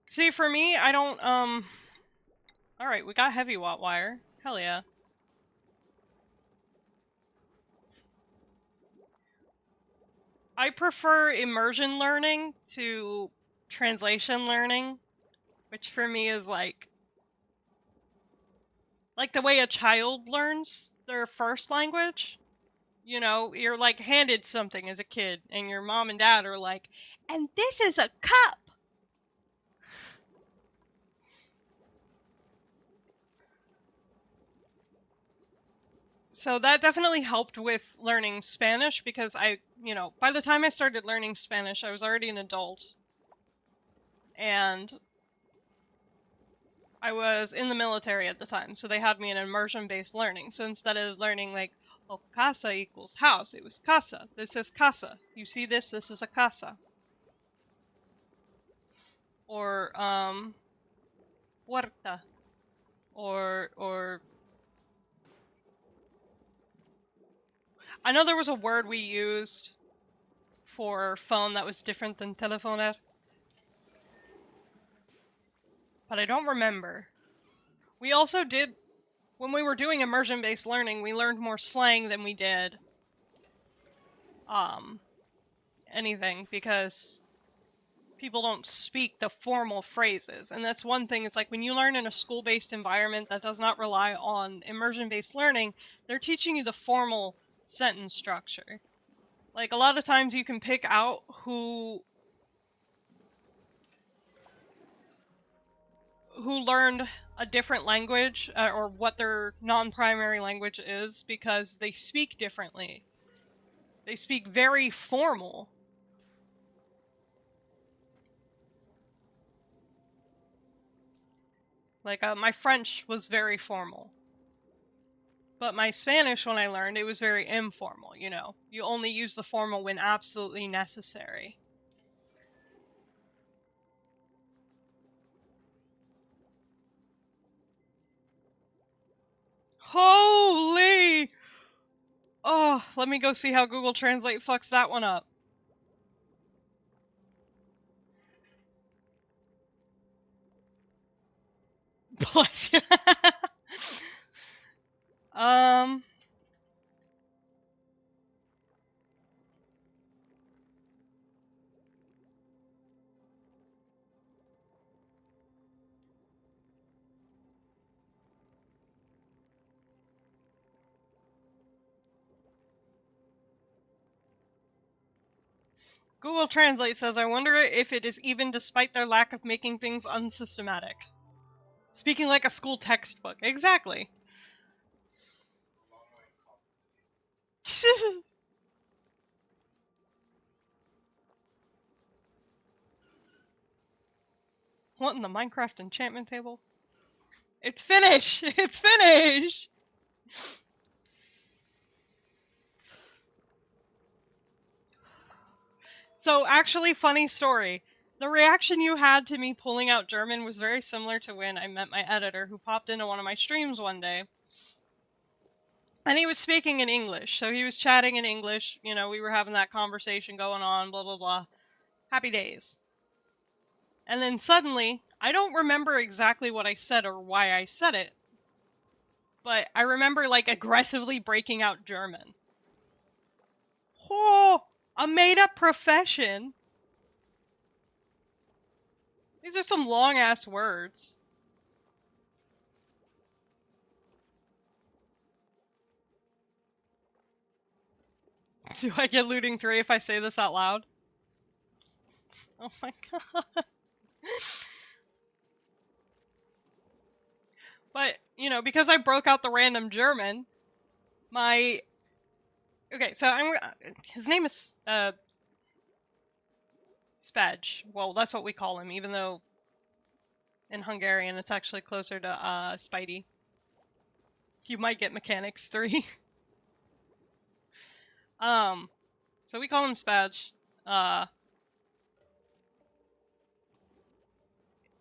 See, for me, I don't, Alright, we got heavy watt wire. Hell yeah. I prefer immersion learning to translation learning, which for me is like the way a child learns their first language. You know, you're like handed something as a kid, and your mom and dad are like, and this is a cup! So that definitely helped with learning Spanish, because by the time I started learning Spanish, I was already an adult. And I was in the military at the time, so they had me in immersion-based learning. So instead of learning like, oh, casa equals house, it was casa. This is casa. You see this? This is a casa. Or, puerta. Or... I know there was a word we used for phone that was different than telefoner, but I don't remember. We also did, when we were doing immersion-based learning, we learned more slang than we did anything, because people don't speak the formal phrases. And that's one thing, is like when you learn in a school-based environment that does not rely on immersion-based learning, they're teaching you the formal sentence structure. Like, a lot of times you can pick out who learned a different language, or what their non-primary language is, because they speak differently. They speak very formal. Like, my French was very formal. But my Spanish, when I learned, it was very informal, you know? You only use the formal when absolutely necessary. Holy! Oh, let me go see how Google Translate fucks that one up. Bless you. Google Translate says, I wonder if it is even despite their lack of making things unsystematic. Speaking like a school textbook. Exactly. What in the Minecraft enchantment table? It's finished! It's finished! So, actually, funny story. The reaction you had to me pulling out German was very similar to when I met my editor, who popped into one of my streams one day. And he was speaking in English, so he was chatting in English. You know, we were having that conversation going on, blah, blah, blah. Happy days. And then suddenly, I don't remember exactly what I said or why I said it, but I remember, like, aggressively breaking out German. Oh, a made-up profession? These are some long-ass words. Do I get looting 3 if I say this out loud? Oh my god. But, you know, because I broke out the random German, my... Okay, so his name is, Spaj. Well, that's what we call him, even though in Hungarian it's actually closer to, Spidey. You might get Mechanics 3. So we call him Spaj.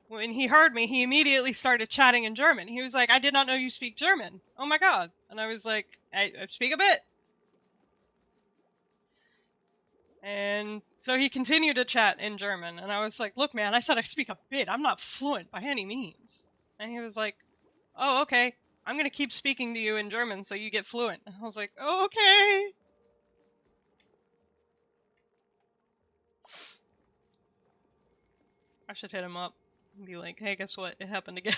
When he heard me, he immediately started chatting in German. He was like, I did not know you speak German. Oh my god. And I was like, I speak a bit. And so he continued to chat in German. And I was like, look, man, I said I speak a bit. I'm not fluent by any means. And he was like, oh, okay. I'm going to keep speaking to you in German so you get fluent. And I was like, oh, okay. I should hit him up and be like, hey, guess what? It happened again.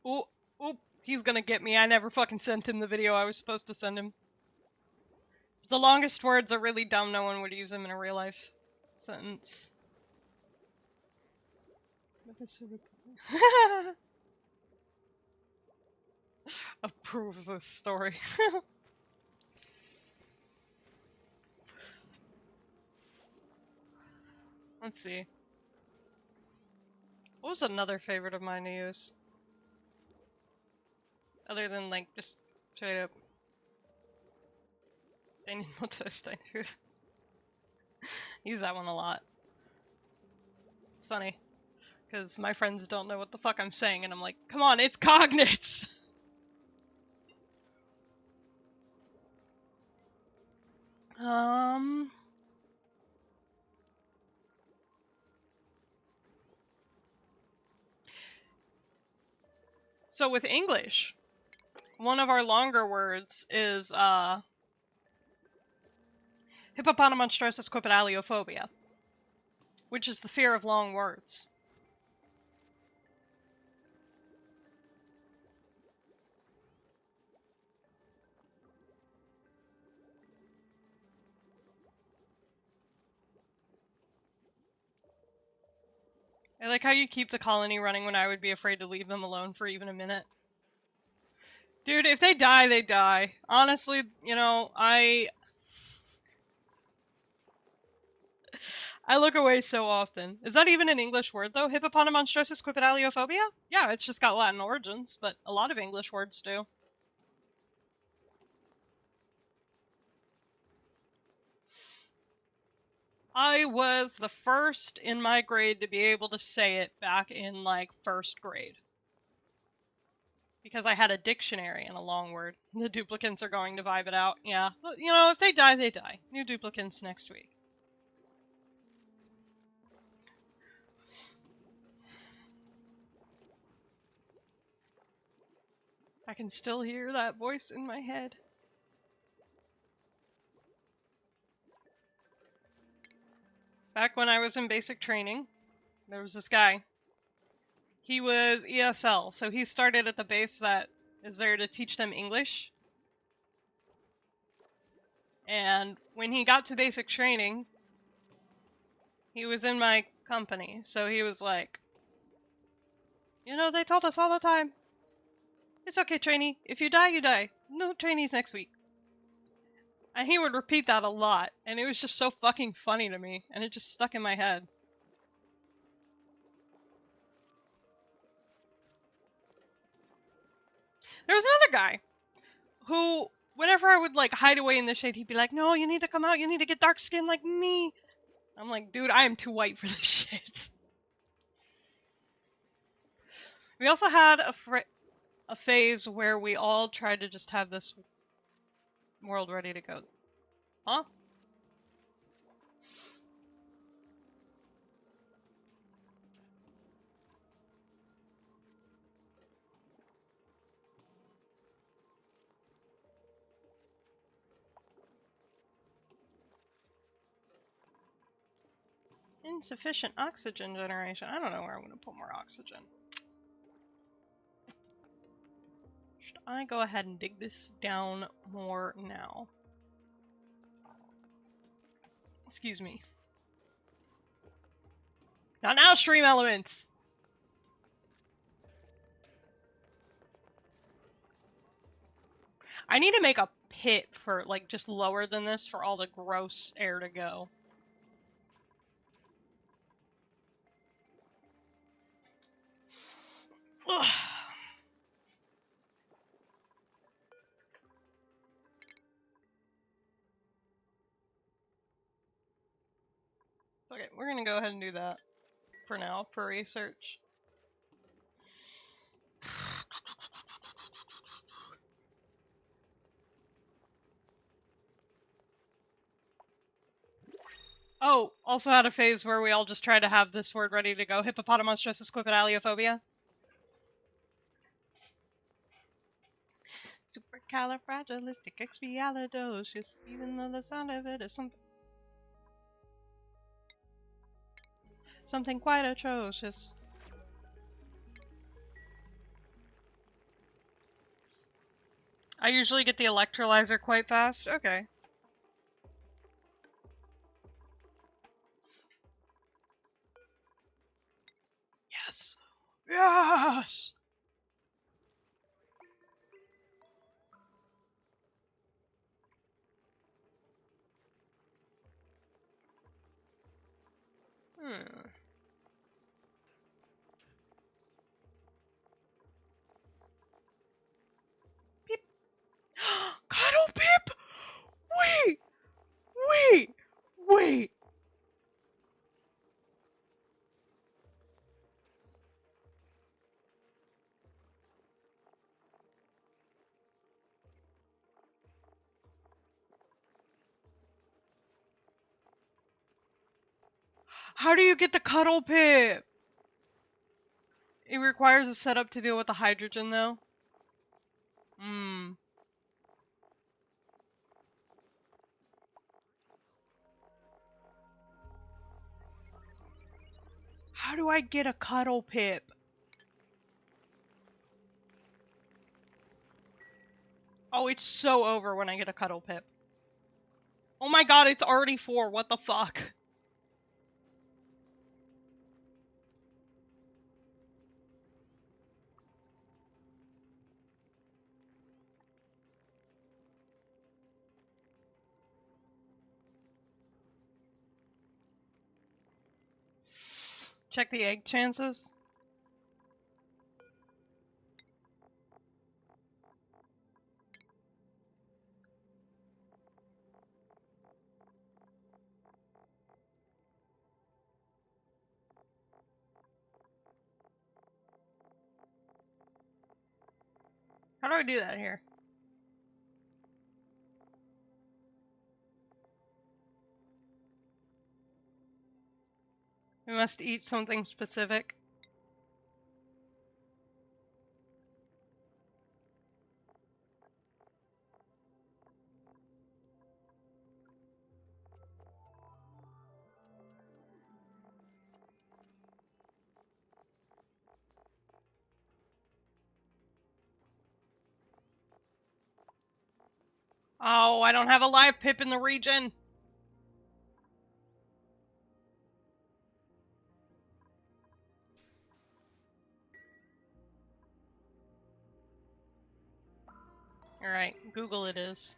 Ooh, ooh, he's gonna get me. I never fucking sent him the video I was supposed to send him. The longest words are really dumb. No one would use them in a real life sentence. Approves this story. Let's see. What was another favorite of mine to use? Other than, like, just straight up... Daniel Motorstein. Use that one a lot. It's funny. Because my friends don't know what the fuck I'm saying, and I'm like, come on, it's Cognits! So with English, one of our longer words is, hippopotamonstrosis quipedaliophobia, which is the fear of long words. I like how you keep the colony running when I would be afraid to leave them alone for even a minute. Dude, if they die, they die. Honestly, you know, I look away so often. Is that even an English word, though? Hippopotamonstrosis quipedaliophobia? Yeah, it's just got Latin origins, but a lot of English words do. I was the first in my grade to be able to say it back in, like, first grade. Because I had a dictionary and a long word. The duplicants are going to vibe it out. Yeah. Well, you know, if they die, they die. New duplicants next week. I can still hear that voice in my head. Back when I was in basic training, there was this guy. He was ESL, so he started at the base that is there to teach them English. And when he got to basic training, he was in my company, so he was like, you know, they told us all the time, it's okay, trainee. If you die, you die. No trainees next week. And he would repeat that a lot, and it was just so fucking funny to me, and it just stuck in my head. There was another guy who, whenever I would like hide away in the shade, he'd be like, no, you need to come out, you need to get dark skin like me. I'm like, dude, I am too white for this shit. We also had a phase where we all tried to just have this world ready to go. Huh? Insufficient oxygen generation. I don't know where I'm going to put more oxygen. Should I go ahead and dig this down more now? Excuse me. Not now, stream elements! I need to make a pit for, like, just lower than this for all the gross air to go. Ugh. Okay, we're gonna go ahead and do that for now, for research. Oh, also had a phase where we all just tried to have this word ready to go. Hippopotamonstrosis Supercalifragilisticexpialidocious, even though the sound of it is something quite atrocious. I usually get the electrolyzer quite fast. Okay. Yes! Yes! Hmm. Beep. Cuddle Pip! Wait! Wait! Wait! How do you get the Cuddle Pip? It requires a setup to deal with the hydrogen, though. Hmm. How do I get a Cuddle Pip? Oh, it's so over when I get a Cuddle Pip. Oh my god, it's already 4. What the fuck? Check the egg chances. How do I do that here? We must eat something specific. Oh, I don't have a live pip in the region. Alright, Google it is.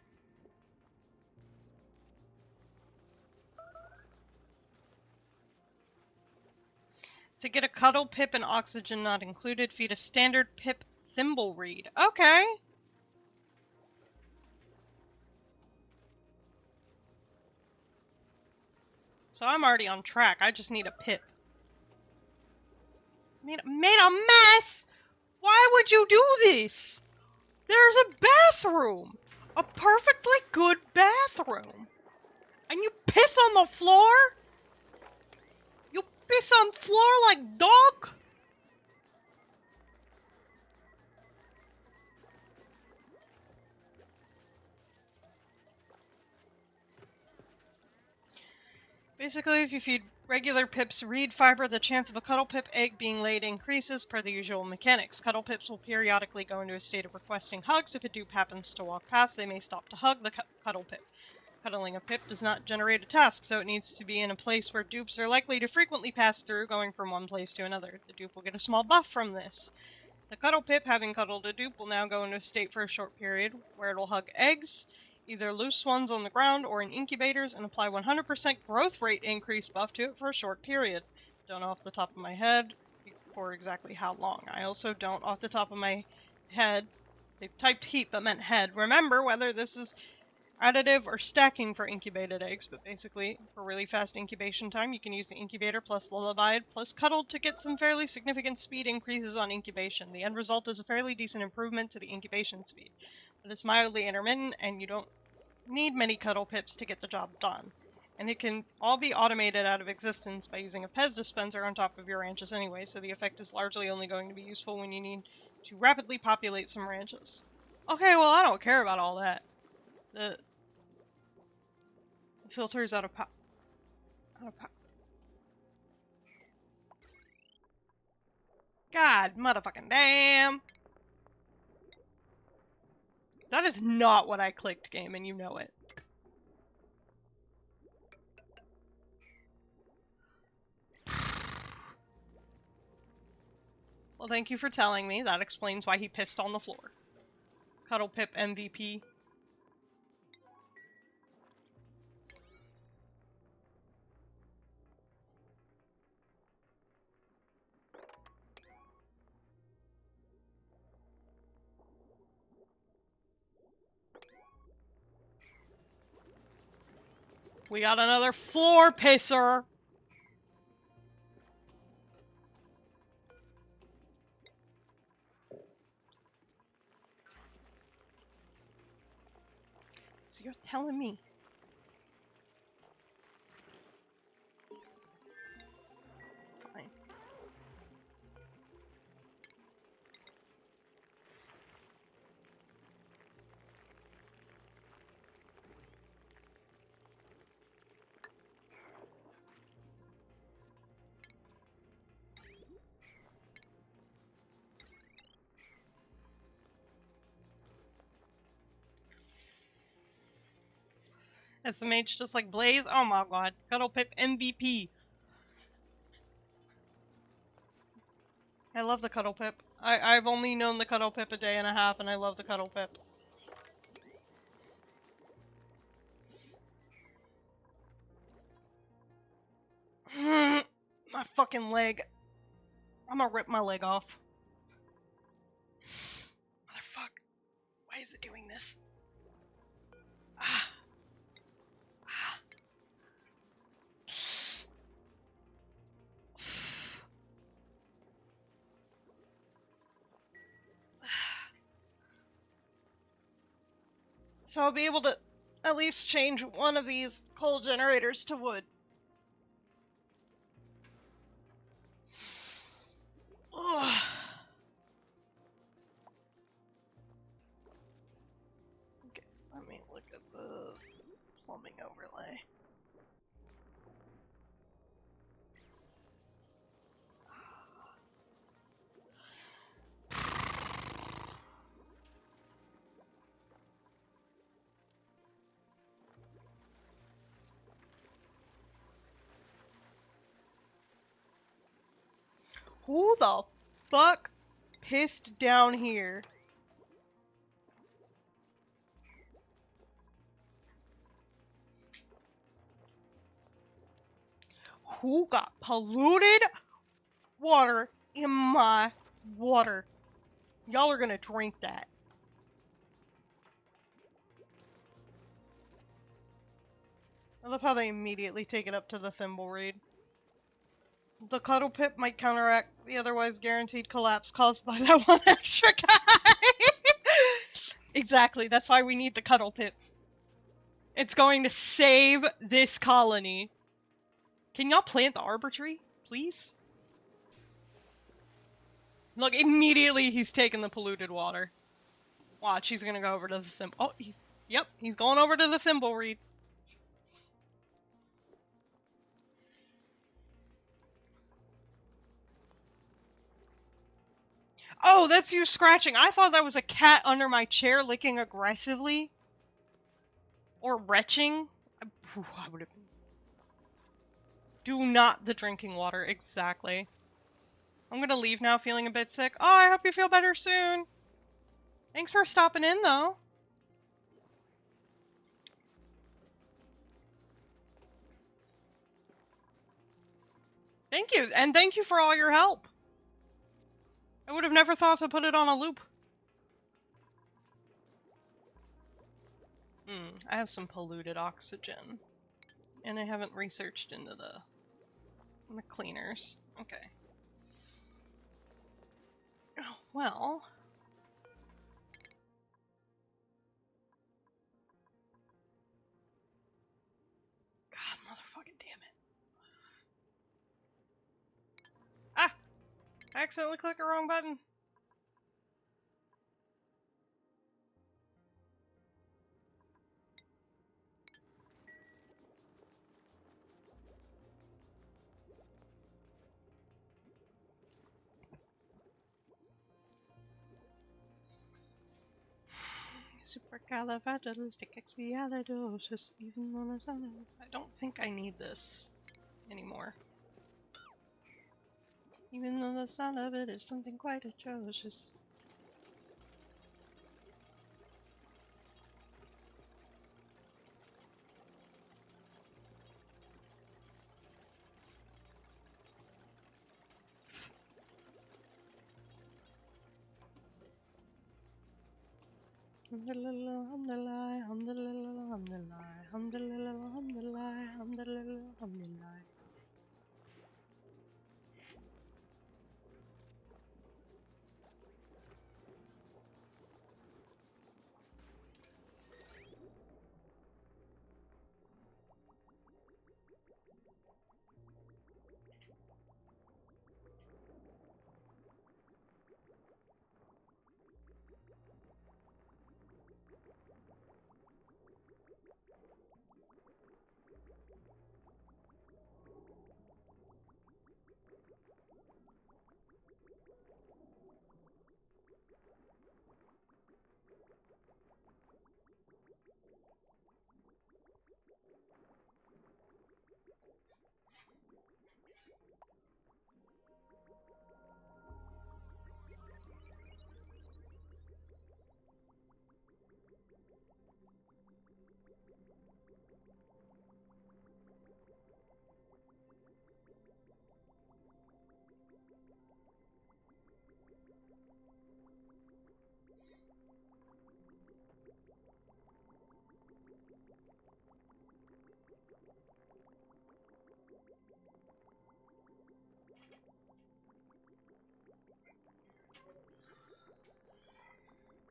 To get a cuddle pip and oxygen not included, feed a standard pip thimble reed. Okay. So I'm already on track. I just need a pip. Made a mess? Why would you do this? There's a bathroom! A perfectly good bathroom! And you piss on the floor? You piss on floor like dog? Basically, if you feed regular pips reed fiber, the chance of a cuddle pip egg being laid increases per the usual mechanics. Cuddle pips will periodically go into a state of requesting hugs. If a dupe happens to walk past, they may stop to hug the cuddle pip. Cuddling a pip does not generate a task, so it needs to be in a place where dupes are likely to frequently pass through, going from one place to another. The dupe will get a small buff from this. The cuddle pip, having cuddled a dupe, will now go into a state for a short period where it'll hug eggs, either loose ones on the ground or in incubators, and apply 100% growth rate increase buff to it for a short period. Don't know off the top of my head for exactly how long. I also don't off the top of my head. They typed heat but meant head. Remember whether this is additive or stacking for incubated eggs, but basically, for really fast incubation time, you can use the incubator plus lullabied plus cuddled to get some fairly significant speed increases on incubation. The end result is a fairly decent improvement to the incubation speed, but it's mildly intermittent, and you don't need many cuddle pips to get the job done. And it can all be automated out of existence by using a Pez dispenser on top of your ranches anyway, so the effect is largely only going to be useful when you need to rapidly populate some ranches. Okay, well, I don't care about all that. The filters out of power. God, motherfucking damn. That is not what I clicked, game, and you know it. Well, thank you for telling me. That explains why he pissed on the floor. Cuddle Pip MVP. We got another floor pisser! So you're telling me. Fine. SMH just like Blaze? Oh my god. Cuddle Pip MVP. I love the Cuddle Pip. I've only known the Cuddle Pip a day and a half, and I love the Cuddle Pip. My fucking leg. I'm gonna rip my leg off. Motherfuck. Why is it doing this? Ah. Ah. So I'll be able to at least change one of these coal generators to wood. Ugh. Okay, let me look at the plumbing overlay. Who the fuck pissed down here? Who got polluted water in my water? Y'all are gonna drink that. I love how they immediately take it up to the Thimbleweed. The Cuddle Pip might counteract the otherwise guaranteed collapse caused by that one extra guy. Exactly, that's why we need the Cuddle Pip. It's going to save this colony. Can y'all plant the arbor tree, please? Look, immediately he's taking the polluted water. Watch, he's gonna go over to the Oh, he's going over to the Thimbleweed. Oh, that's you scratching. I thought that was a cat under my chair licking aggressively. Or retching. I would have... Do not the drinking water, exactly. I'm gonna leave now feeling a bit sick. Oh, I hope you feel better soon. Thanks for stopping in, though. Thank you, and thank you for all your help. I would have never thought to put it on a loop. I have some polluted oxygen. And I haven't researched into the cleaners. Okay. Oh, well... God, motherfucking damn it. Ah! I accidentally clicked the wrong button. Supercalifragilisticexpialidocious, even though it's not... I don't think I need this anymore. Even though the sound of it is something quite atrocious.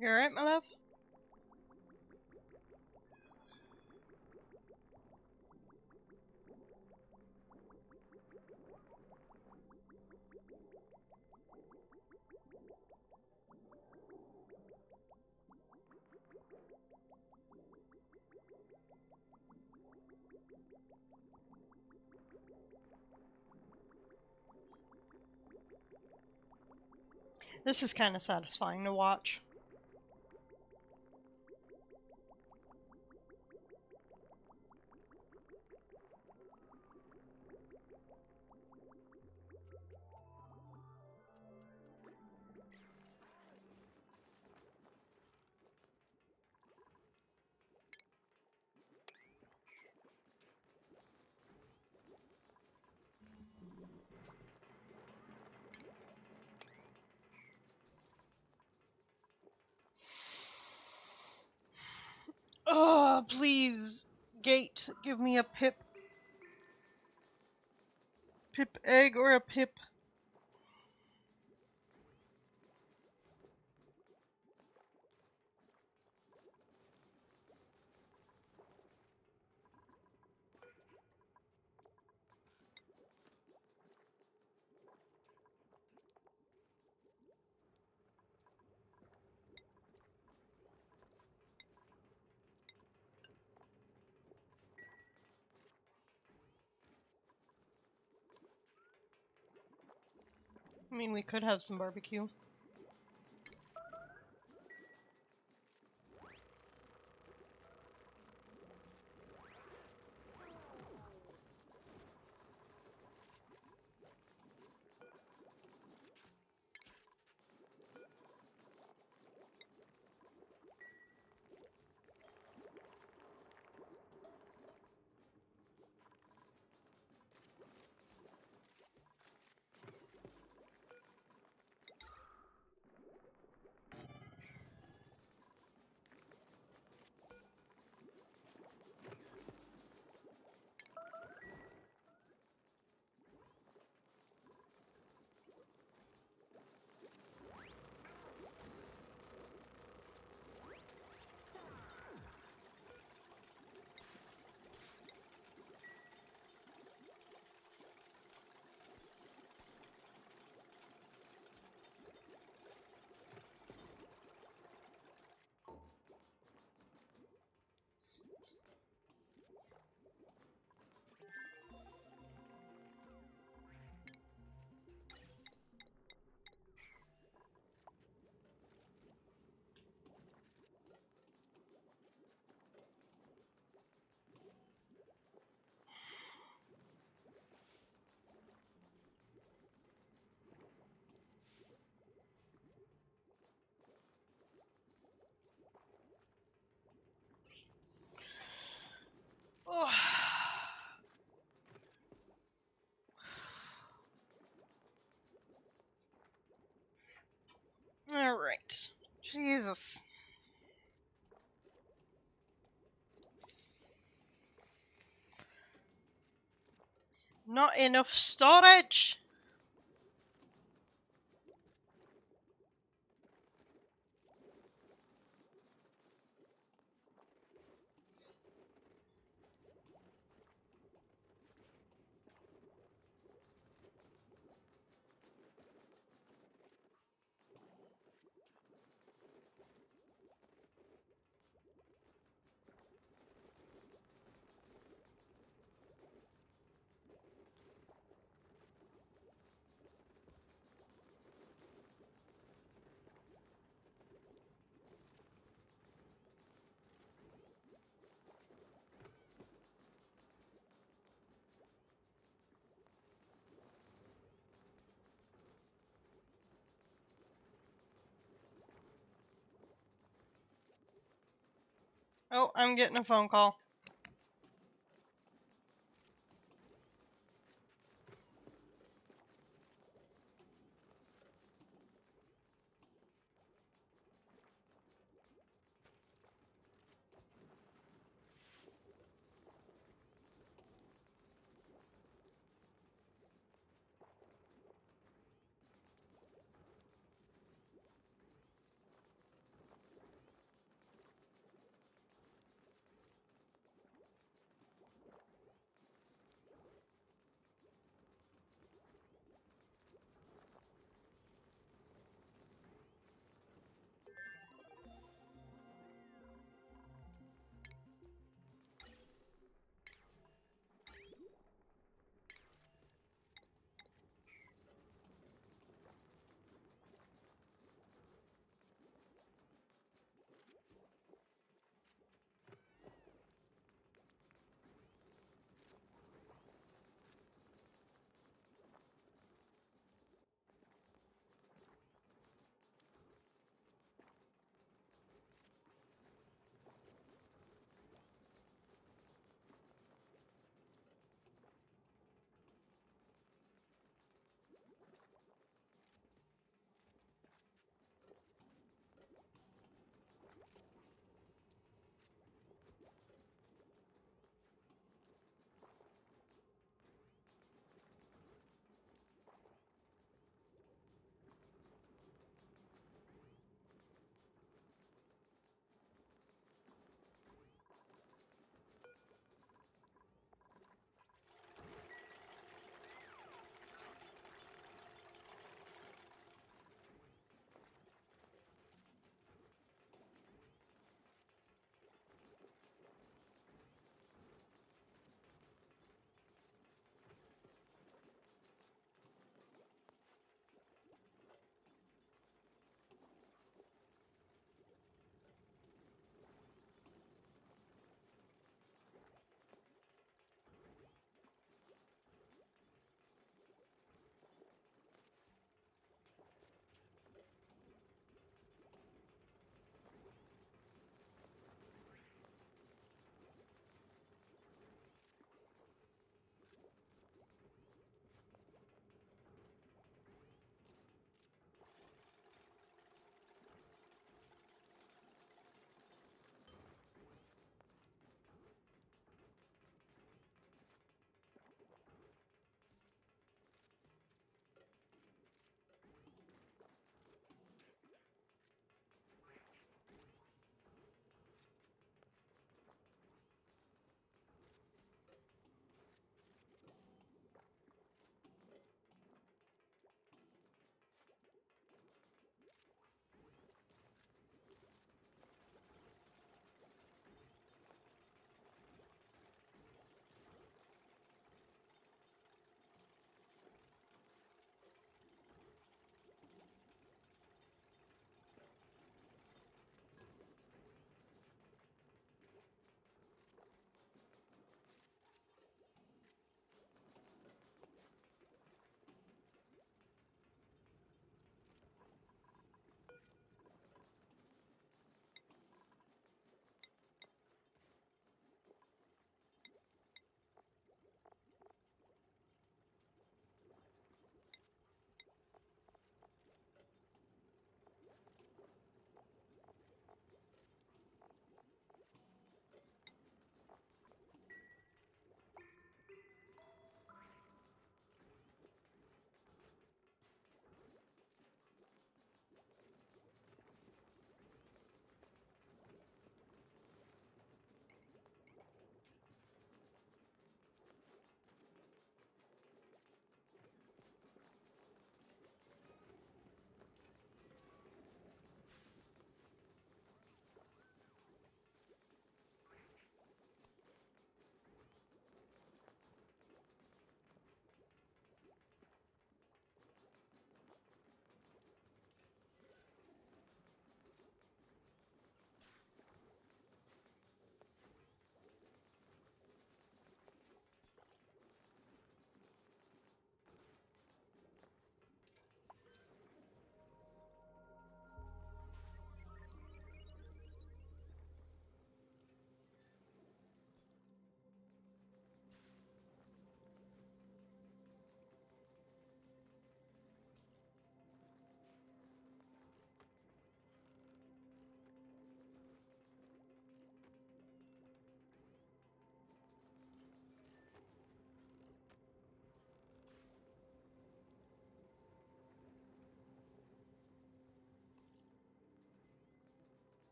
You alright, my love? This is kind of satisfying to watch. Please, Gate, give me a pip. Pip egg or a pip. I mean, we could have some barbecue. Oh. All right. Jesus. Not enough storage. Oh, I'm getting a phone call.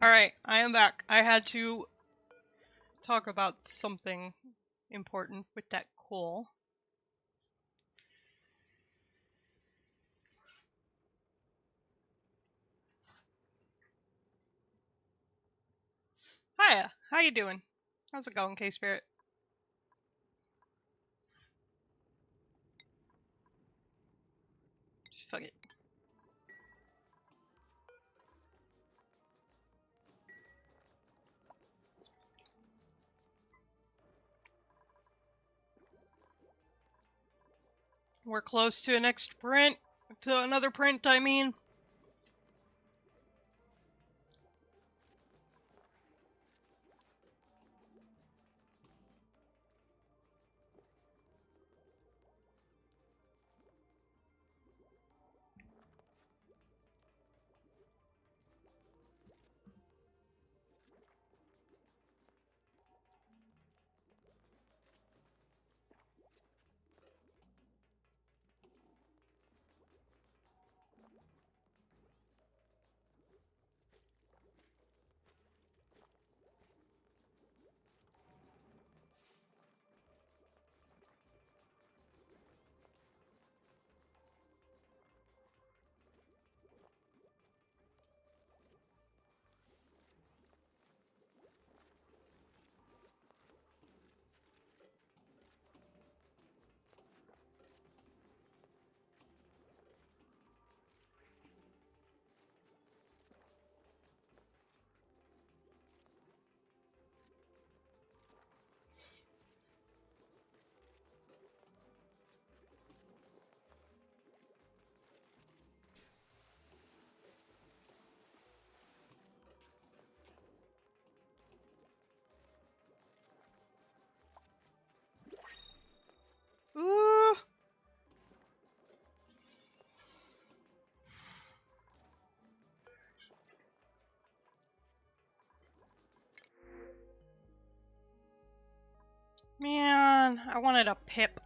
Alright, I am back. I had to talk about something important with that coal. Hiya, how you doing? How's it going, K-Spirit? Fuck it. We're close to another print, I mean. Ooh! Man, I wanted a pip.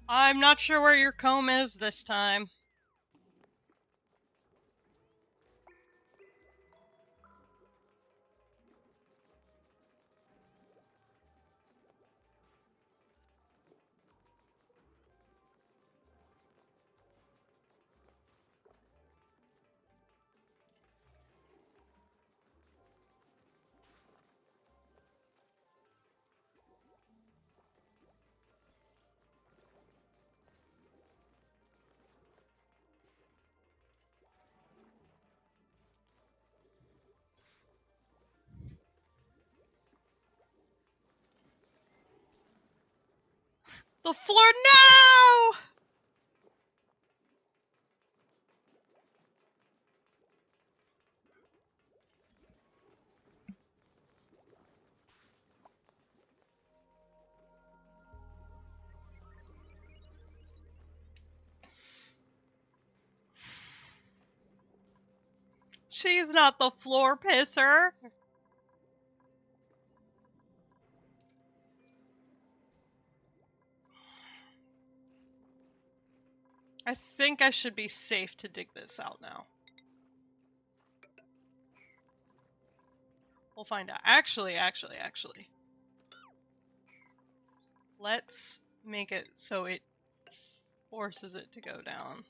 I'm not sure where your comb is this time. The floor, no! She's not the floor pisser. I think I should be safe to dig this out now. We'll find out. Actually. Let's make it so it forces it to go down.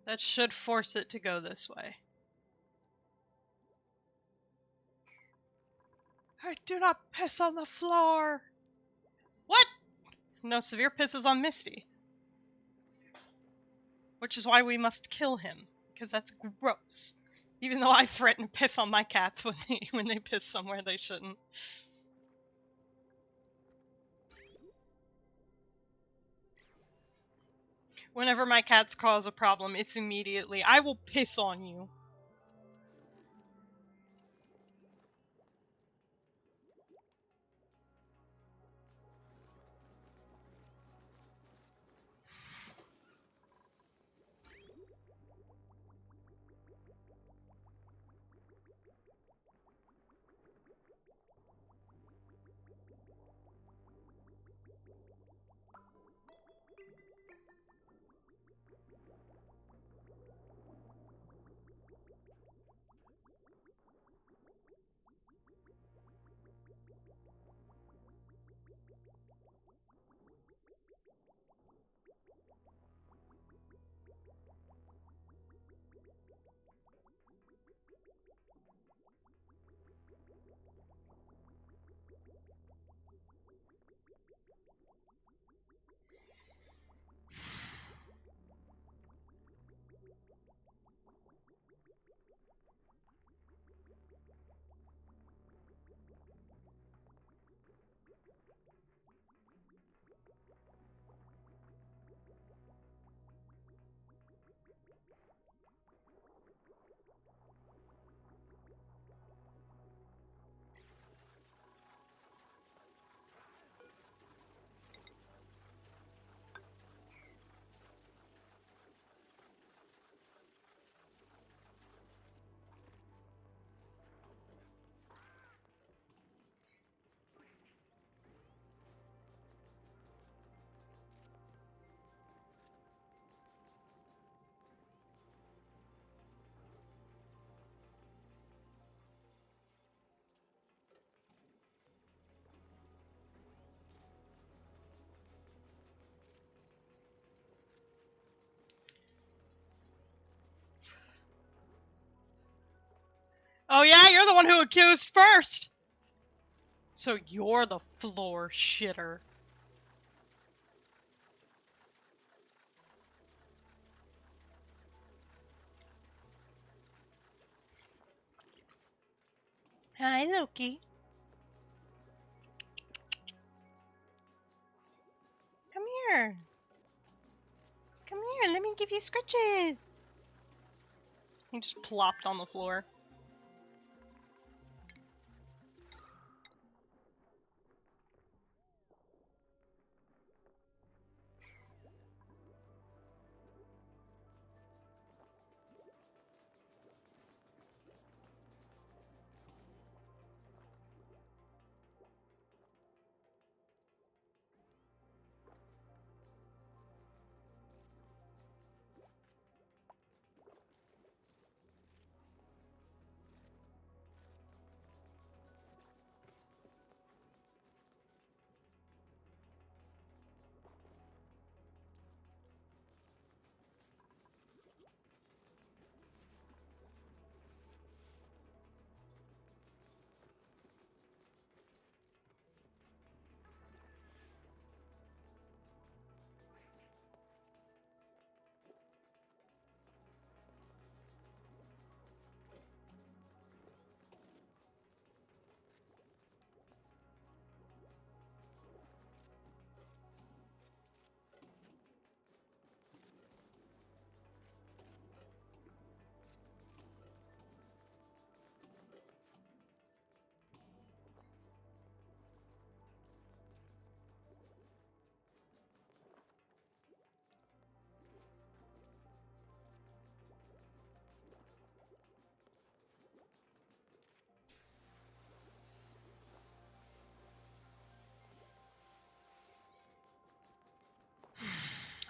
That should force it to go this way. I do not piss on the floor! What? No, Severe pisses on Misty. Which is why we must kill him, because that's gross. Even though I threaten to piss on my cats when they piss somewhere they shouldn't. Whenever my cats cause a problem, it's immediately, I will piss on you. Oh yeah, you're the one who accused first! So you're the floor shitter. Hi, Loki. Come here. Come here, let me give you scratches. He just plopped on the floor.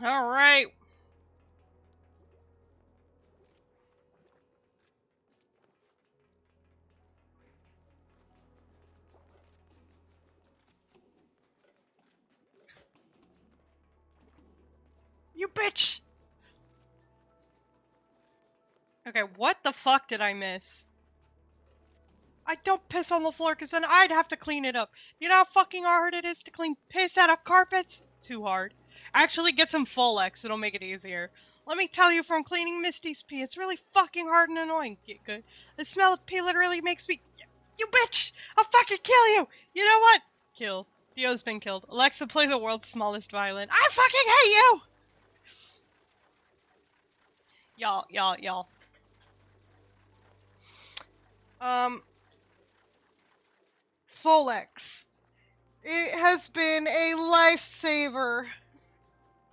Alright. You bitch! Okay, what the fuck did I miss? I don't piss on the floor because then I'd have to clean it up. You know how fucking hard it is to clean piss out of carpets? Too hard. Actually, get some Folex, it'll make it easier. Let me tell you from cleaning Misty's pee, it's really fucking hard and annoying. Get good. The smell of pee literally makes me... You bitch! I'll fucking kill you! You know what? Kill. Theo's been killed. Alexa, play the world's smallest violin. I fucking hate you! Y'all. Folex. It has been a lifesaver.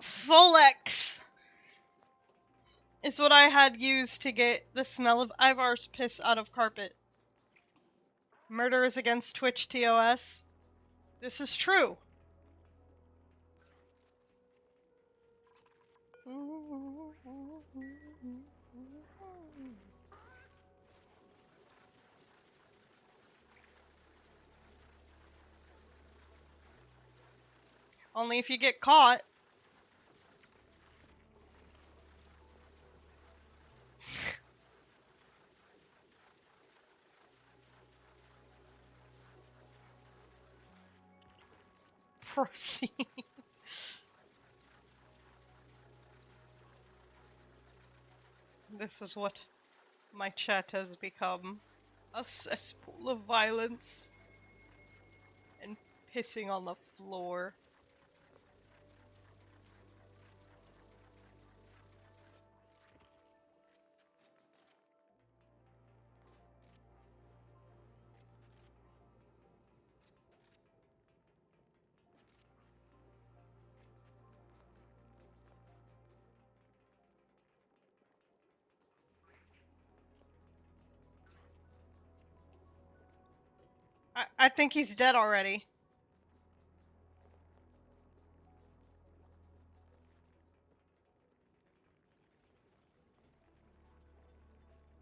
Folex is what I had used to get the smell of Ivar's piss out of carpet. Murderers against Twitch TOS. This is true. Only if you get caught. Proceed. This is what my chat has become. A cesspool of violence. And pissing on the floor. I think he's dead already.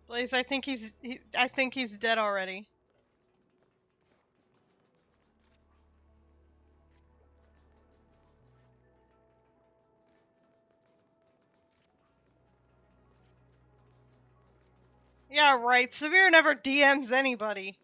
Blaze, I think he's dead already. Yeah, right. Severe never DMs anybody.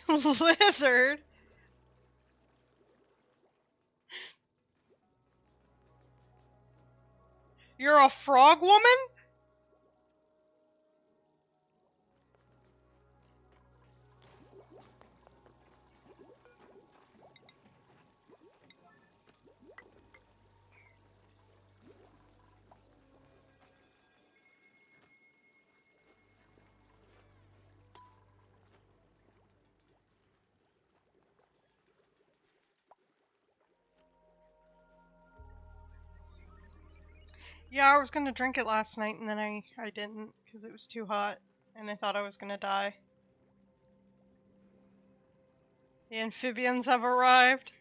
Lizard? You're a frog woman? Yeah, I was gonna drink it last night and then I didn't because it was too hot and I thought I was gonna die. The amphibians have arrived.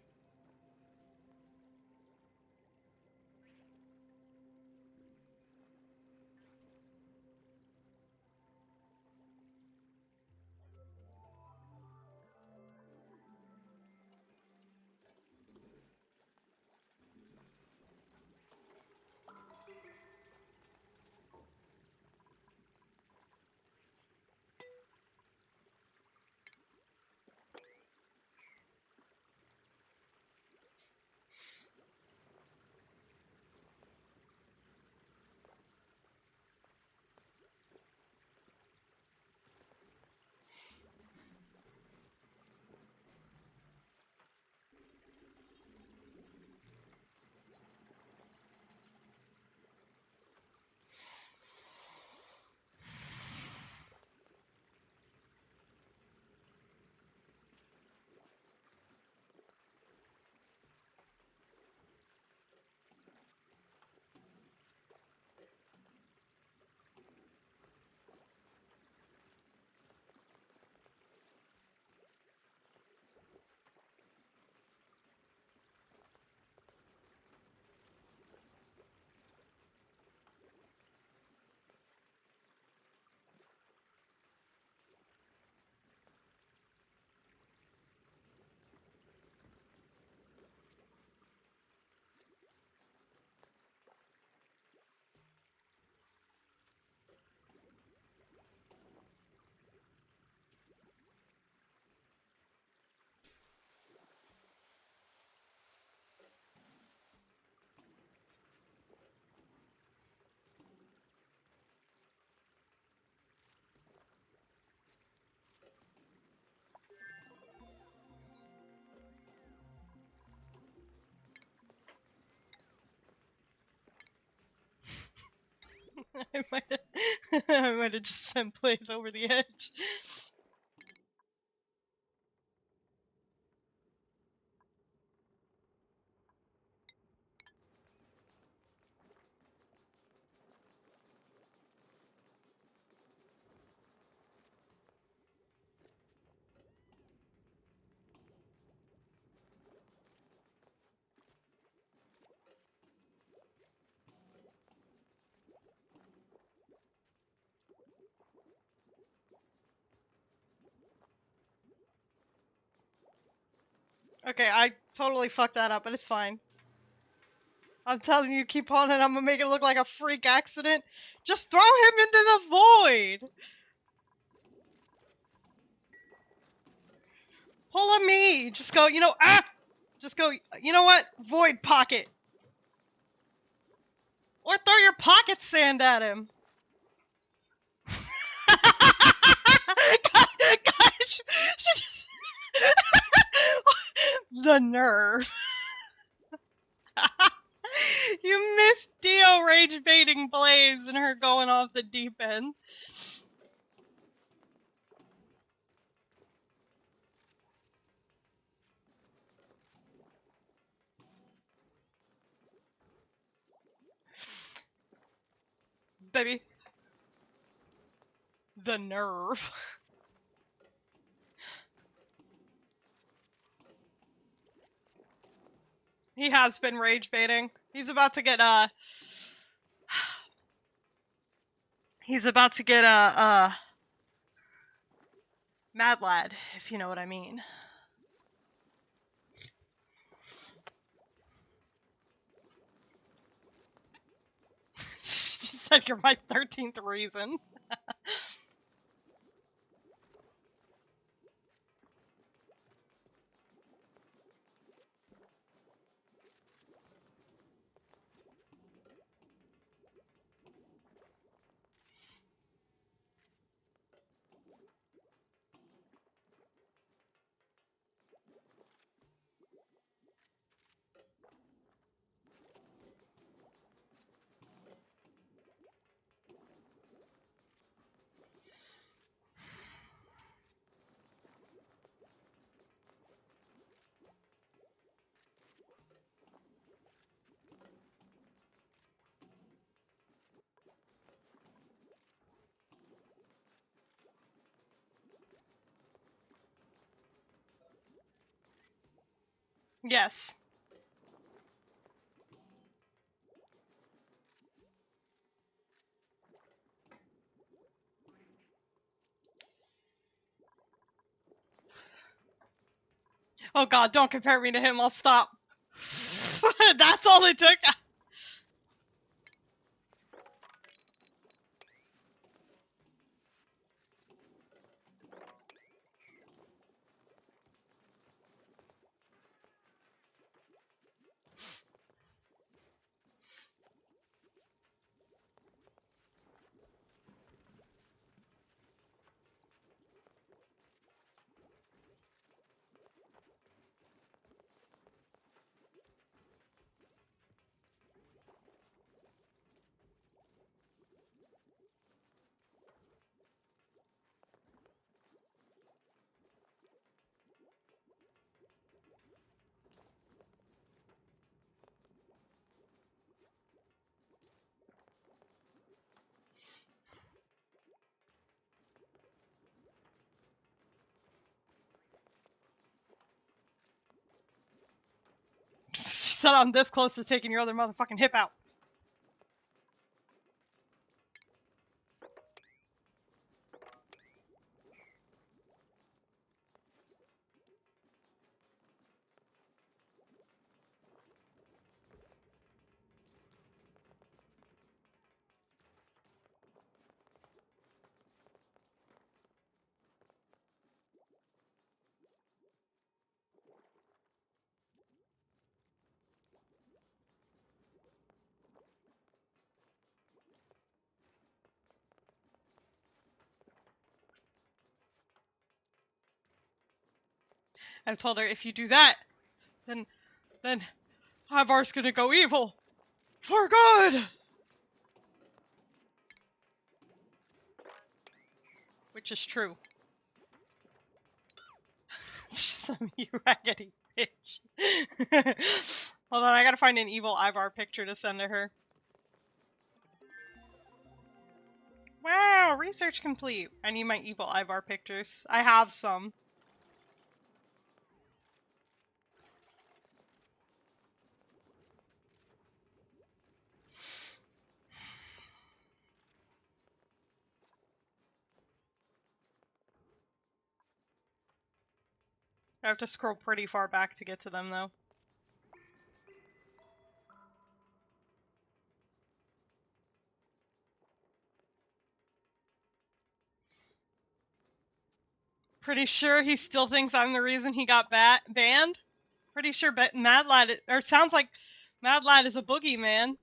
I might have just sent Blaze over the edge. Okay, I totally fucked that up, but it's fine. I'm telling you, keep on and I'm gonna make it look like a freak accident. Just throw him into the void! Pull a me! Just go, you know, just go, you know what? Void pocket! Or throw your pocket sand at him! Gosh, the nerve. You missed Dio rage baiting Blaze and her going off the deep end. Baby. The nerve. He has been rage baiting. He's about to get Mad Lad, if you know what I mean. She said you're my 13th reason. Yes. Oh god, don't compare me to him, I'll stop. That's all it took. She said I'm this close to taking your other motherfucking hip out. I told her if you do that, then Ivar's gonna go evil. For good! which is true. You raggedy bitch. Hold on, I gotta find an evil Ivar picture to send to her. Wow, research complete. I need my evil Ivar pictures. I have some. I have to scroll pretty far back to get to them, though. Pretty sure he still thinks I'm the reason he got banned. Pretty sure Mad Lad, or sounds like Mad Lad is a boogeyman.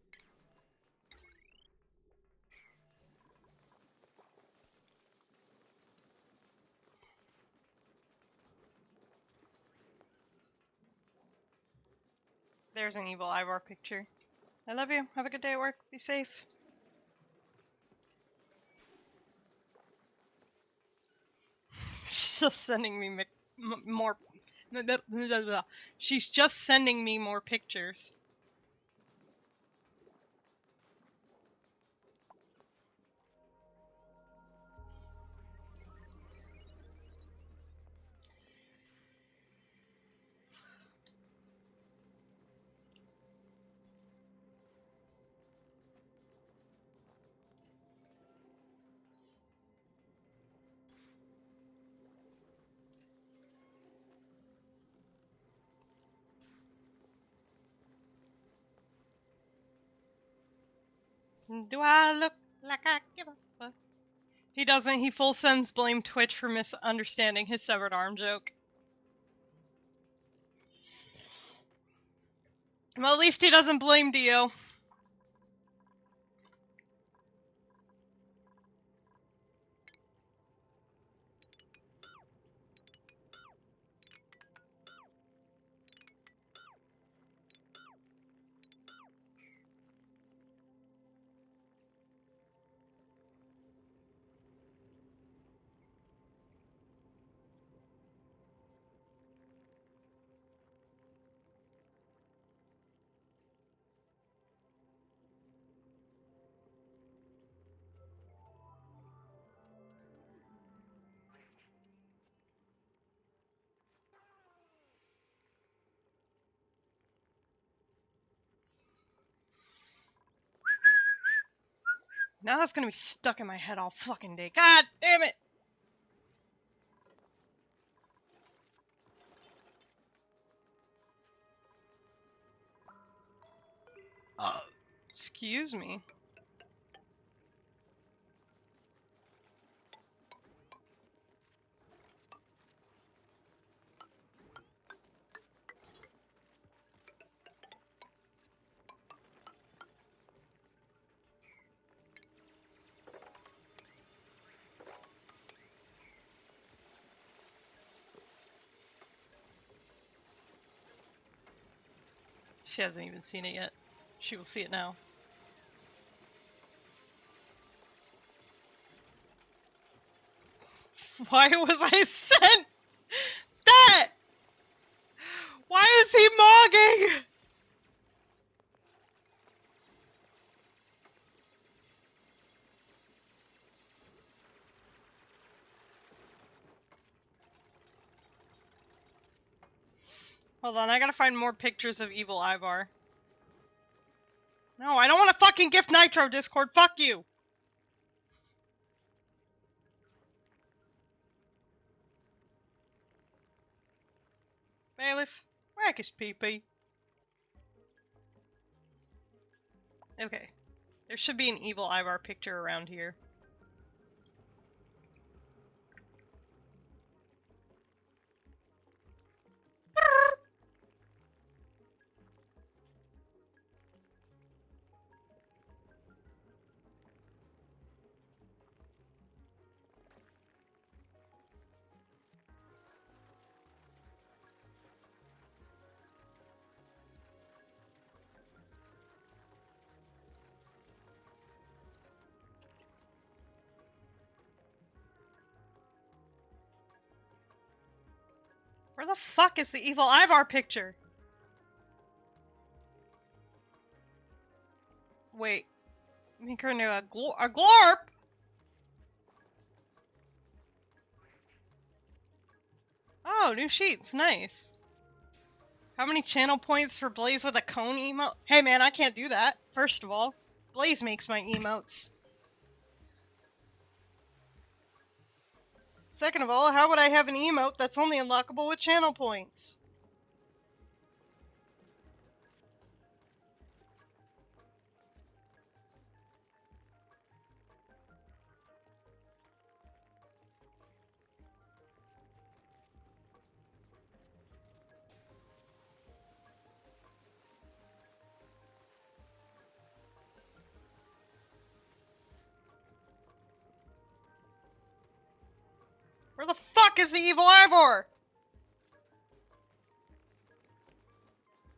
There's an evil Ivar picture. I love you. Have a good day at work. Be safe. She's just sending me more. She's just sending me more pictures. Do I look like I give a fuck? He doesn't. He full sends blame Twitch for misunderstanding his severed arm joke. Well, at least he doesn't blame Dio. Now that's gonna be stuck in my head all fucking day. God damn it! Excuse me. She hasn't even seen it yet. She will see it now. Why was I sent that? Why is he mogging? Hold on, I gotta find more pictures of evil Ivar. No, I don't want to fucking gift Nitro, Discord. Fuck you. Bailiff, whack his pee-pee. Okay. There should be an evil Ivar picture around here. Where the fuck is the evil Ivar picture? Wait. Make her into a glorp? Oh, new sheets. Nice. How many channel points for Blaze with a cone emote? Hey man, I can't do that. First of all, Blaze makes my emotes. Second of all, how would I have an emote that's only unlockable with channel points? Where the fuck is the evil Ivor?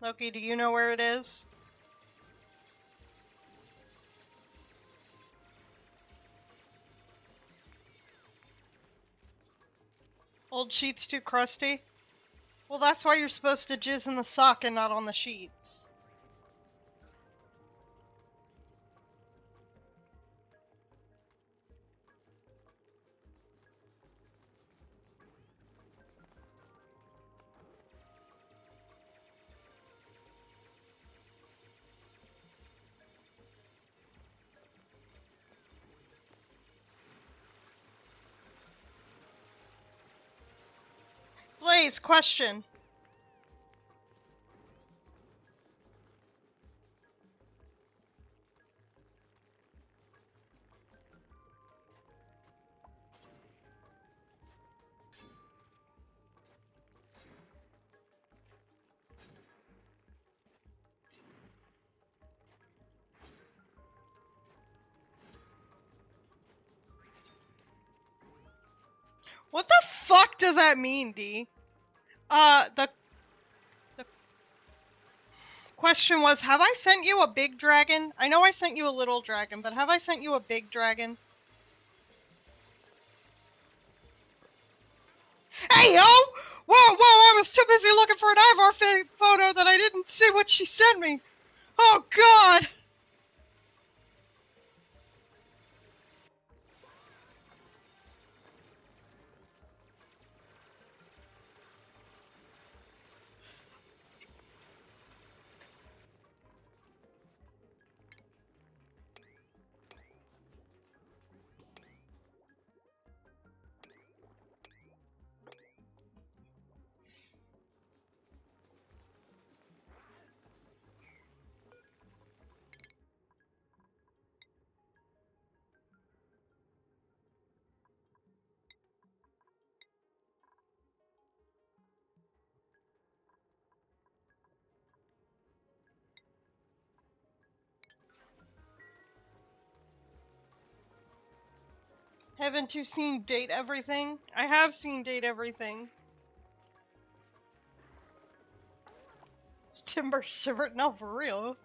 Loki, do you know where it is? Old sheets too crusty? Well, that's why you're supposed to jizz in the sock and not on the sheets. Blaze, question. What the fuck does that mean, D? The question was, have I sent you a big dragon? I know I sent you a little dragon, but have I sent you a big dragon? Hey, yo! Whoa, whoa, I was too busy looking for an Ivor photo that I didn't see what she sent me. Oh, God! Haven't you seen Date Everything? I have seen Date Everything. Timber shiver? No, for real.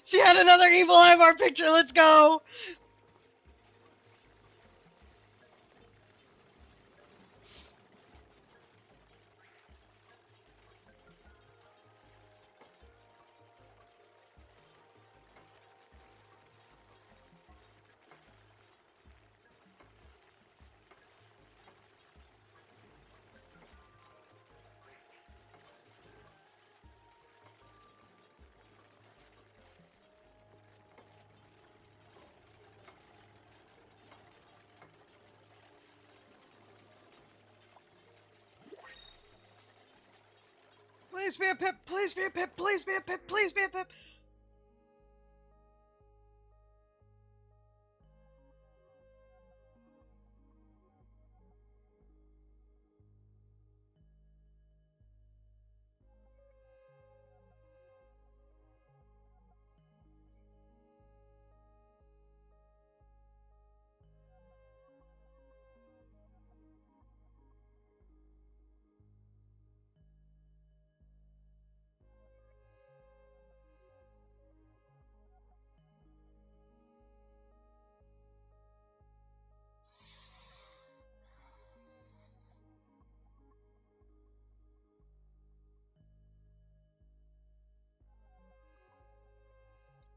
She had another evil Ivar picture. Let's go. Please be a Pip. Please be a Pip. Please be a Pip. Please be a Pip.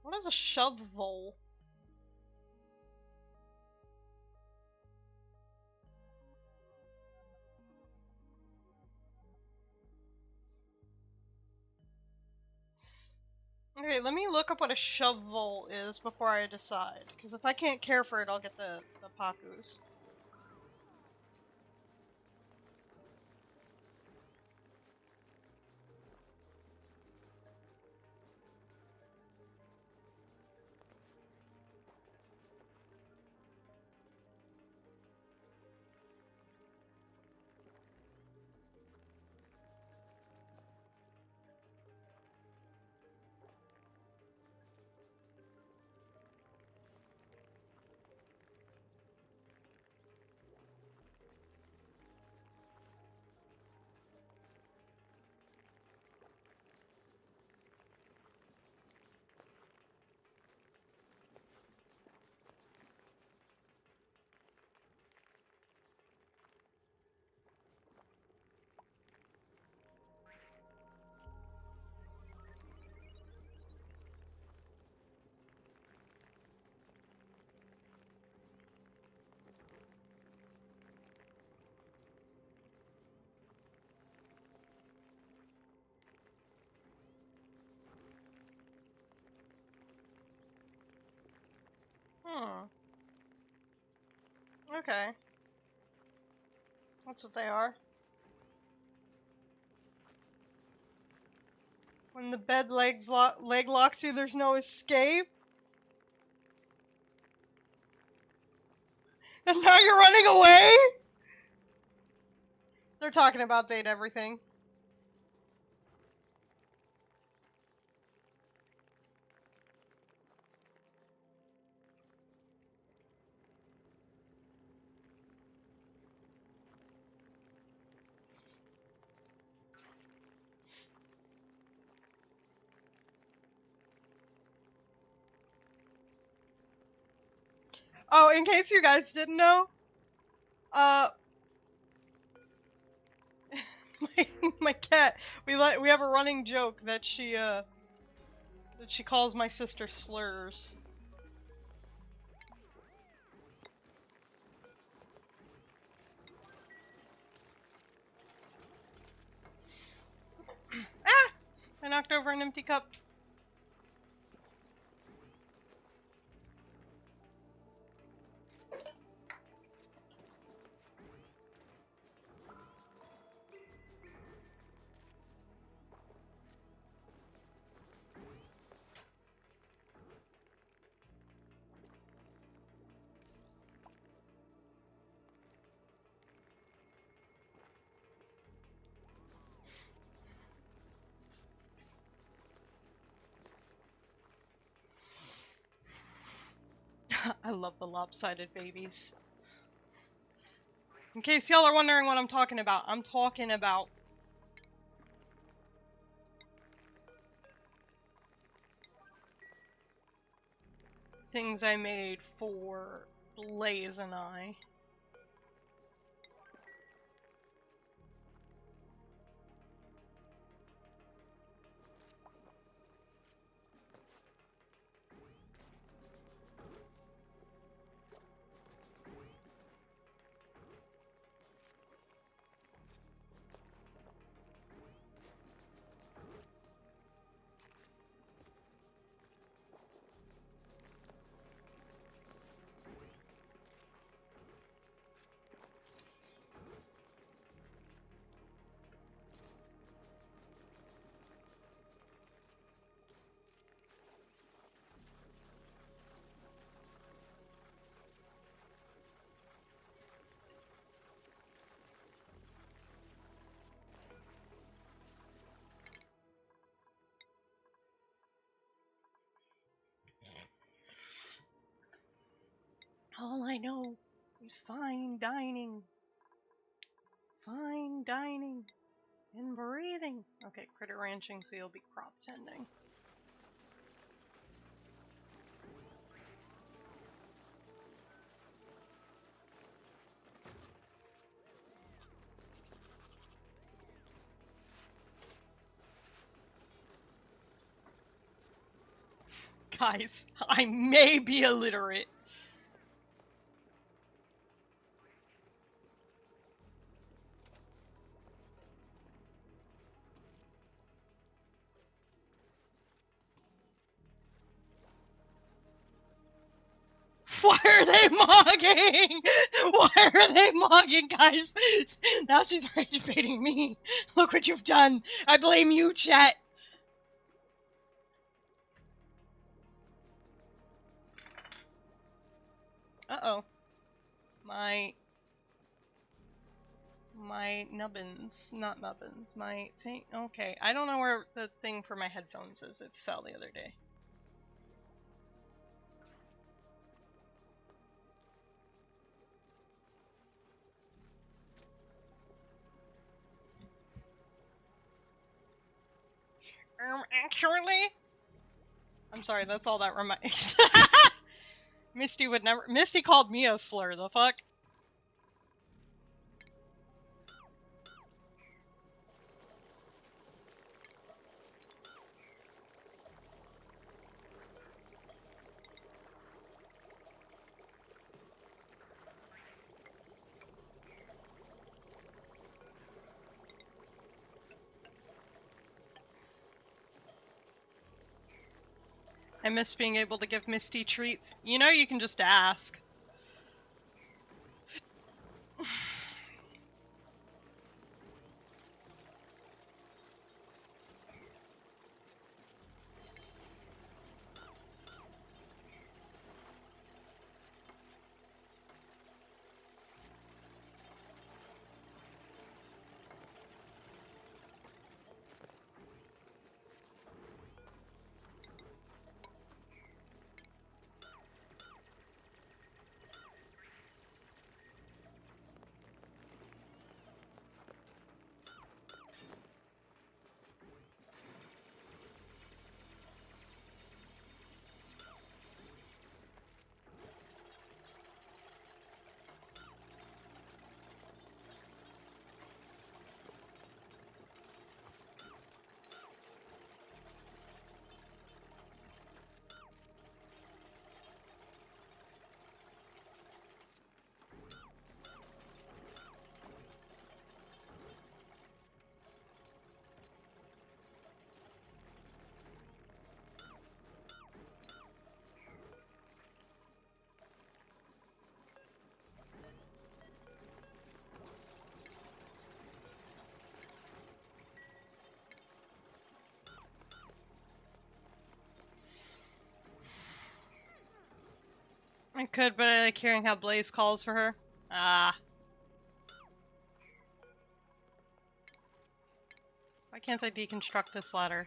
What is a shovel? Okay, let me look up what a shovel is before I decide. Because if I can't care for it, I'll get the Pakus. Okay. That's what they are. When the bed leg locks you, there's no escape. And now you're running away? They're talking about date everything. Oh, in case you guys didn't know, my cat, we have a running joke that she calls my sister slurs. Ah! I knocked over an empty cup. I love the lopsided babies. In case y'all are wondering what I'm talking about things I made for Blaze and I. All I know is fine dining. Fine dining. And breathing. Okay, critter ranching, so you'll be crop tending. Guys, I may be illiterate. Why are they mogging? Why are they mogging, guys? Now she's rage baiting me. Look what you've done. I blame you, chat. Uh-oh. My nubbins. Not nubbins. My thing. Okay. I don't know where the thing for my headphones is. It fell the other day. Actually? I'm sorry, that's all that reminds. Misty would never. Misty called me a slur, the fuck? I miss being able to give Misty treats. You know, you can just ask. I could, but I like hearing how Blaze calls for her. Ah. Why can't I deconstruct this ladder?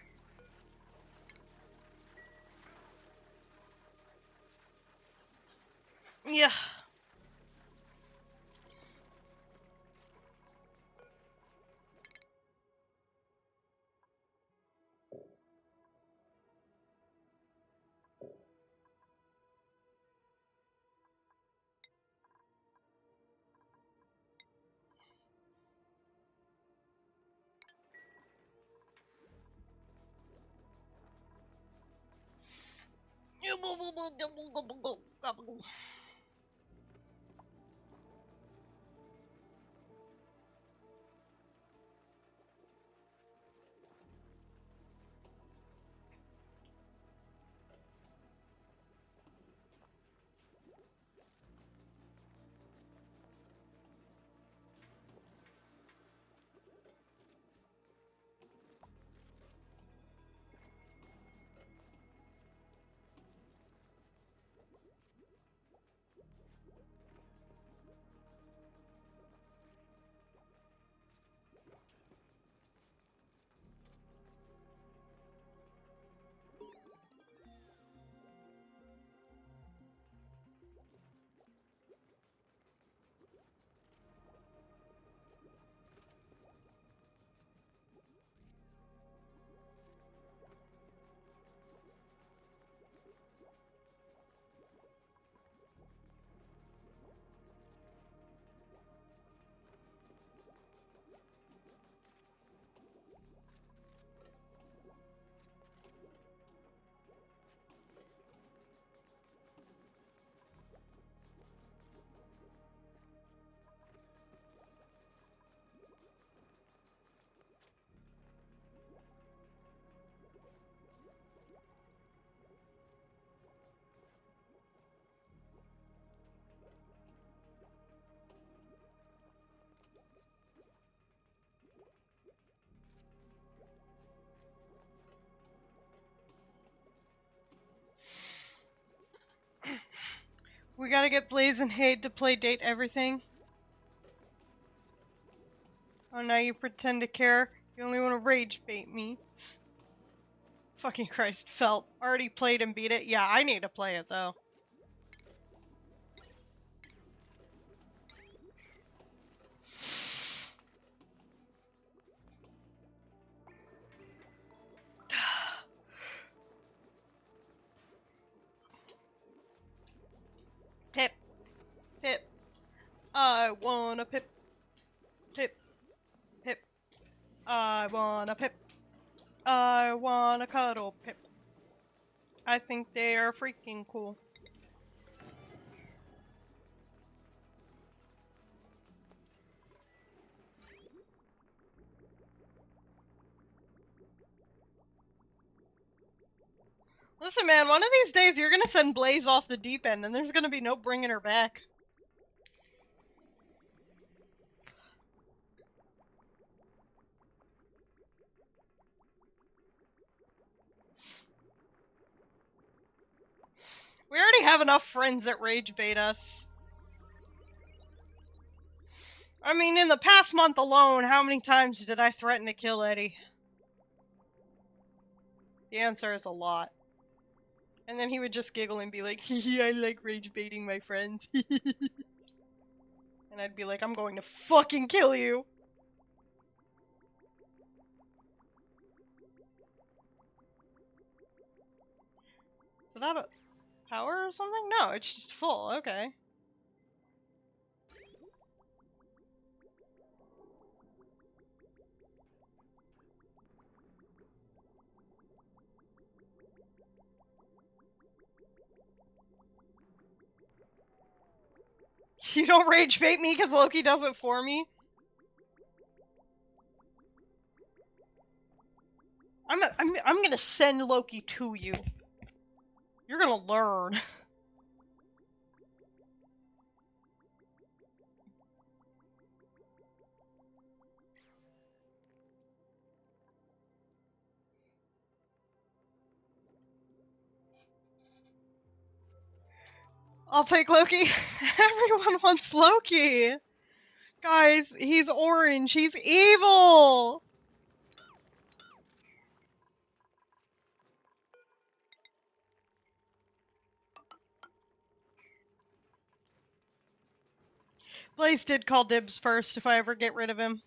Yeah. We gotta get Blaze and Hade to play Date Everything. Oh, now you pretend to care? You only want to rage bait me. Fucking Christ, Felt. Already played and beat it? Yeah, I need to play it, though. Pip. Pip. I wanna pip. Pip. Pip. I wanna pip. I wanna cuddle Pip. I think they are freaking cool. Listen, man, one of these days you're gonna send Blaze off the deep end and there's gonna be no bringing her back. We already have enough friends that rage bait us. I mean, in the past month alone, how many times did I threaten to kill Eddie? The answer is a lot. And then he would just giggle and be like, hee, I like rage baiting my friends. And I'd be like, I'm going to fucking kill you. Is that a power or something? No, it's just full. Okay. You don't rage bait me because Loki does it for me? I'm gonna send Loki to you. You're gonna learn. I'll take Loki. Everyone wants Loki. Guys, he's orange. He's evil. Blaze did call dibs first if I ever get rid of him.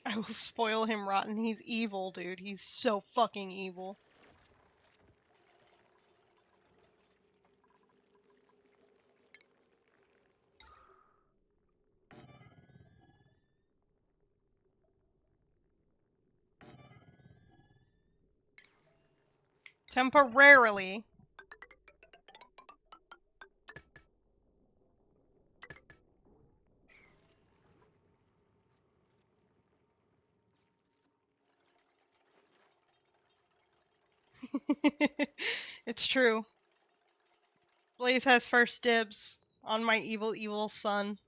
I will spoil him rotten. He's evil, dude. He's so fucking evil. Temporarily. It's true. Blaze has first dibs on my evil, evil son.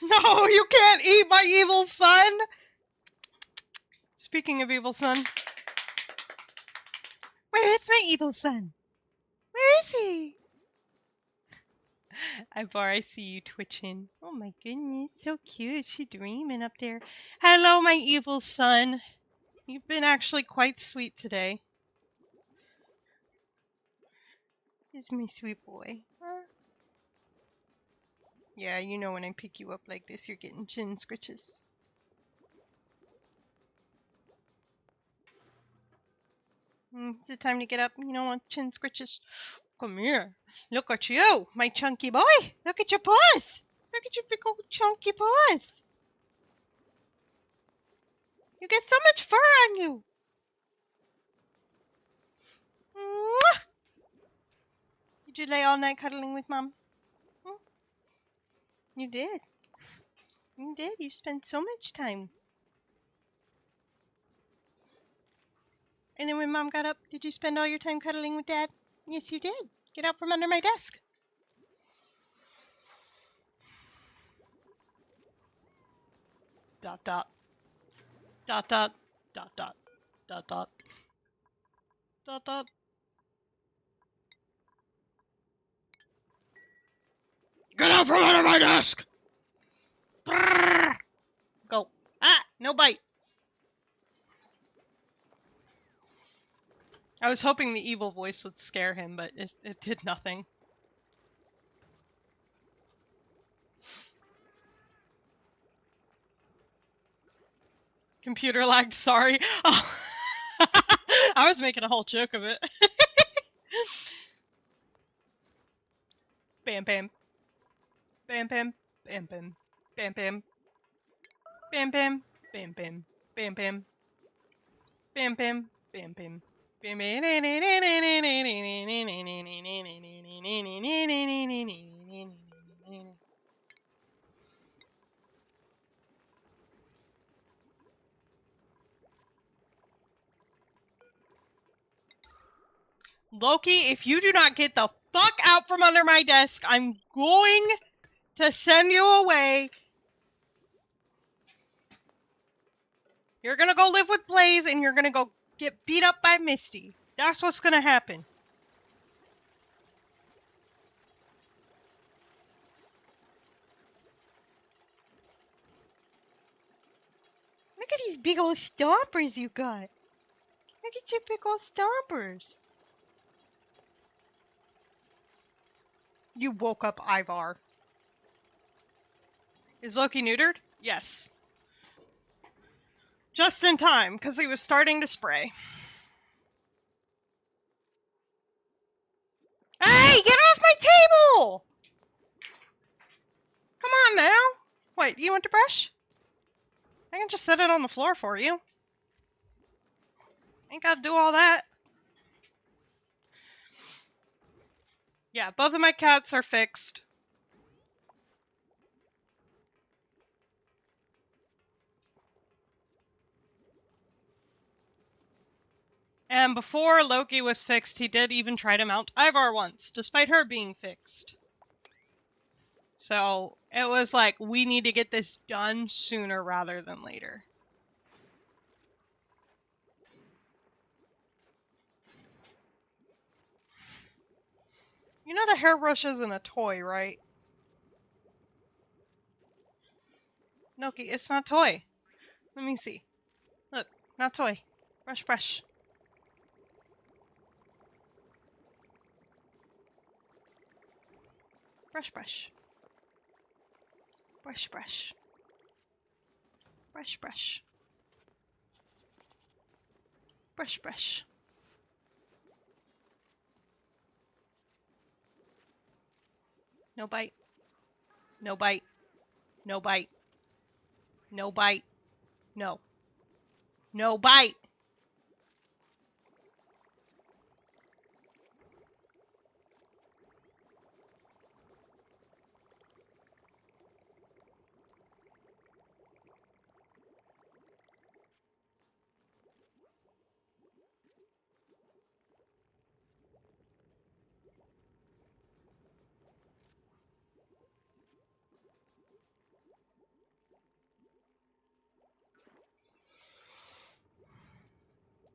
No, you can't eat my evil son! Speaking of evil son. Where is my evil son? Where is he? Ivar, I see you twitching. Oh my goodness, so cute. Is she dreaming up there? Hello, my evil son. You've been actually quite sweet today. He's my sweet boy. Huh? Yeah, you know when I pick you up like this, you're getting chin scritches. Is it time to get up? You don't want chin scritches? Come here. Look at you, my chunky boy. Look at your paws. Look at your big old chunky paws. You get so much fur on you. Mwah! Did you lay all night cuddling with Mom? You did. You did. You spent so much time. And then when Mom got up, did you spend all your time cuddling with Dad? Yes, you did. Get out from under my desk. Dot dot. Dot dot. Dot dot. Dot dot. Dot dot. Get out from under my desk! Brrr! Go. Ah! No bite. I was hoping the evil voice would scare him, but it did nothing. Computer lagged, sorry. Oh. I was making a whole joke of it. Bam bam. Bam bam. Bam bam. Bam bam. Bam bam. Bam bam. Bam bam. Bam bam. Bam bam. Bam bam. Loki, if you do not get the fuck out from under my desk, I'm going to send you away. You're gonna go live with Blaze and you're gonna go get beat up by Misty. That's what's gonna happen. Look at these big old stompers you got. Look at your big old stompers. You woke up Ivar. Is Loki neutered? Yes. Just in time, because he was starting to spray. Hey, get off my table! Come on now. What, you want to brush? I can just set it on the floor for you. Ain't gotta do all that. Yeah, both of my cats are fixed. And before Loki was fixed, he did even try to mount Ivar once, despite her being fixed. So, it was like, we need to get this done sooner rather than later. You know the hairbrush isn't a toy, right? Noki, it's not toy. Let me see. Look, not toy. Brush, brush. Brush, brush. Brush, brush. Brush, brush. Brush, brush. No bite. No bite. No bite. No bite. No. No bite!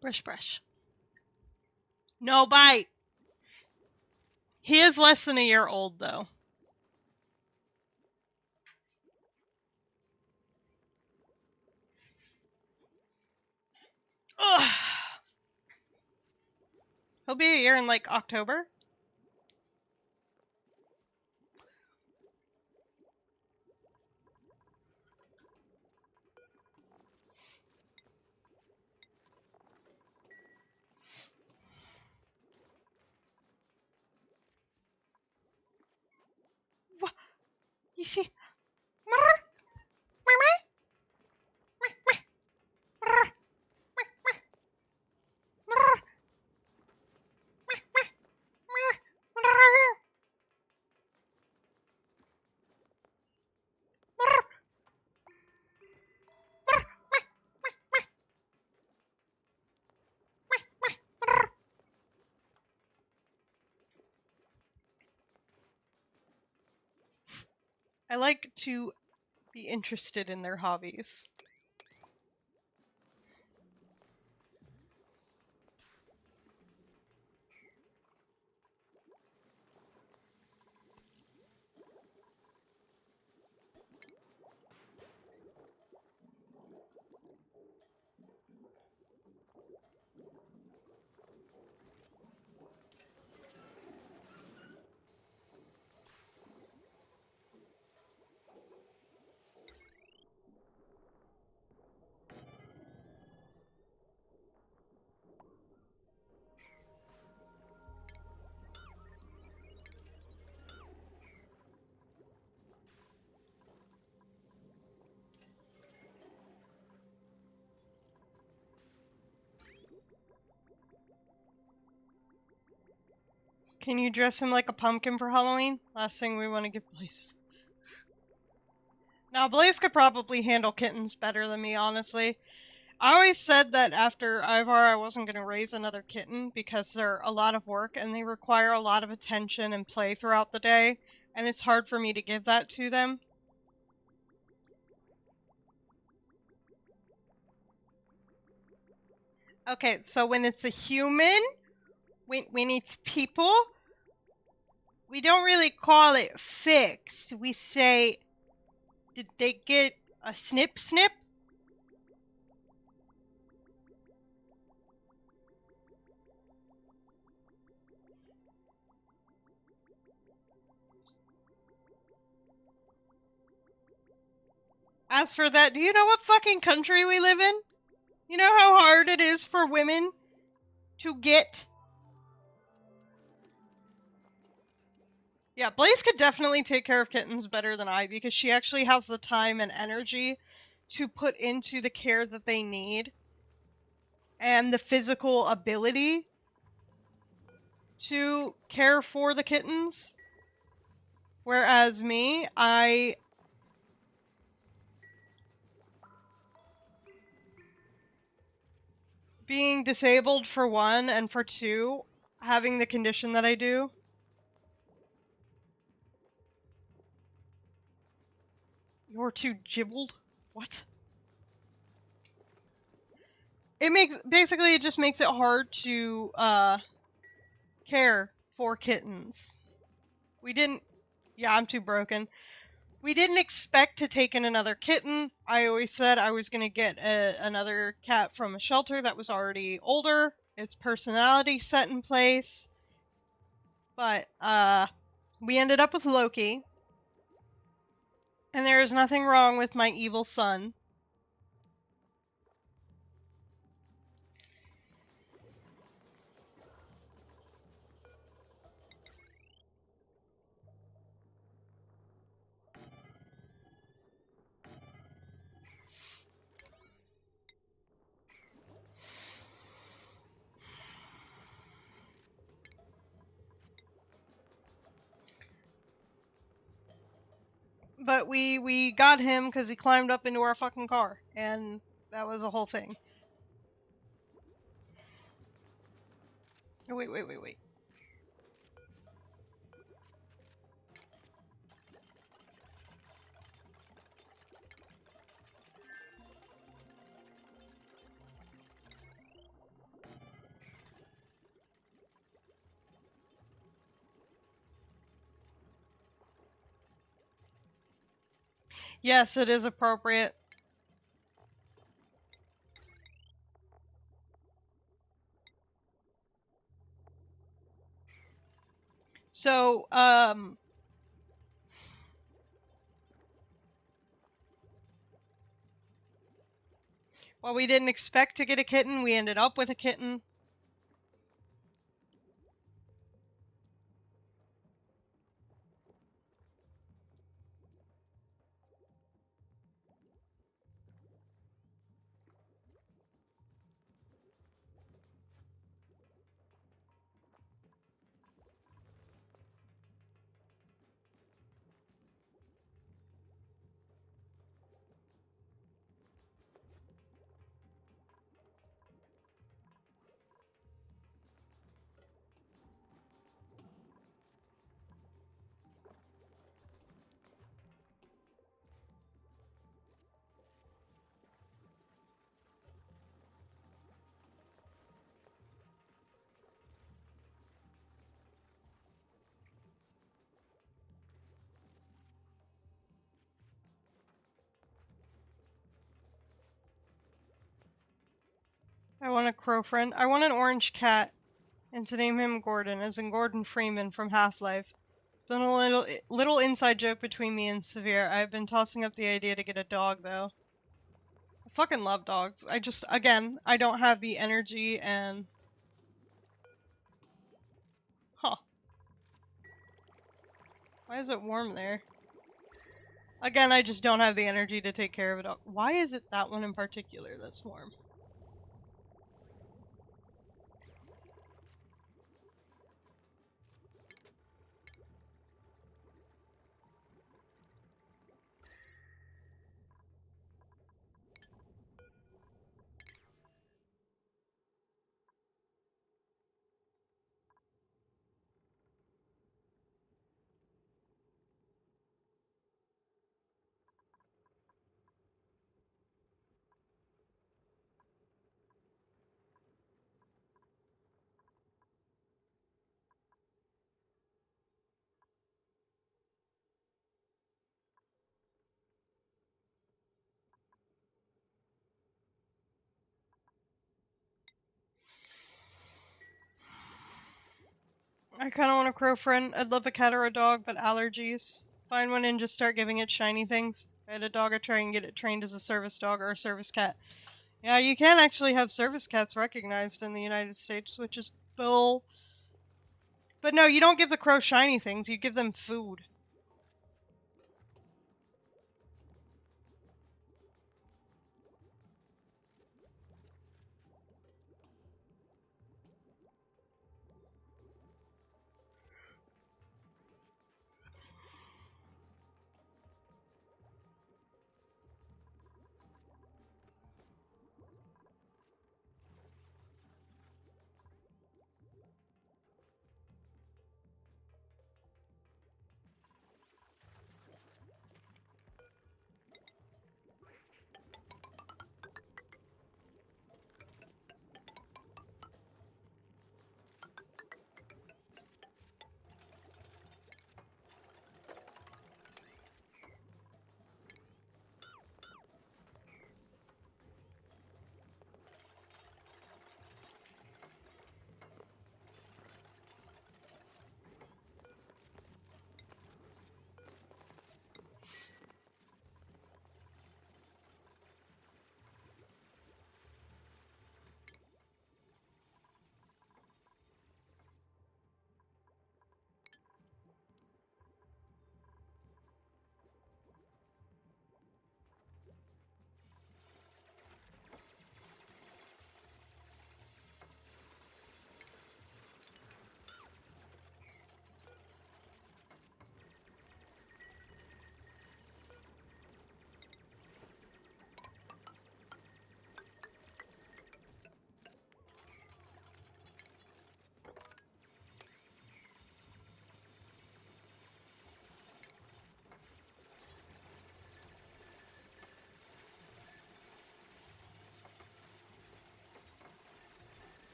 Brush, brush. No bite! He is less than a year old, though. Ugh. He'll be a year in, like, October? What? You see? I like to be interested in their hobbies. Can you dress him like a pumpkin for Halloween? Last thing we want to give Blaze. Now, Blaze could probably handle kittens better than me, honestly. I always said that after Ivar I wasn't going to raise another kitten because they're a lot of work and they require a lot of attention and play throughout the day, and it's hard for me to give that to them. Okay, so when it's a human, when it's people, we don't really call it fixed. We say, did they get a snip snip? As for that, do you know what fucking country we live in? You know how hard it is for women to get... Yeah, Blaze could definitely take care of kittens better than I because she actually has the time and energy to put into the care that they need and the physical ability to care for the kittens. Whereas me, being disabled for one and for two, having the condition that I do. You're too gibbled? What? It just makes it hard to, care for kittens. We didn't. Yeah, I'm too broken. We didn't expect to take in another kitten. I always said I was going to get another cat from a shelter that was already older, its personality set in place. But we ended up with Loki. And there is nothing wrong with my evil son. But we got him because he climbed up into our fucking car, and that was a whole thing. Wait. Yes, it is appropriate. So, while we didn't expect to get a kitten, we ended up with a kitten. I want a crow friend. I want an orange cat, and to name him Gordon, as in Gordon Freeman from Half-Life. It's been a little inside joke between me and Severe. I've been tossing up the idea to get a dog, though. I fucking love dogs. Again, I don't have the energy and... Huh. Why is it warm there? Again, I just don't have the energy to take care of a dog. Why is it that one in particular that's warm? I kind of want a crow friend. I'd love a cat or a dog, but allergies. Find one and just start giving it shiny things. If I had a dog, I'd try and get it trained as a service dog or a service cat. Yeah, you can actually have service cats recognized in the United States, which is bull. But no, you don't give the crow shiny things. You give them food.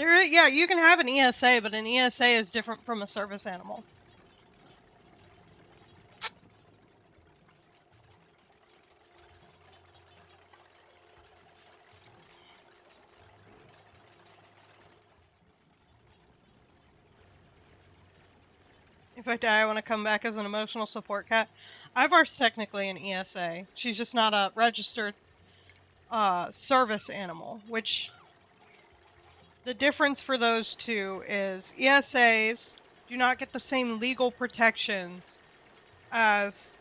Yeah, you can have an ESA, but an ESA is different from a service animal. If I die, I want to come back as an emotional support cat. Ivar's technically an ESA. She's just not a registered service animal, which the difference for those two is ESAs do not get the same legal protections as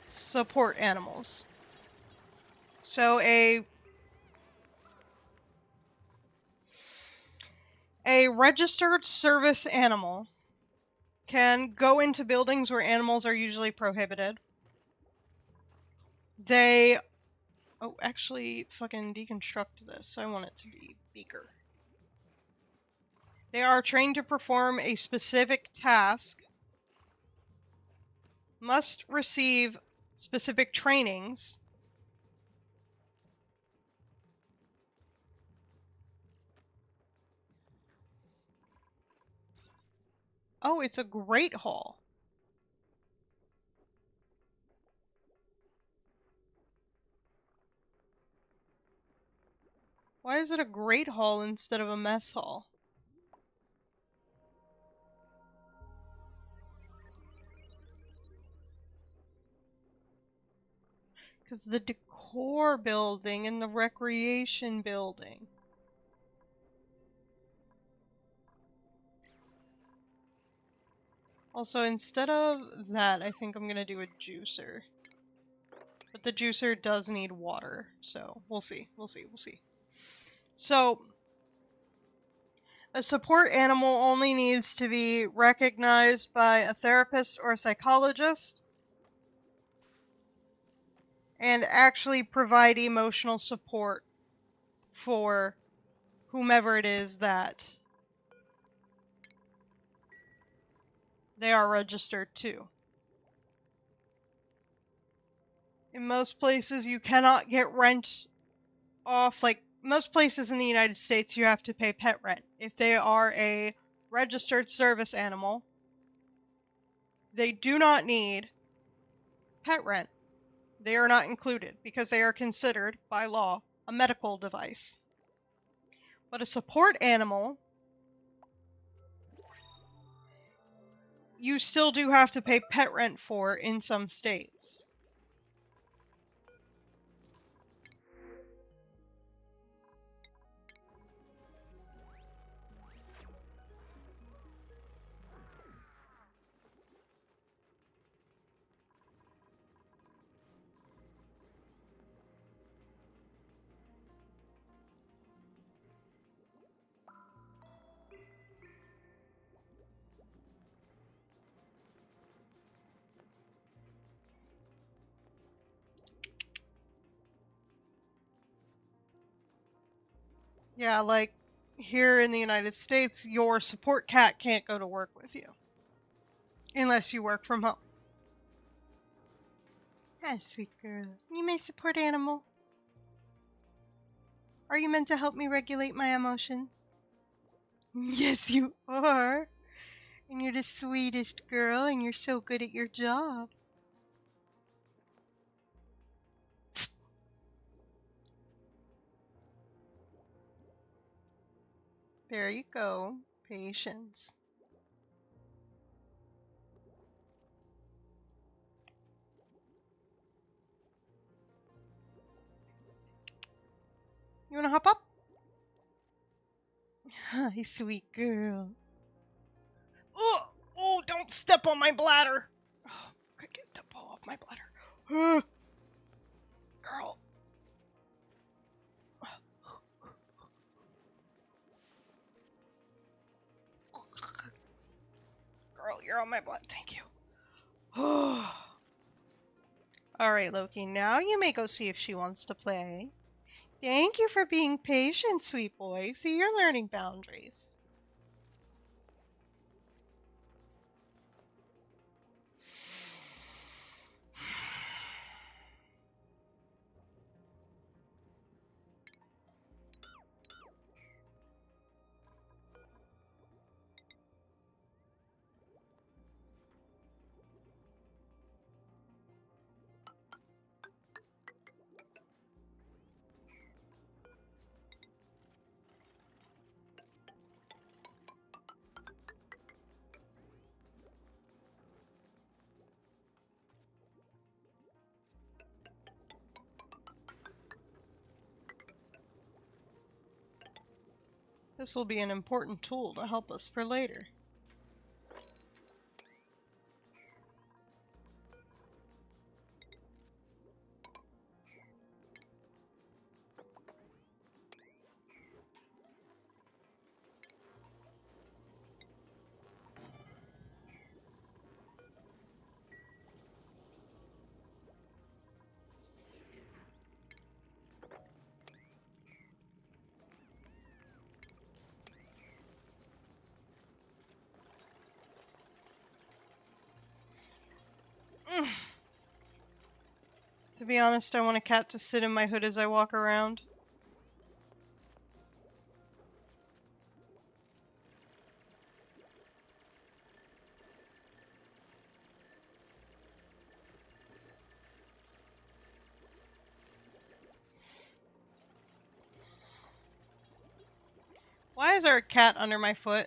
support animals. So a registered service animal can go into buildings where animals are usually prohibited. They... Oh, actually, fucking deconstruct this. I want it to be Beaker. They are trained to perform a specific task, must receive specific trainings, oh, it's a Great Hall. Why is it a Great Hall instead of a mess hall? Because the decor building and the recreation building. Also, instead of that, I think I'm going to do a juicer. But the juicer does need water, so we'll see. We'll see. We'll see. So, a support animal only needs to be recognized by a therapist or a psychologist and actually provide emotional support for whomever it is that they are registered to. In most places, you cannot get rent off. Like, most places in the United States, you have to pay pet rent. If they are a registered service animal, they do not need pet rent. They are not included because they are considered, by law, a medical device. But a support animal, you still do have to pay pet rent for in some states. Yeah, like here in the United States, your support cat can't go to work with you unless you work from home. Ah, sweet girl. You my support animal. Are you meant to help me regulate my emotions? Yes, you are. And you're the sweetest girl, and you're so good at your job. There you go. Patience. You wanna hop up? Hi, sweet girl. Oh, oh, don't step on my bladder. Oh, could get to pull off my bladder. Girl. Girl, you're on my blood. Thank you. Alright, Loki, now you may go see if she wants to play. Thank you for being patient, sweet boy. See, you're learning boundaries. This will be an important tool to help us for later. To be honest, I want a cat to sit in my hood as I walk around. Why is there a cat under my foot?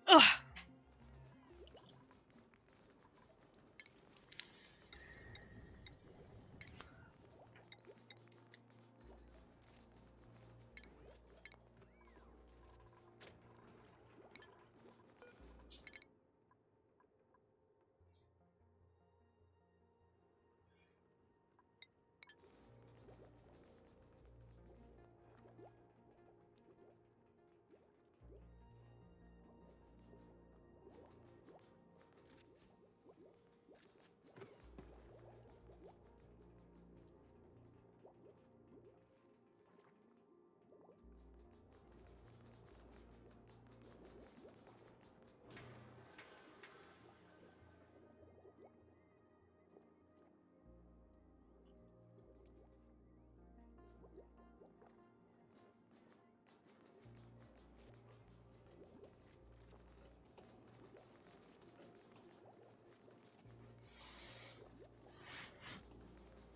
Ugh!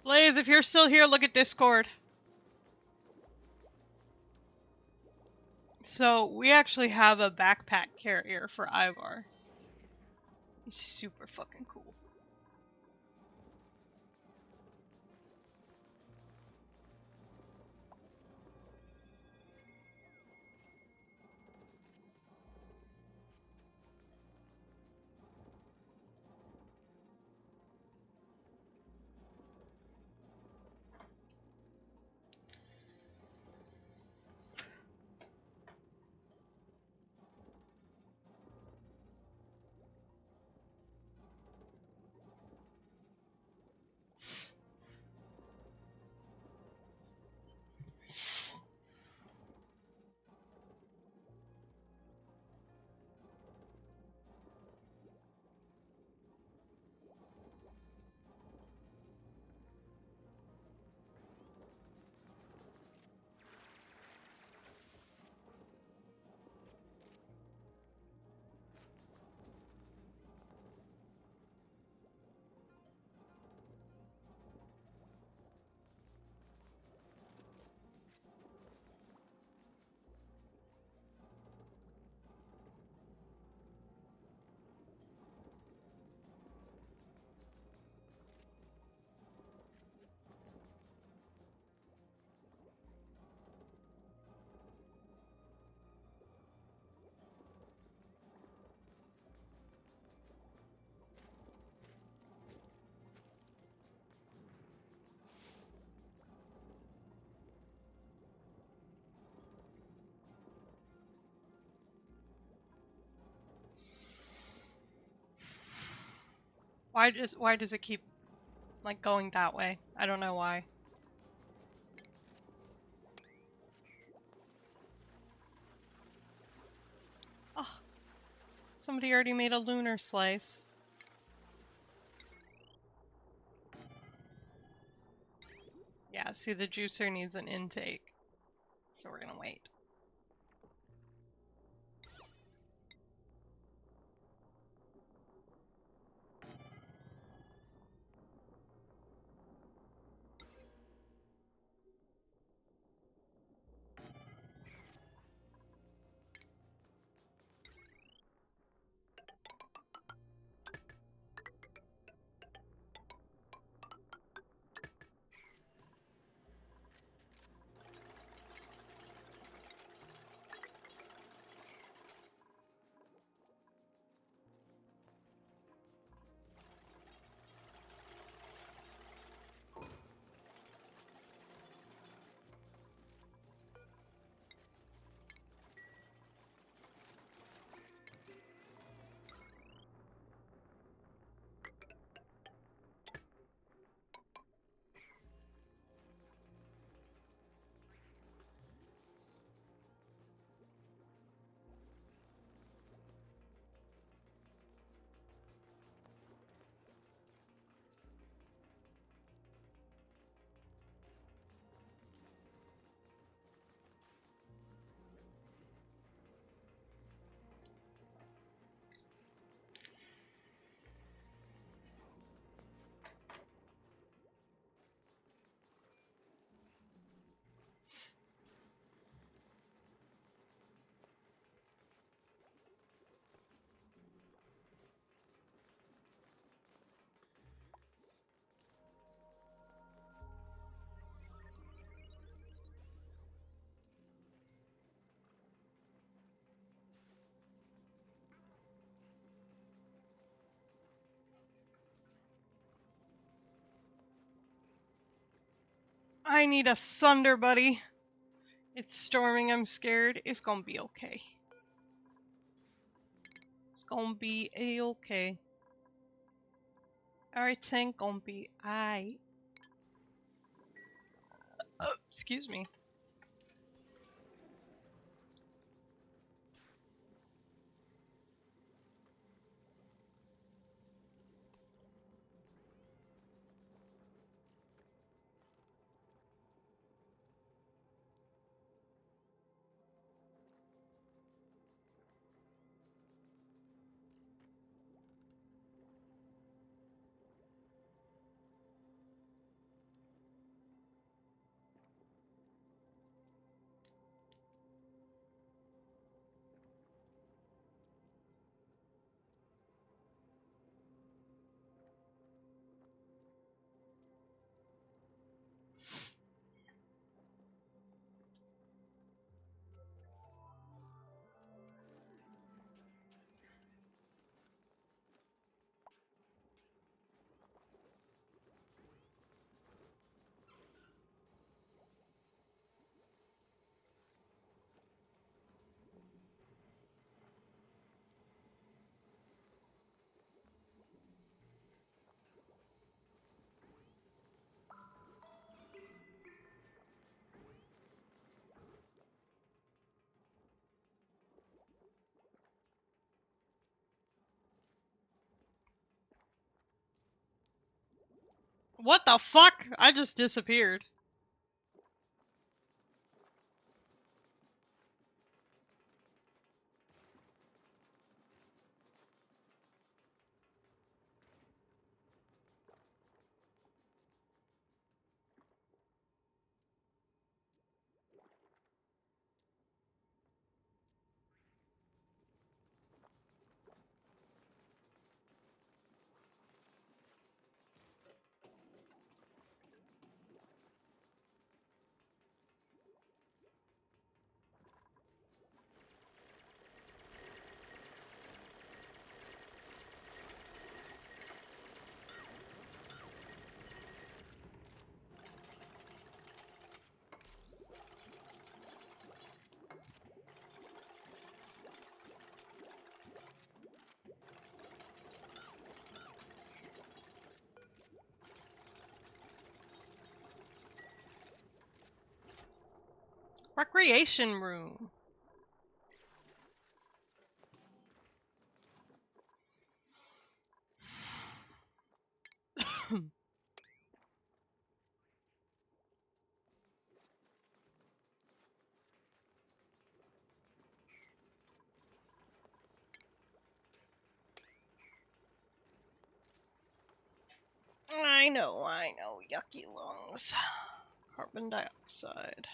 Blaze, if you're still here, look at Discord. So, we actually have a backpack carrier for Ivar. He's super fucking cool. Why does it keep, like, going that way? I don't know why. Oh, somebody already made a lunar slice. Yeah, see, the juicer needs an intake. So we're gonna wait. I need a thunder buddy. It's storming, I'm scared. It's gonna be okay. It's gonna be a-okay. Everything gonna be aight. Oh, excuse me. What the fuck? I just disappeared. Recreation room. I know. Yucky lungs. Carbon dioxide.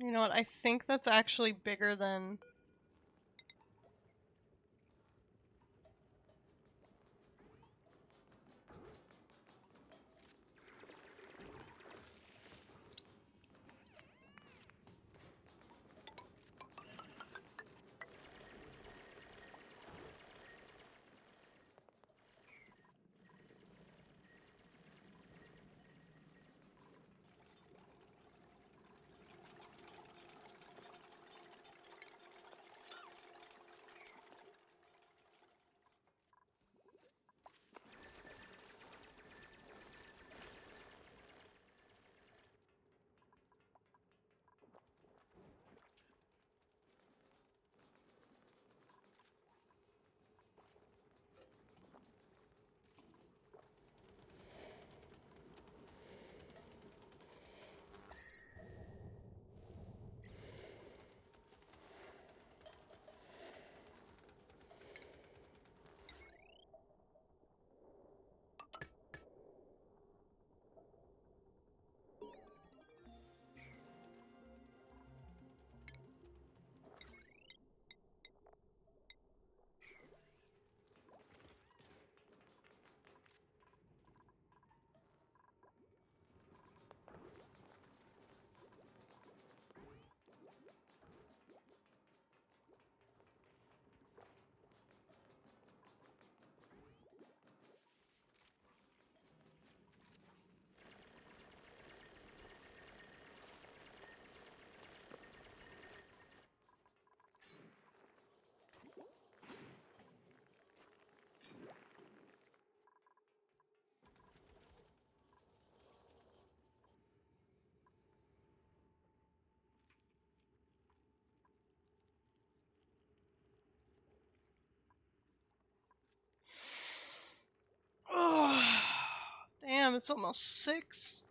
You know what? I think that's actually bigger than... it's almost 6.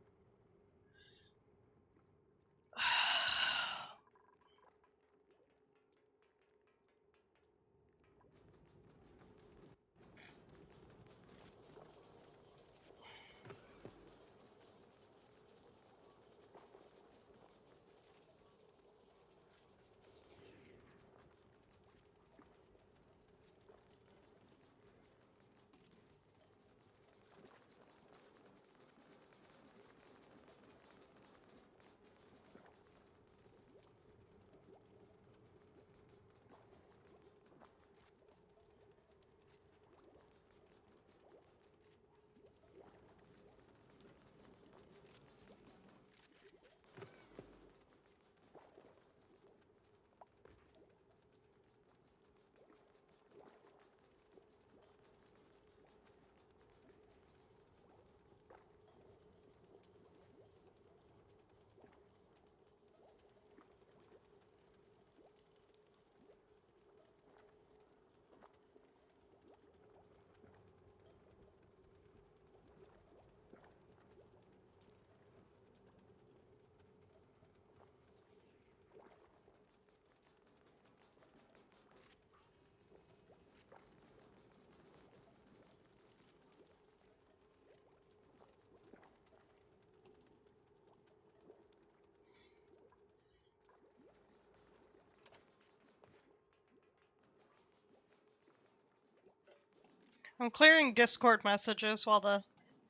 I'm clearing Discord messages while the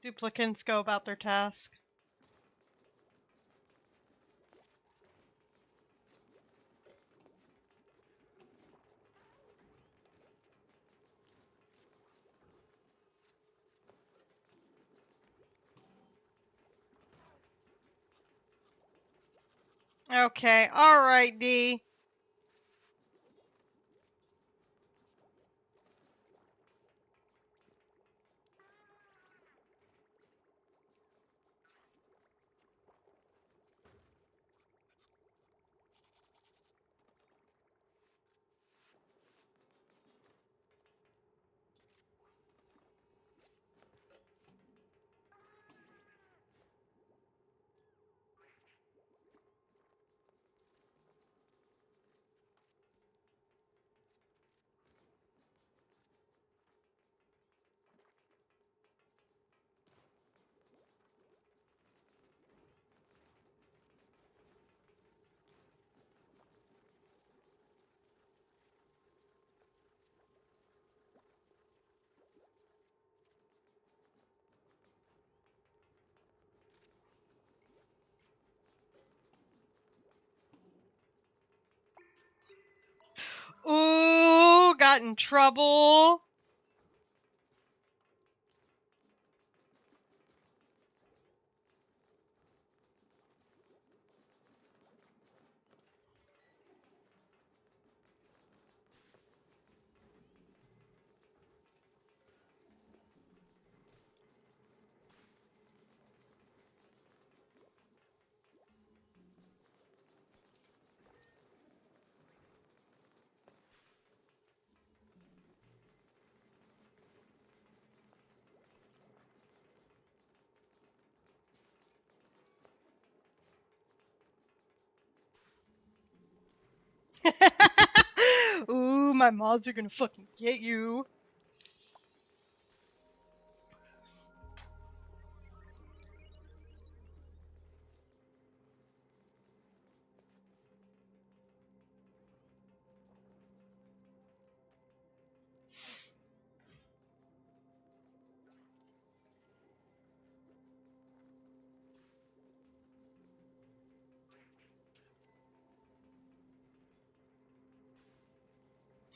duplicants go about their task. Okay, alright, D. Ooh, got in trouble. Ooh, my mods are gonna fucking get you.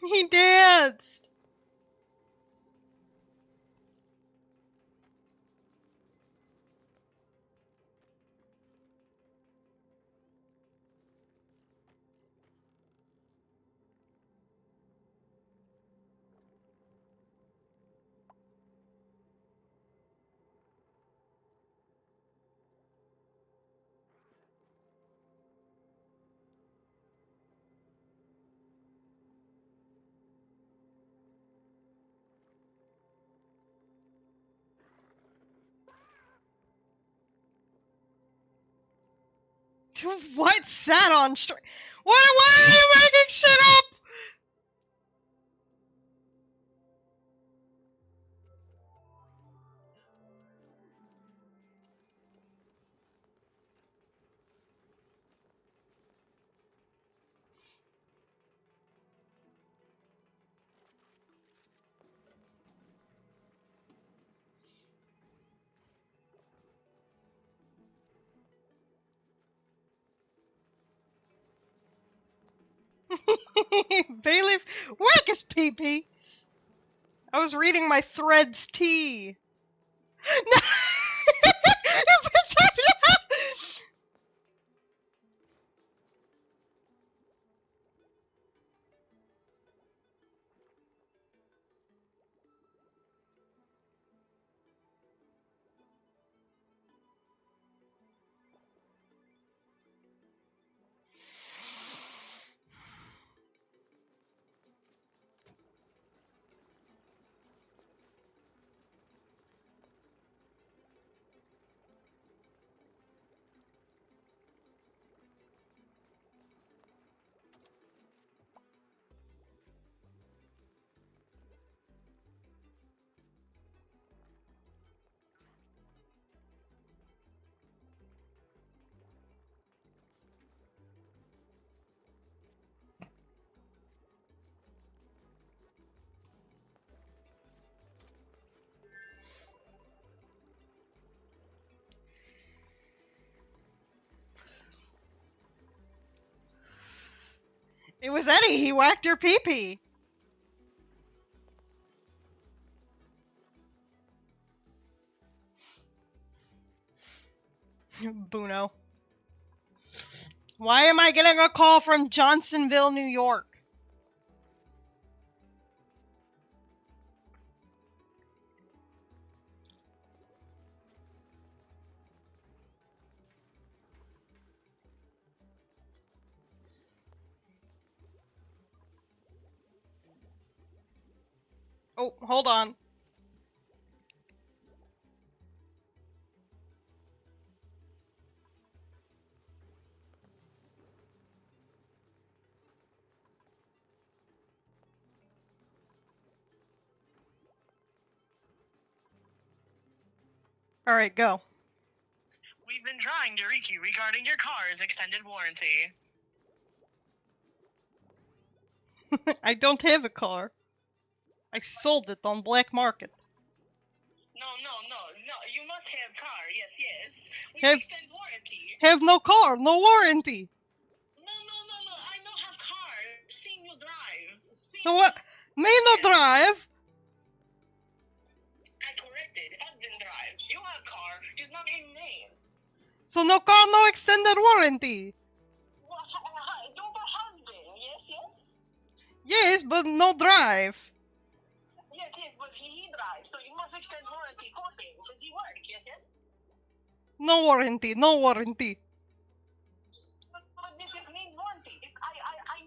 He danced. What? Sat on straight? Why are you making shit up? Bailiff, whack his pee-pee. I was reading my Threads tea. No! You picked up, yeah! It was Eddie. He whacked your pee-pee. Buno. Why am I getting a call from Johnsonville, New York? Oh, hold on. Alright, go. We've been trying to reach you regarding your car's extended warranty. I don't have a car. I sold it on black market. No, you must have car, yes. We Have- extend warranty. Have no car, no warranty. No, I don't have car. Seen you drive. So what? Me no drive. I corrected. Edwin drive. You have car, just not in name. So no car, no extended warranty. Well, you have a husband, yes? Yes, but no drive. Yes, but he drives, so you must extend warranty for him. Does he work, yes? No warranty, no warranty. But this is need warranty. I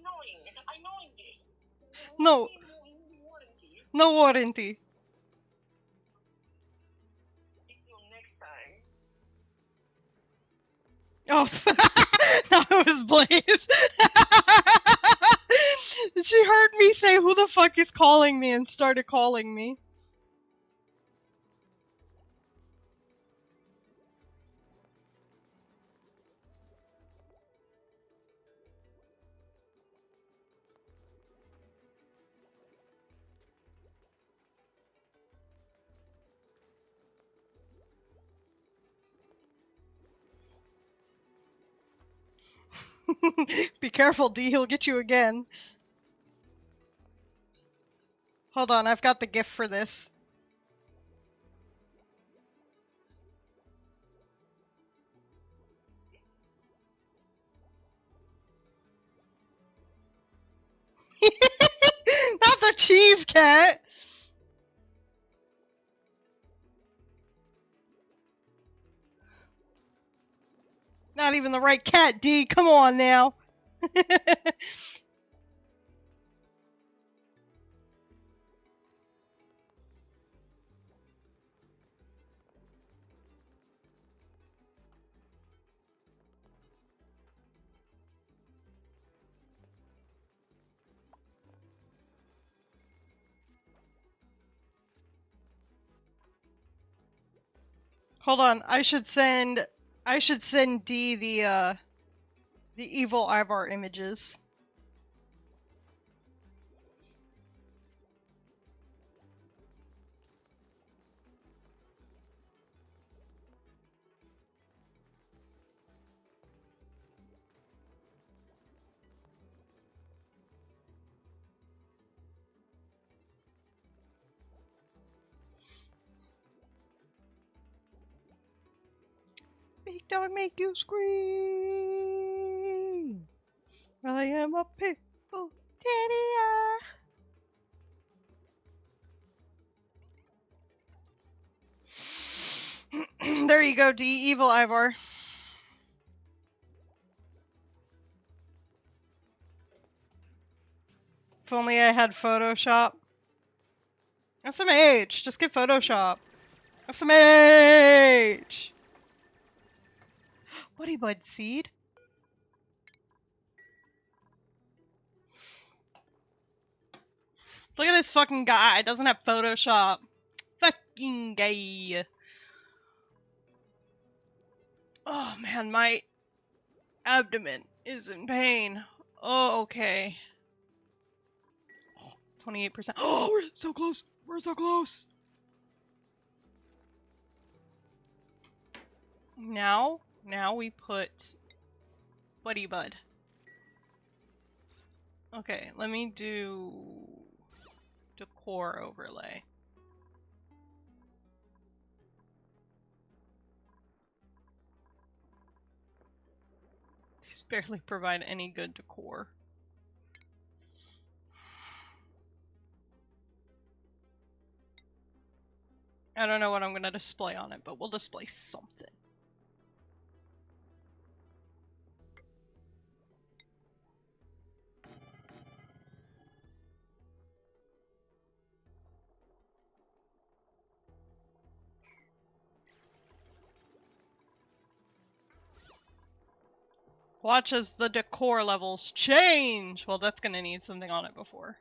knowing this. No. Need warranty. No warranty. Fix you next time. Oh, no, it was Blaze. She heard me say, "Who the fuck is calling me?" and started calling me. Be careful, D. He'll get you again. Hold on, I've got the gift for this. Not the cheese cat! Not even the right cat, D. Come on now. Hold on, I should send D the evil Ivar images. Big dog make you scream. I am a pitbull terrier. There you go, D. Evil Ivar. If only I had Photoshop. SMH! Just get Photoshop. SMH! Buddy Bud Seed? Look at this fucking guy. Doesn't have Photoshop. Fucking guy. Oh man, my abdomen is in pain. Oh, okay. 28%. Oh, we're so close. We're so close. Now we put Buddy Bud. Okay, let me do decor overlay. These barely provide any good decor. I don't know what I'm gonna display on it, but we'll display something. Watch as the decor levels change! Well, that's gonna need something on it before.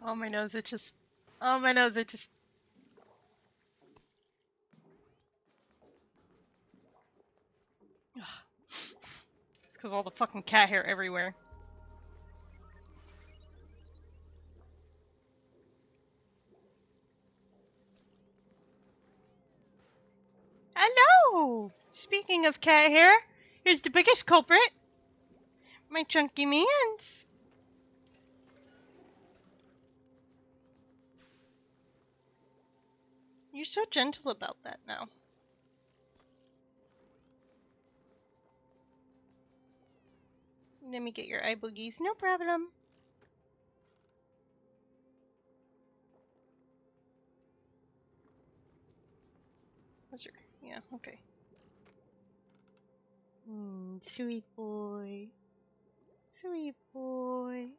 Oh, my nose itches. Oh, my nose itches. Ugh. It's because all the fucking cat hair everywhere. Hello! Speaking of cat hair, here's the biggest culprit. My chunky mans. You're so gentle about that now. Let me get your eye boogies, no problem. What's your... yeah, okay. Sweet boy. Sweet boy.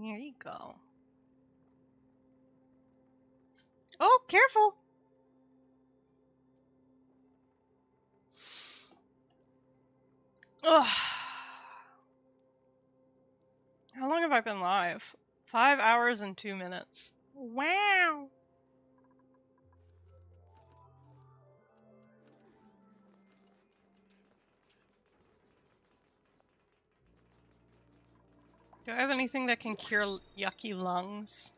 There you go. Oh, careful! Ugh. How long have I been live? 5 hours and 2 minutes. Wow! Do I have anything that can cure yucky lungs?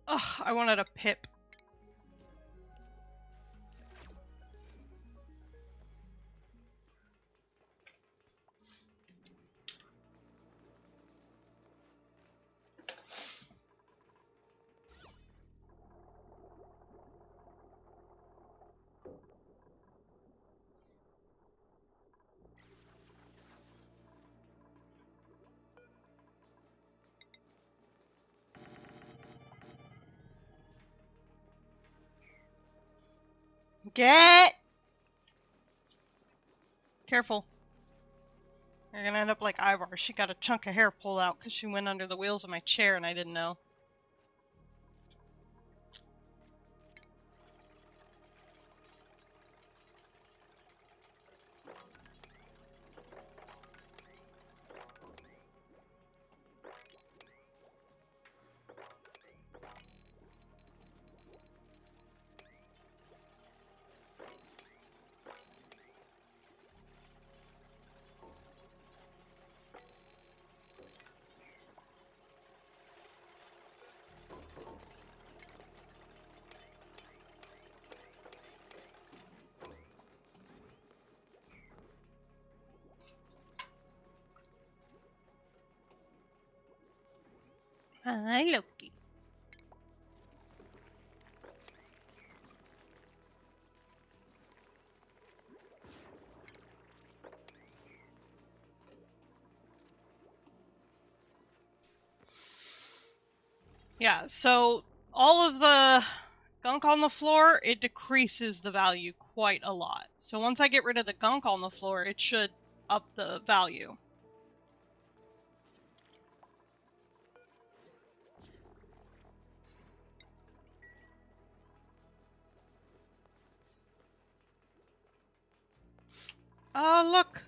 Ugh, I wanted a pip. Get! Careful. You're gonna end up like Ivar. She got a chunk of hair pulled out because she went under the wheels of my chair and I didn't know. Hi, Loki. Yeah, so all of the gunk on the floor, it decreases the value quite a lot. So once I get rid of the gunk on the floor, it should up the value. Look!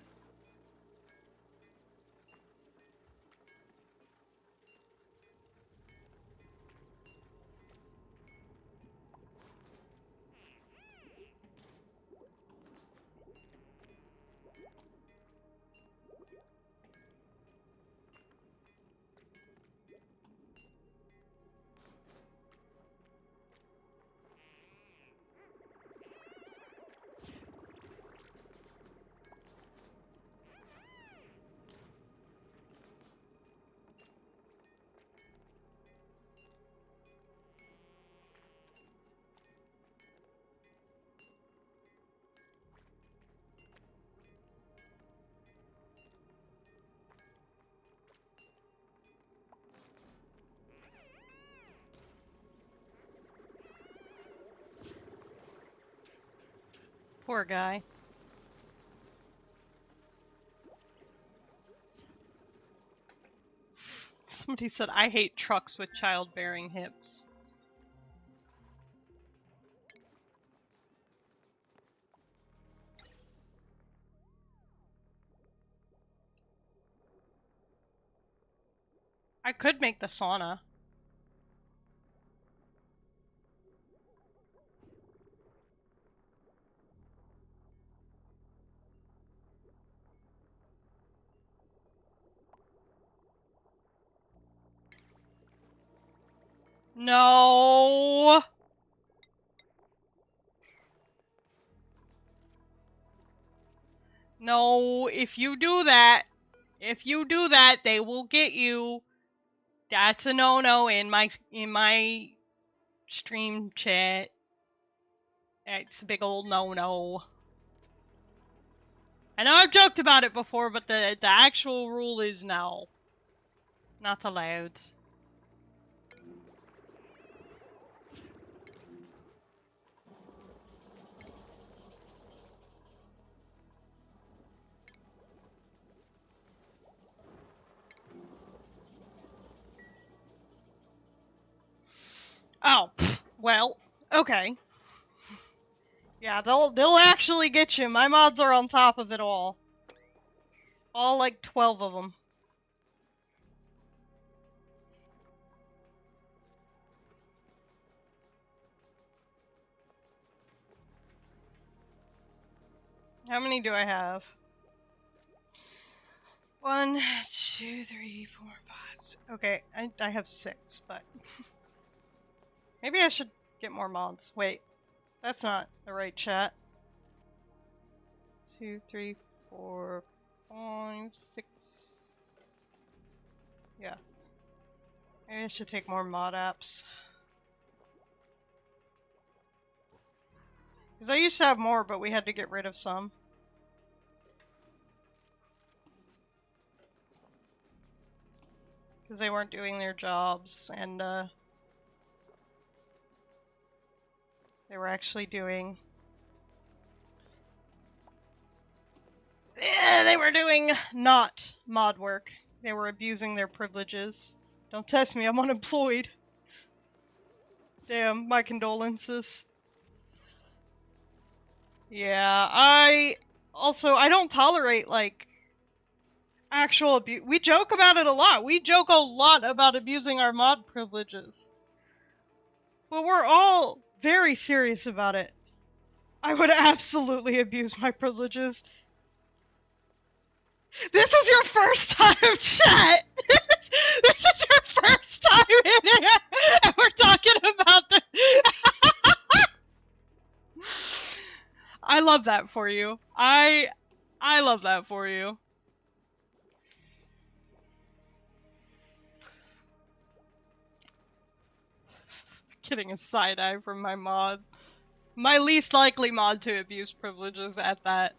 Poor guy. Somebody said, I hate trucks with childbearing hips. I could make the sauna. No! No, if you do that, they will get you. That's a no-no in my stream chat. It's a big old no-no. I know I've joked about it before, but the actual rule is no. Not allowed. Oh, well, okay. Yeah, they'll actually get you. My mods are on top of it all. All like 12 of them. How many do I have? 1, 2, 3, 4, 5. Okay, I have 6, but maybe I should get more mods. Wait, that's not the right chat. 2, 3, 4, 5, 6. Yeah. Maybe I should take more mod apps. Because I used to have more, but we had to get rid of some. Because they weren't doing their jobs, and they were actually doing... they were doing not mod work. They were abusing their privileges. Don't test me, I'm unemployed. Damn, my condolences. Yeah, I don't tolerate, like, actual abuse. We joke about it a lot. We joke a lot about abusing our mod privileges. But we're all very serious about it. I would absolutely abuse my privileges. This is your first time, chat! This is your first time in here! And we're talking about the... I love that for you. I love that for you. Getting a side eye from my mod. My least likely mod to abuse privileges at that.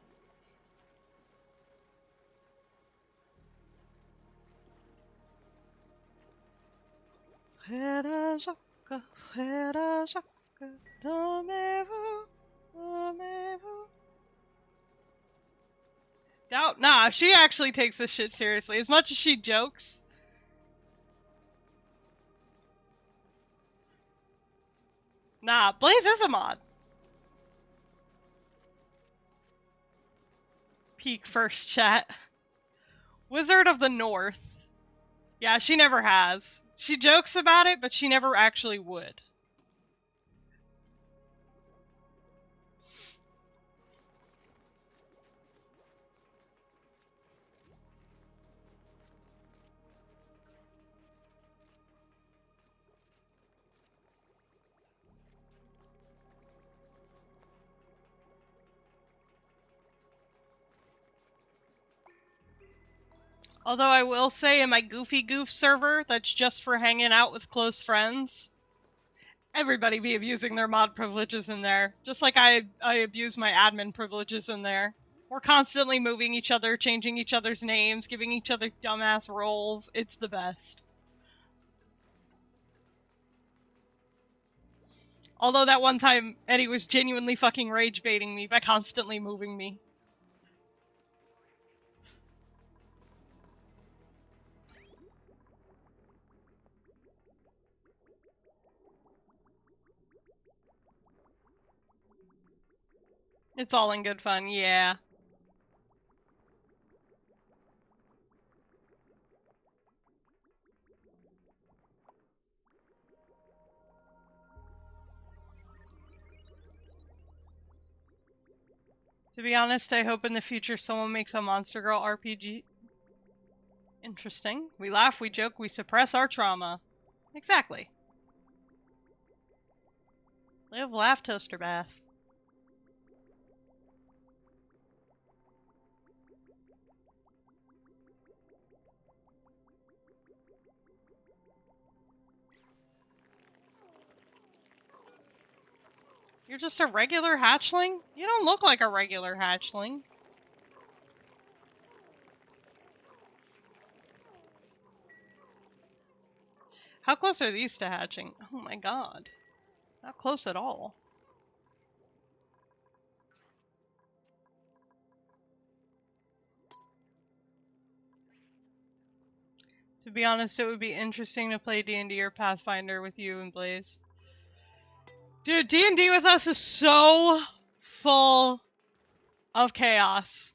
Doubt, nah, she actually takes this shit seriously. As much as she jokes. Nah, Blaze is a mod. Peak first chat. Wizard of the North. Yeah, she never has. She jokes about it, but she never actually would. Although I will say in my Goofy Goof server, that's just for hanging out with close friends, everybody be abusing their mod privileges in there. Just like I abuse my admin privileges in there. We're constantly moving each other, changing each other's names, giving each other dumbass roles. It's the best. Although that one time, Eddie was genuinely fucking rage baiting me by constantly moving me. It's all in good fun, yeah. To be honest, I hope in the future someone makes a Monster Girl RPG. Interesting. We laugh, we joke, we suppress our trauma. Exactly. Live, laugh, toaster bath. You're just a regular hatchling? You don't look like a regular hatchling. How close are these to hatching? Oh my god. Not close at all. To be honest, it would be interesting to play D&D or Pathfinder with you and Blaze. Dude, D&D with us is so full of chaos.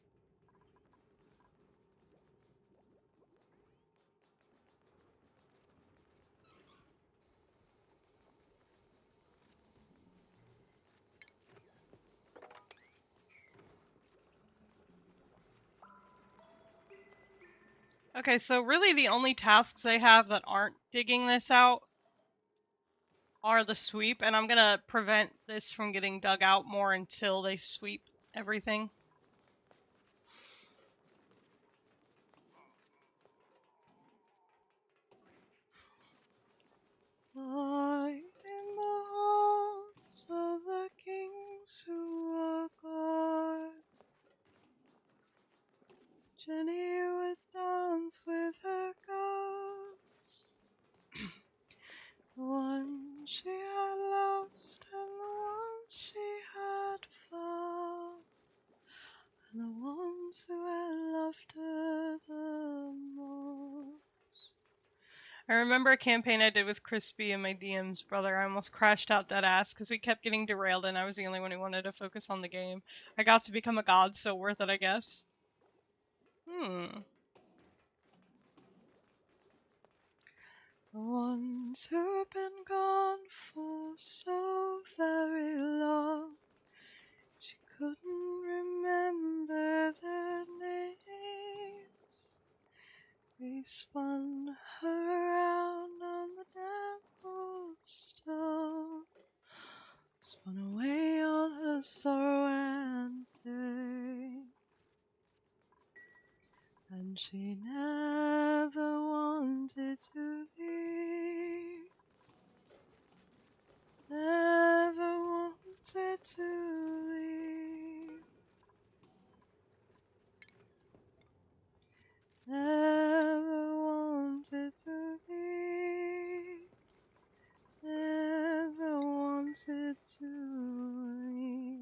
Okay, so really the only tasks they have that aren't digging this out are the sweep, and I'm gonna prevent this from getting dug out more until they sweep everything. I in the halls of the kings who are gone, Jenny would dance with her gods. The one she had lost and the ones she had found, and the ones who had loved her the most. I remember a campaign I did with Crispy and my DM's brother. I almost crashed out that ass because we kept getting derailed and I was the only one who wanted to focus on the game. I got to become a god, so worth it, I guess. The ones who've been gone for so very long, she couldn't remember their names. They spun her around on the damp old stone, spun away all her sorrow and pain, and she never wanted to leave, never wanted to leave, never wanted to leave, never wanted to leave.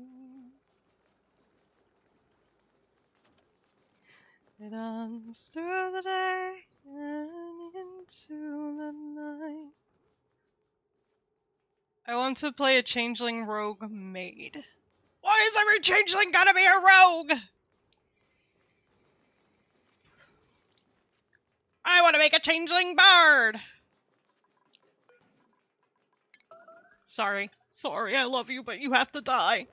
They dance through the day and into the night. I want to play a changeling rogue maid. Why is every changeling gotta be a rogue? I want to make a changeling bard. Sorry, I love you, but you have to die.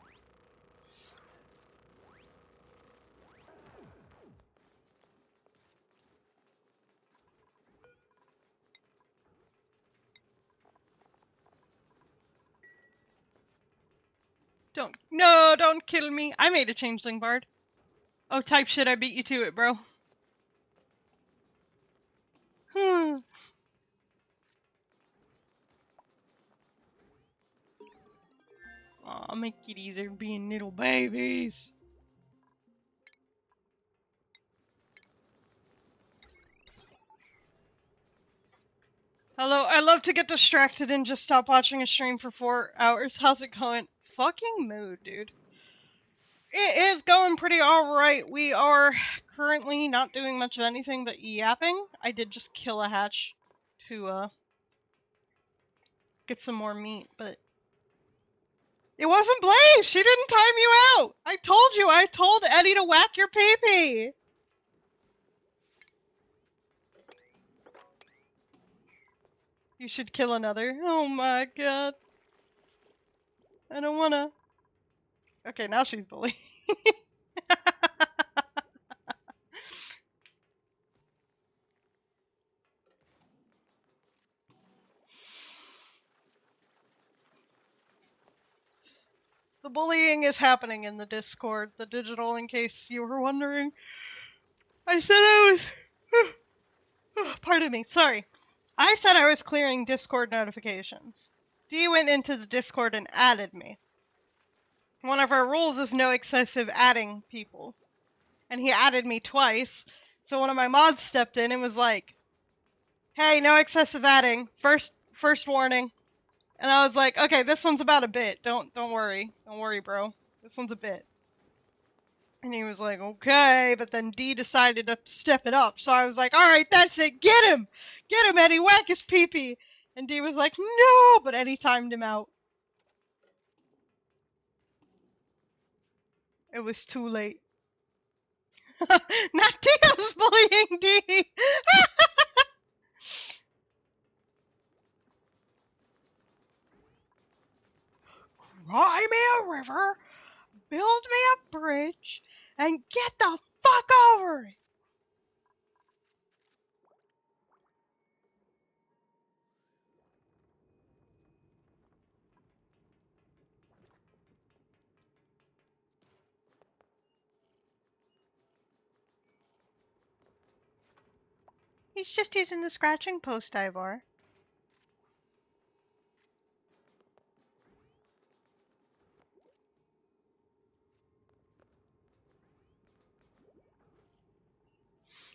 Don't kill me. I made a changeling bard. Oh, type shit, I beat you to it, bro. Aw, my kitties are being little babies. Hello, I love to get distracted and just stop watching a stream for 4 hours. How's it going? Fucking mood, dude. It is going pretty alright. We are currently not doing much of anything but yapping. I did just kill a hatch to, get some more meat, but... It wasn't Blaze! She didn't time you out! I told you! I told Eddie to whack your pee-pee! You should kill another. Oh my god. I don't wanna... Okay, now she's bullying. The bullying is happening in the Discord, the digital, in case you were wondering. I said I was... Pardon me, sorry. I said I was clearing Discord notifications. Dee went into the Discord and added me. One of our rules is no excessive adding people. And he added me twice, so one of my mods stepped in and was like, hey, no excessive adding. First warning. And I was like, okay, this one's about a bit. Don't worry. Don't worry, bro. This one's a bit. And he was like, okay, but then Dee decided to step it up. So I was like, alright, that's it. Get him! Get him, Eddie! Whack his pee-pee! And Dee was like, no! But Eddie timed him out. It was too late. Not Dio's bullying Dee! Cry me a river, build me a bridge, and get the fuck over it! He's just using the scratching post, Ivor.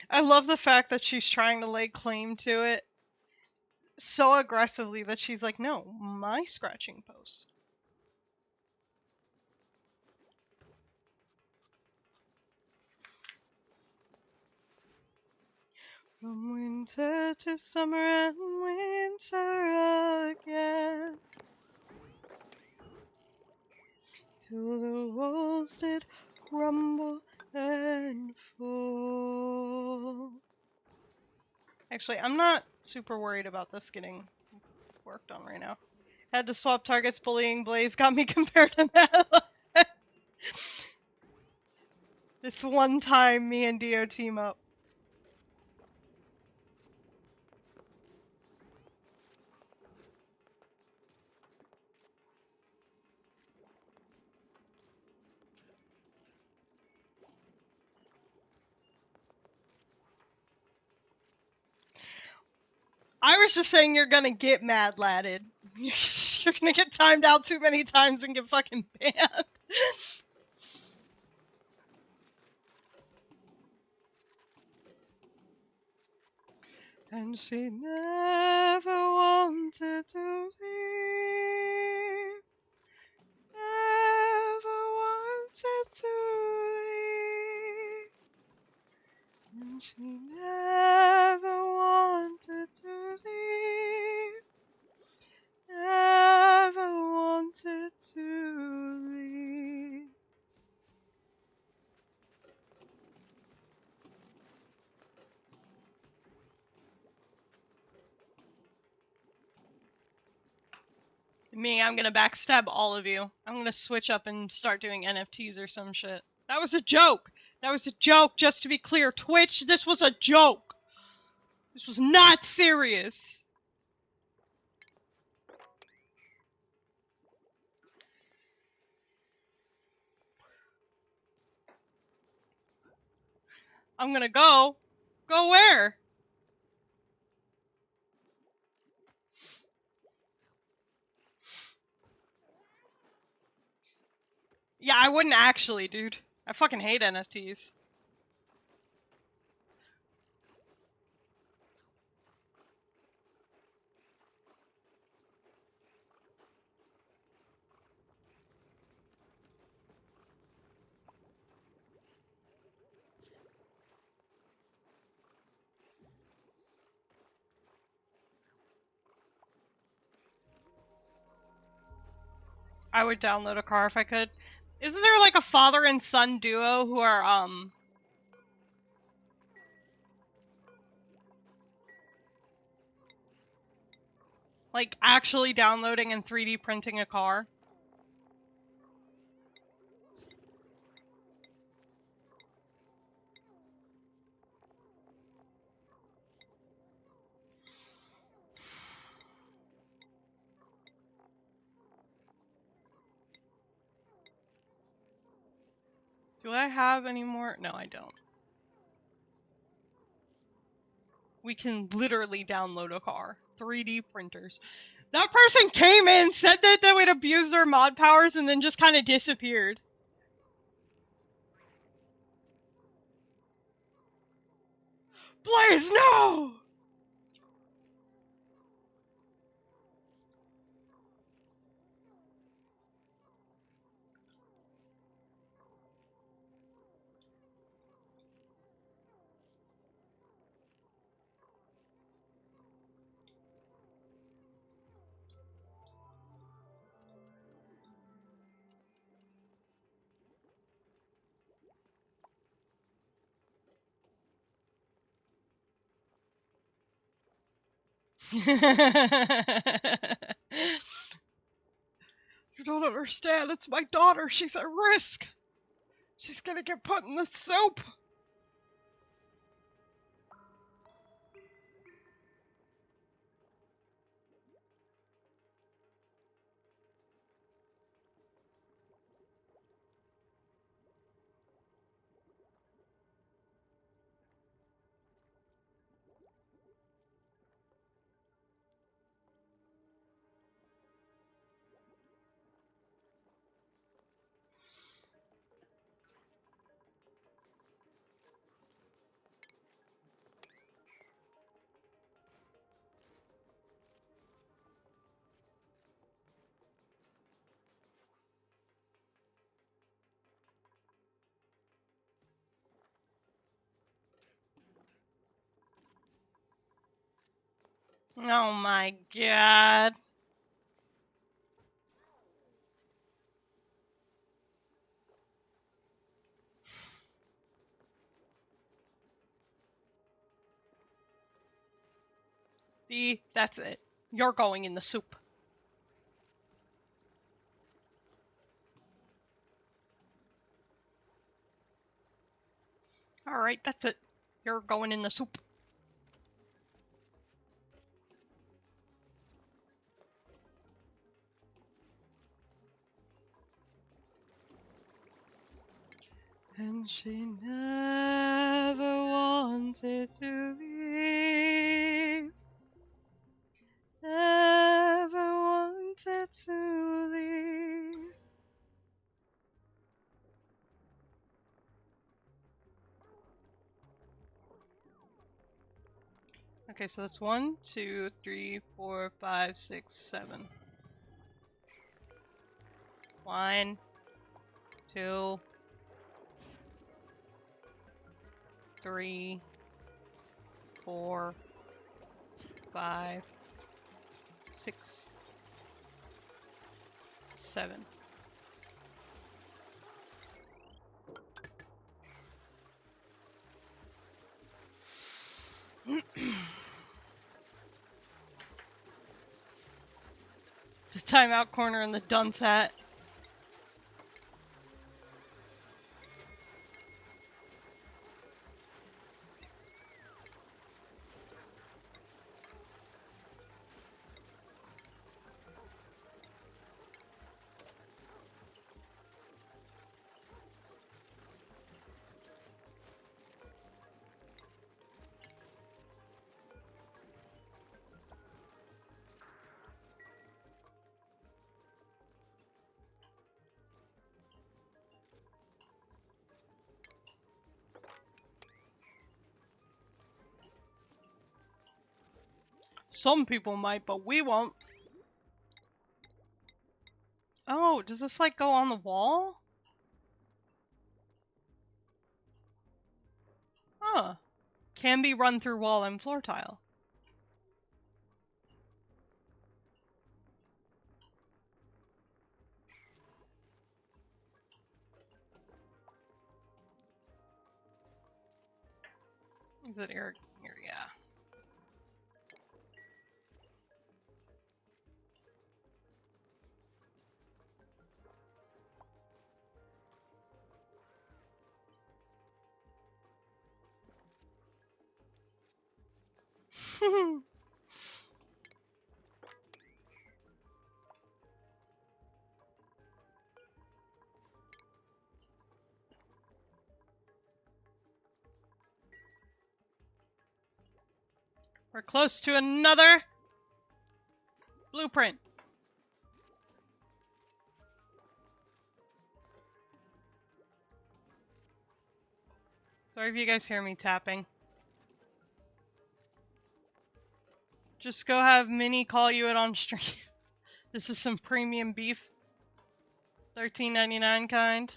I love the fact that she's trying to lay claim to it so aggressively that she's like, no, my scratching post. From winter to summer and winter again, till the walls did crumble and fall. Actually, I'm not super worried about this getting worked on right now. Had to swap targets. Bullying Blaze got me compared to Matt. This one time me and Dio team up. I was just saying you're gonna get mad ladded. You're gonna get timed out too many times and get fucking banned. And she never wanted to leave. Never wanted to leave. And she never wanted to leave. Never wanted to leave. Me, I'm gonna backstab all of you. I'm gonna switch up and start doing NFTs or some shit. That was a joke! That was a joke, just to be clear. Twitch, this was a joke! This was not serious! I'm gonna go. Go where? Yeah, I wouldn't actually, dude. I fucking hate NFTs. I would download a car if I could. Isn't there like a father and son duo who are, like actually downloading and 3D printing a car? Do I have any more? No, I don't. We can literally download a car. 3D printers. That person came in, said that they would abuse their mod powers, and then just kind of disappeared. Blaze, no! You don't understand. It's my daughter. She's at risk. She's gonna get put in the soup. Oh my god. That's it. You're going in the soup. Alright, that's it. You're going in the soup. And she never wanted to leave. Never wanted to leave. Okay, so that's 1, 2, 3, 4, 5, 6, 7. 1, 2, 3, 4, 5, 6, 7. The timeout corner in the dunce hat. Some people might, but we won't. Oh, does this like go on the wall? Huh. Can be run through wall and floor tile. Is it Eric? Here, yeah. We're close to another blueprint. Sorry if you guys hear me tapping. Just go have Minnie call you it on stream. This is some premium beef. $13.99 kind.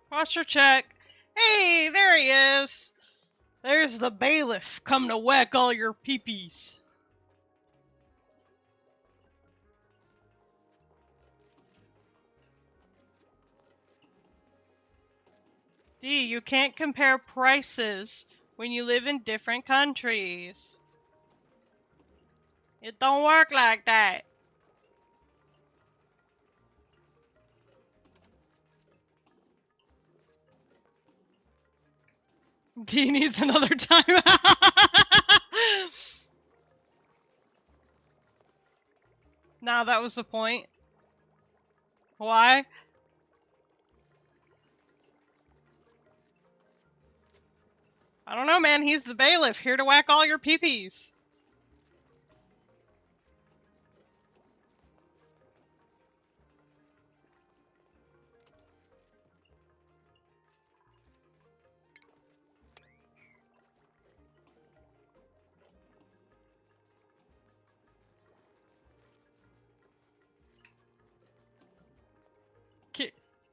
Posture check. Hey, there he is. There's the bailiff, come to whack all your peepees. D, you can't compare prices when you live in different countries. It don't work like that. D needs another timeout. Nah, that was the point. Why? I don't know, man. He's the bailiff, here to whack all your peepees.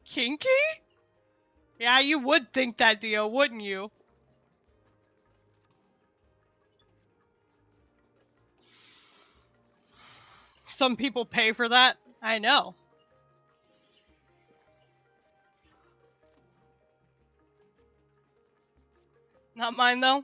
Kinky? Yeah, you would think that, Dio, wouldn't you? Some people pay for that. I know. Not mine, though.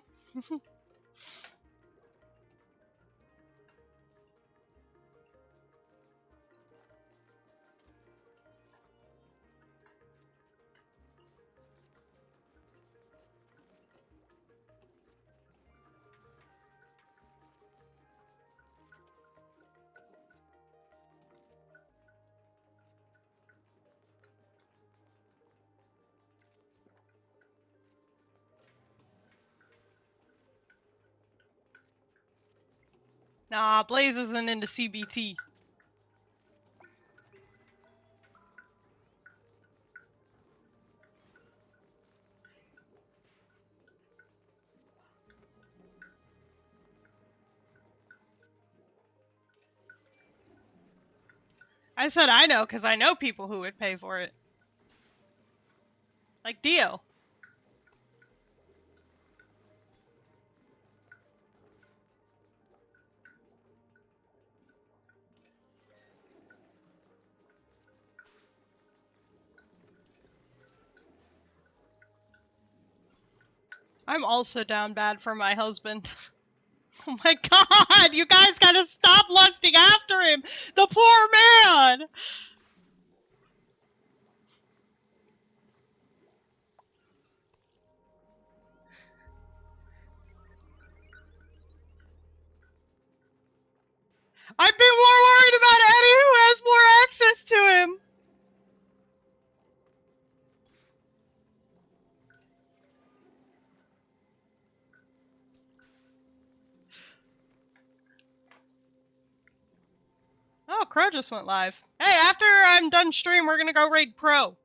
Nah, Blaze isn't into CBT. I said I know, because I know people who would pay for it. Like Dio. I'm also down bad for my husband. Oh my god, you guys gotta stop lusting after him! The poor man! I'd be more worried about Eddie, who has more access to him! Oh, Crow just went live. Hey, after I'm done stream, we're gonna go raid Crow.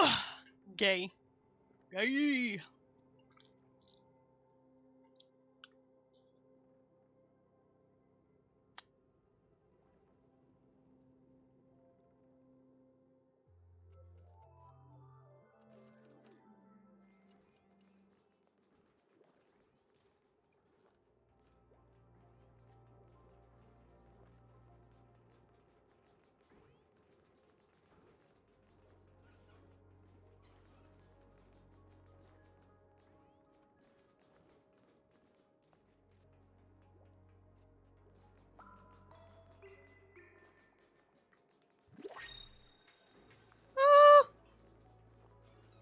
Ugh, gay. Gay.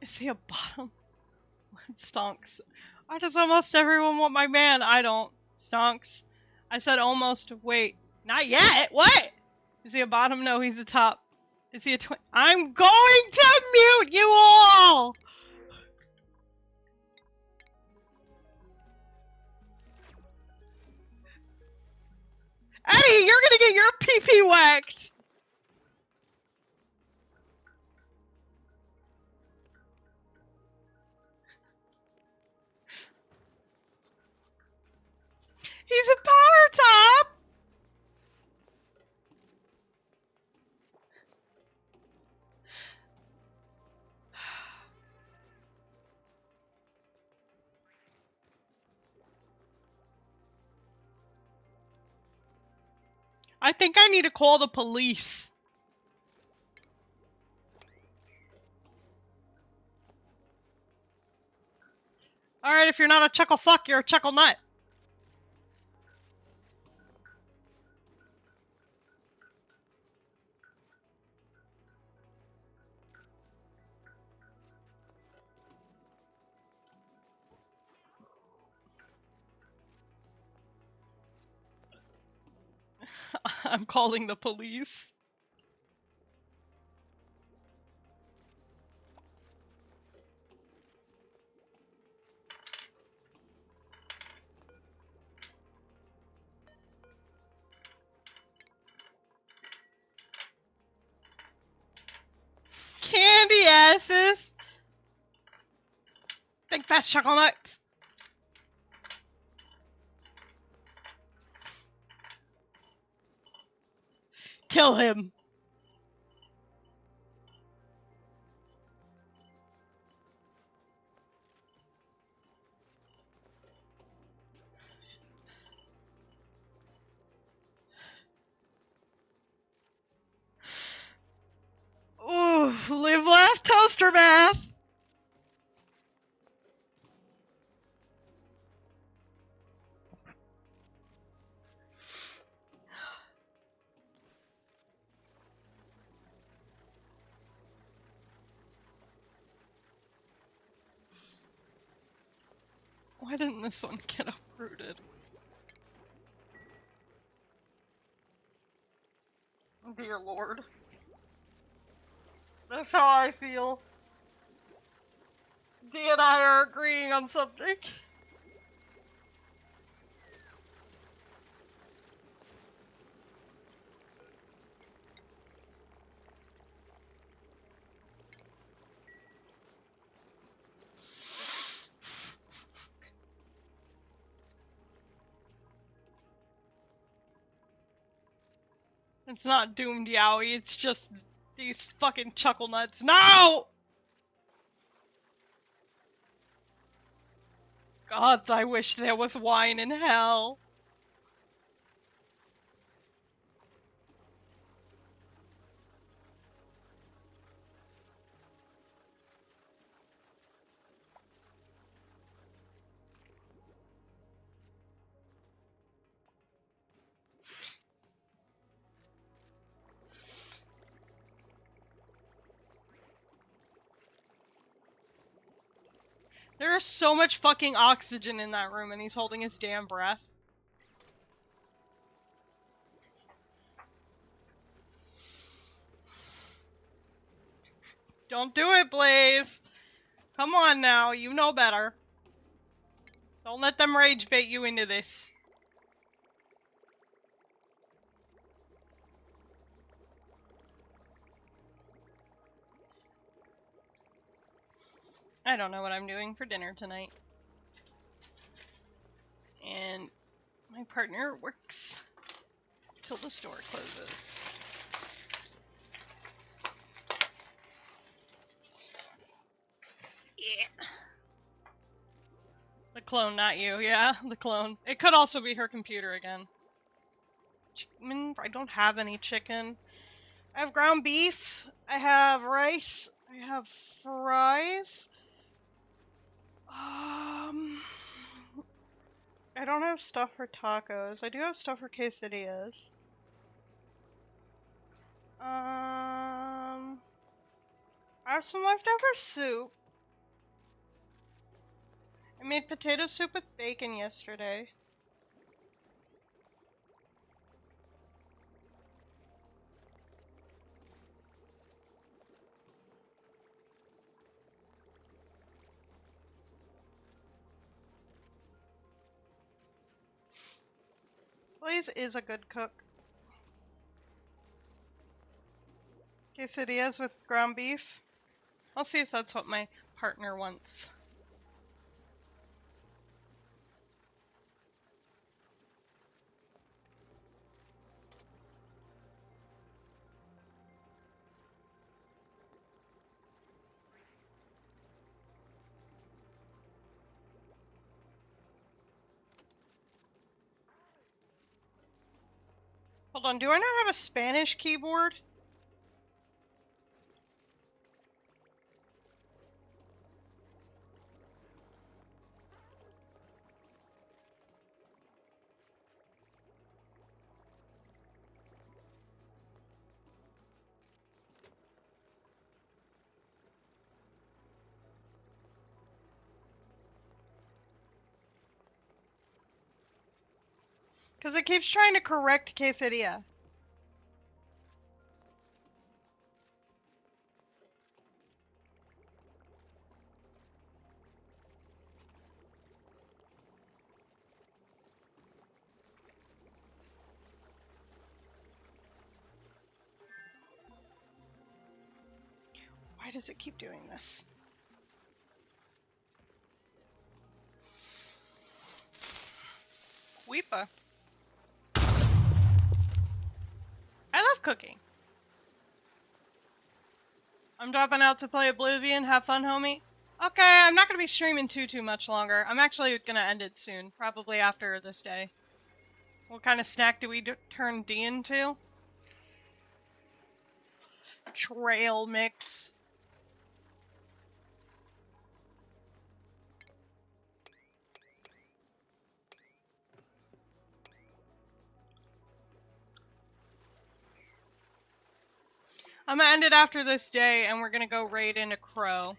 Is he a bottom? Stonks. Why does almost everyone want my man? I don't. Stonks. I said almost. Wait. Not yet. What? Is he a bottom? No, he's a top. Is he a twin? I'm going to mute you all! Eddie, you're gonna get your pee-pee whacked! He's a power top! I think I need to call the police. Alright, if you're not a chuckle fuck, you're a chuckle nut. I'm calling the police. Candy asses! Think fast, chuckle nuts! Kill him! Ooh, live, laugh, toaster bath! Why didn't this one get uprooted? Dear Lord. That's how I feel. Dee and I are agreeing on something. It's not doomed Yowie, it's just these fucking chuckle nuts. No! God, I wish there was wine in hell. There is so much fucking oxygen in that room and he's holding his damn breath. Don't do it, Blaze! Come on now, you know better. Don't let them rage bait you into this. I don't know what I'm doing for dinner tonight. And my partner works till the store closes. Yeah. The clone, not you. Yeah, the clone. It could also be her computer again. Chicken? I don't have any chicken. I have ground beef. I have rice. I have fries. I don't have stuff for tacos. I do have stuff for quesadillas. I have some leftover soup. I made potato soup with bacon yesterday. Blaze is a good cook. Quesadillas with ground beef. I'll see if that's what my partner wants. Hold Hold on, do I not have a Spanish keyboard? Because it keeps trying to correct quesadilla. Why does it keep doing this? Weepa. I love cooking. I'm dropping out to play Oblivion. Have fun, homie. Okay, I'm not going to be streaming too much longer. I'm actually going to end it soon. Probably after this day. What kind of snack do we turn D into? Trail mix. I'm gonna end it after this day, and we're gonna go raid into Crow.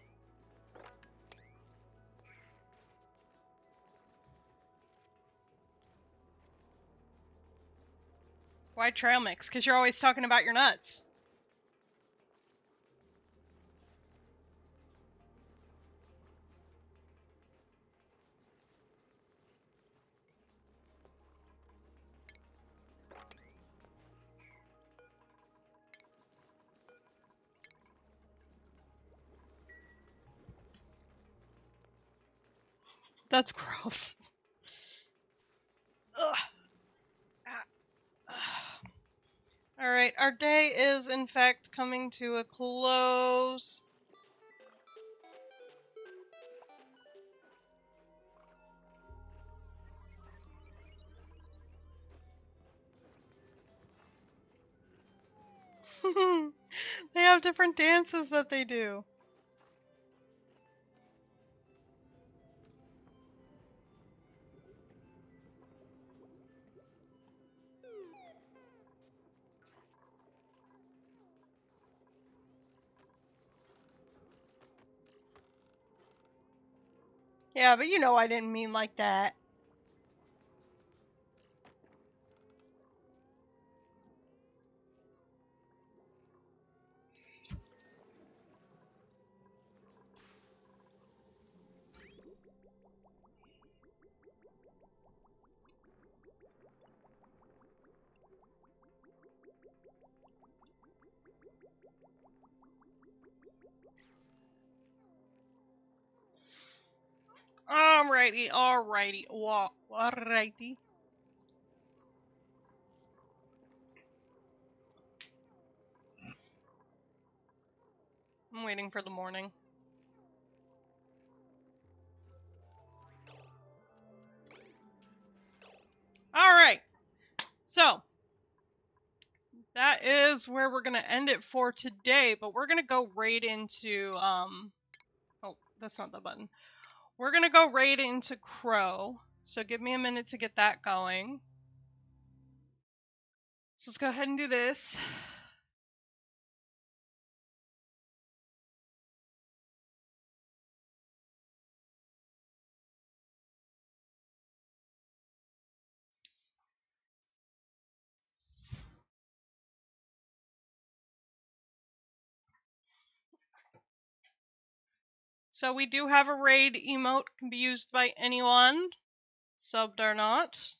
Why trail mix? Because you're always talking about your nuts. That's gross. Ugh. Alright, our day is in fact coming to a close. They have different dances that they do. Yeah, but you know I didn't mean like that. Alrighty. Alrighty. I'm waiting for the morning. Alright. So, that is where we're gonna end it for today, but we're gonna go right into, oh, that's not the button. We're gonna go right into Crow, so give me a minute to get that going. So let's go ahead and do this. So we do have a raid emote, can be used by anyone, subbed or not,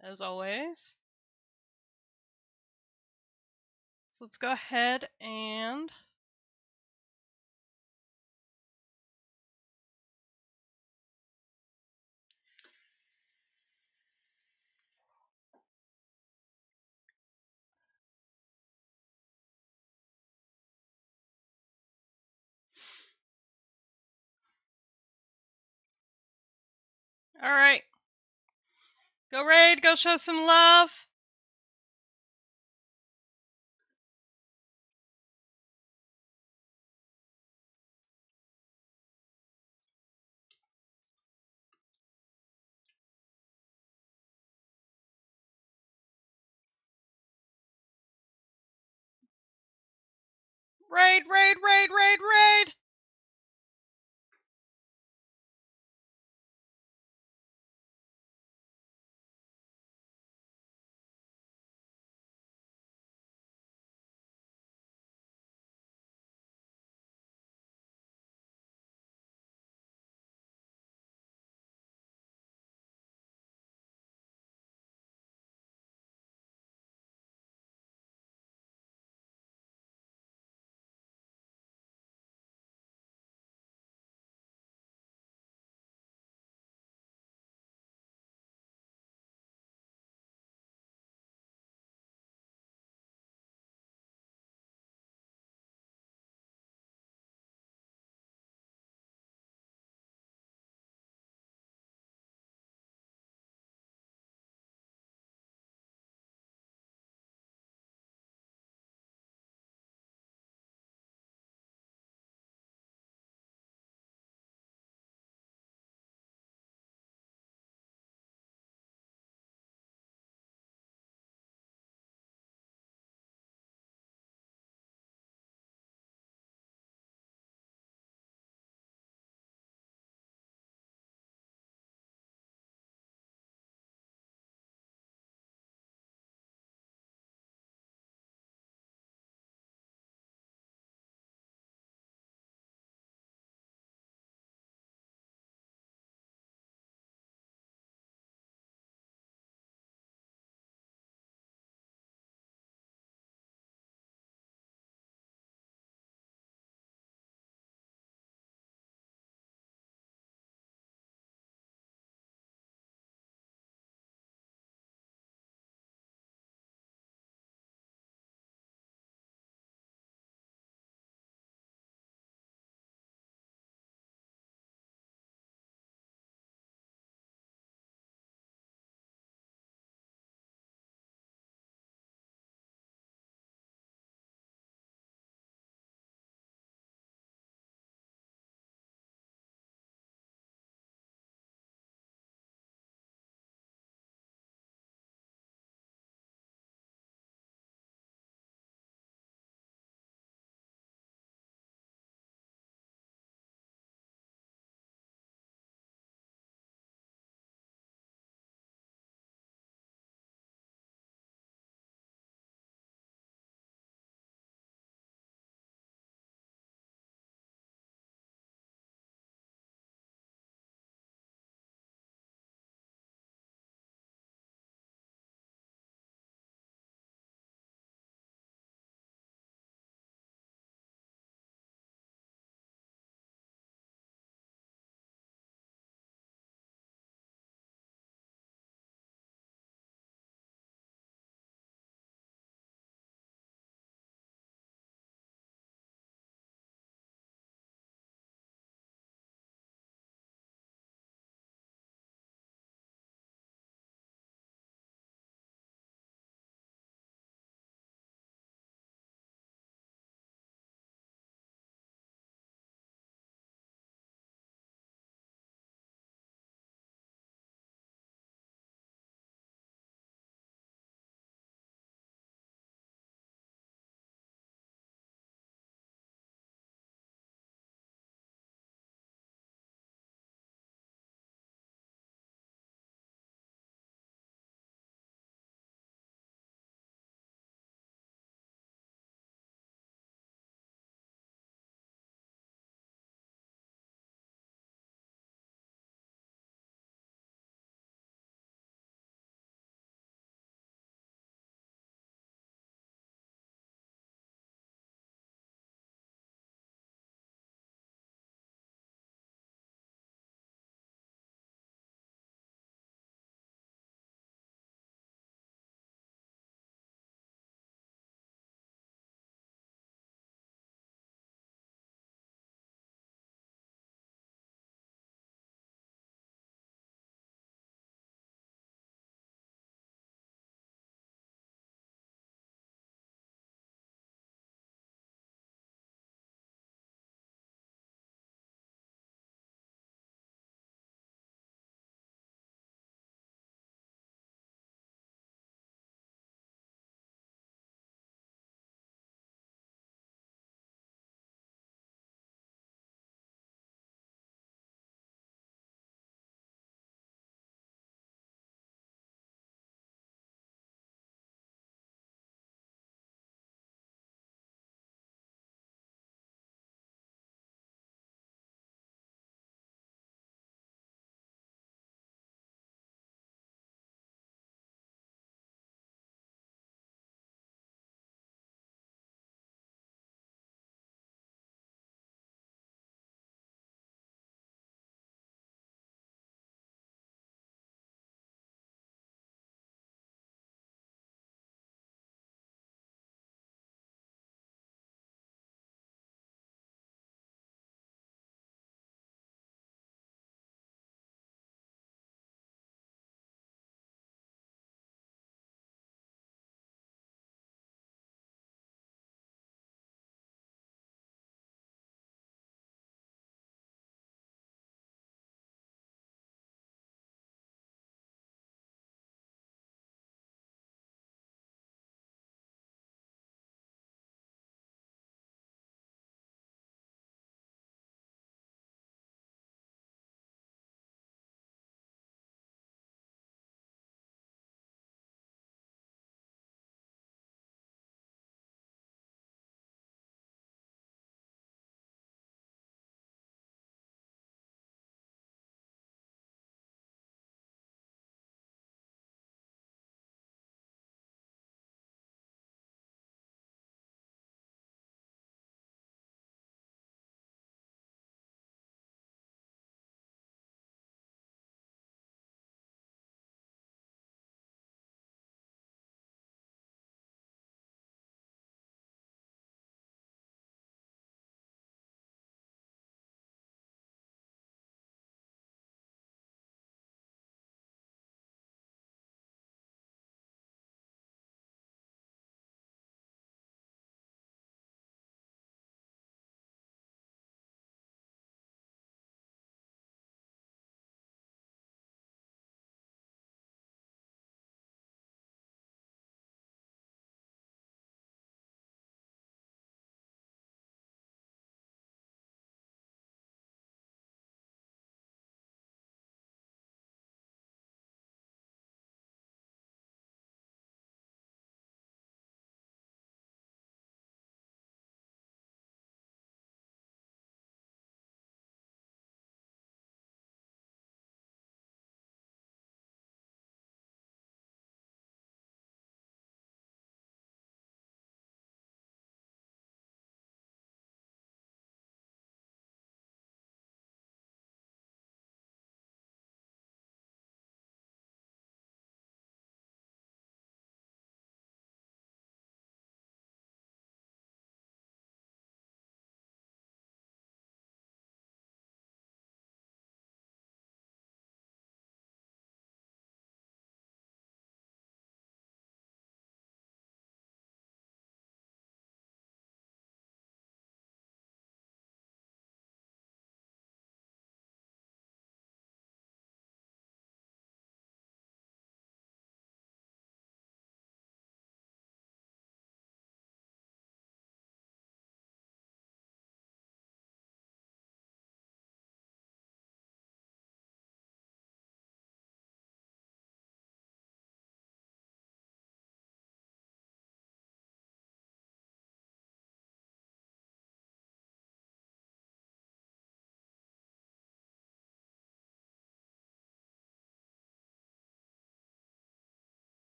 as always. So let's go ahead and alright. Go raid, go show some love. Raid, raid, raid, raid, raid.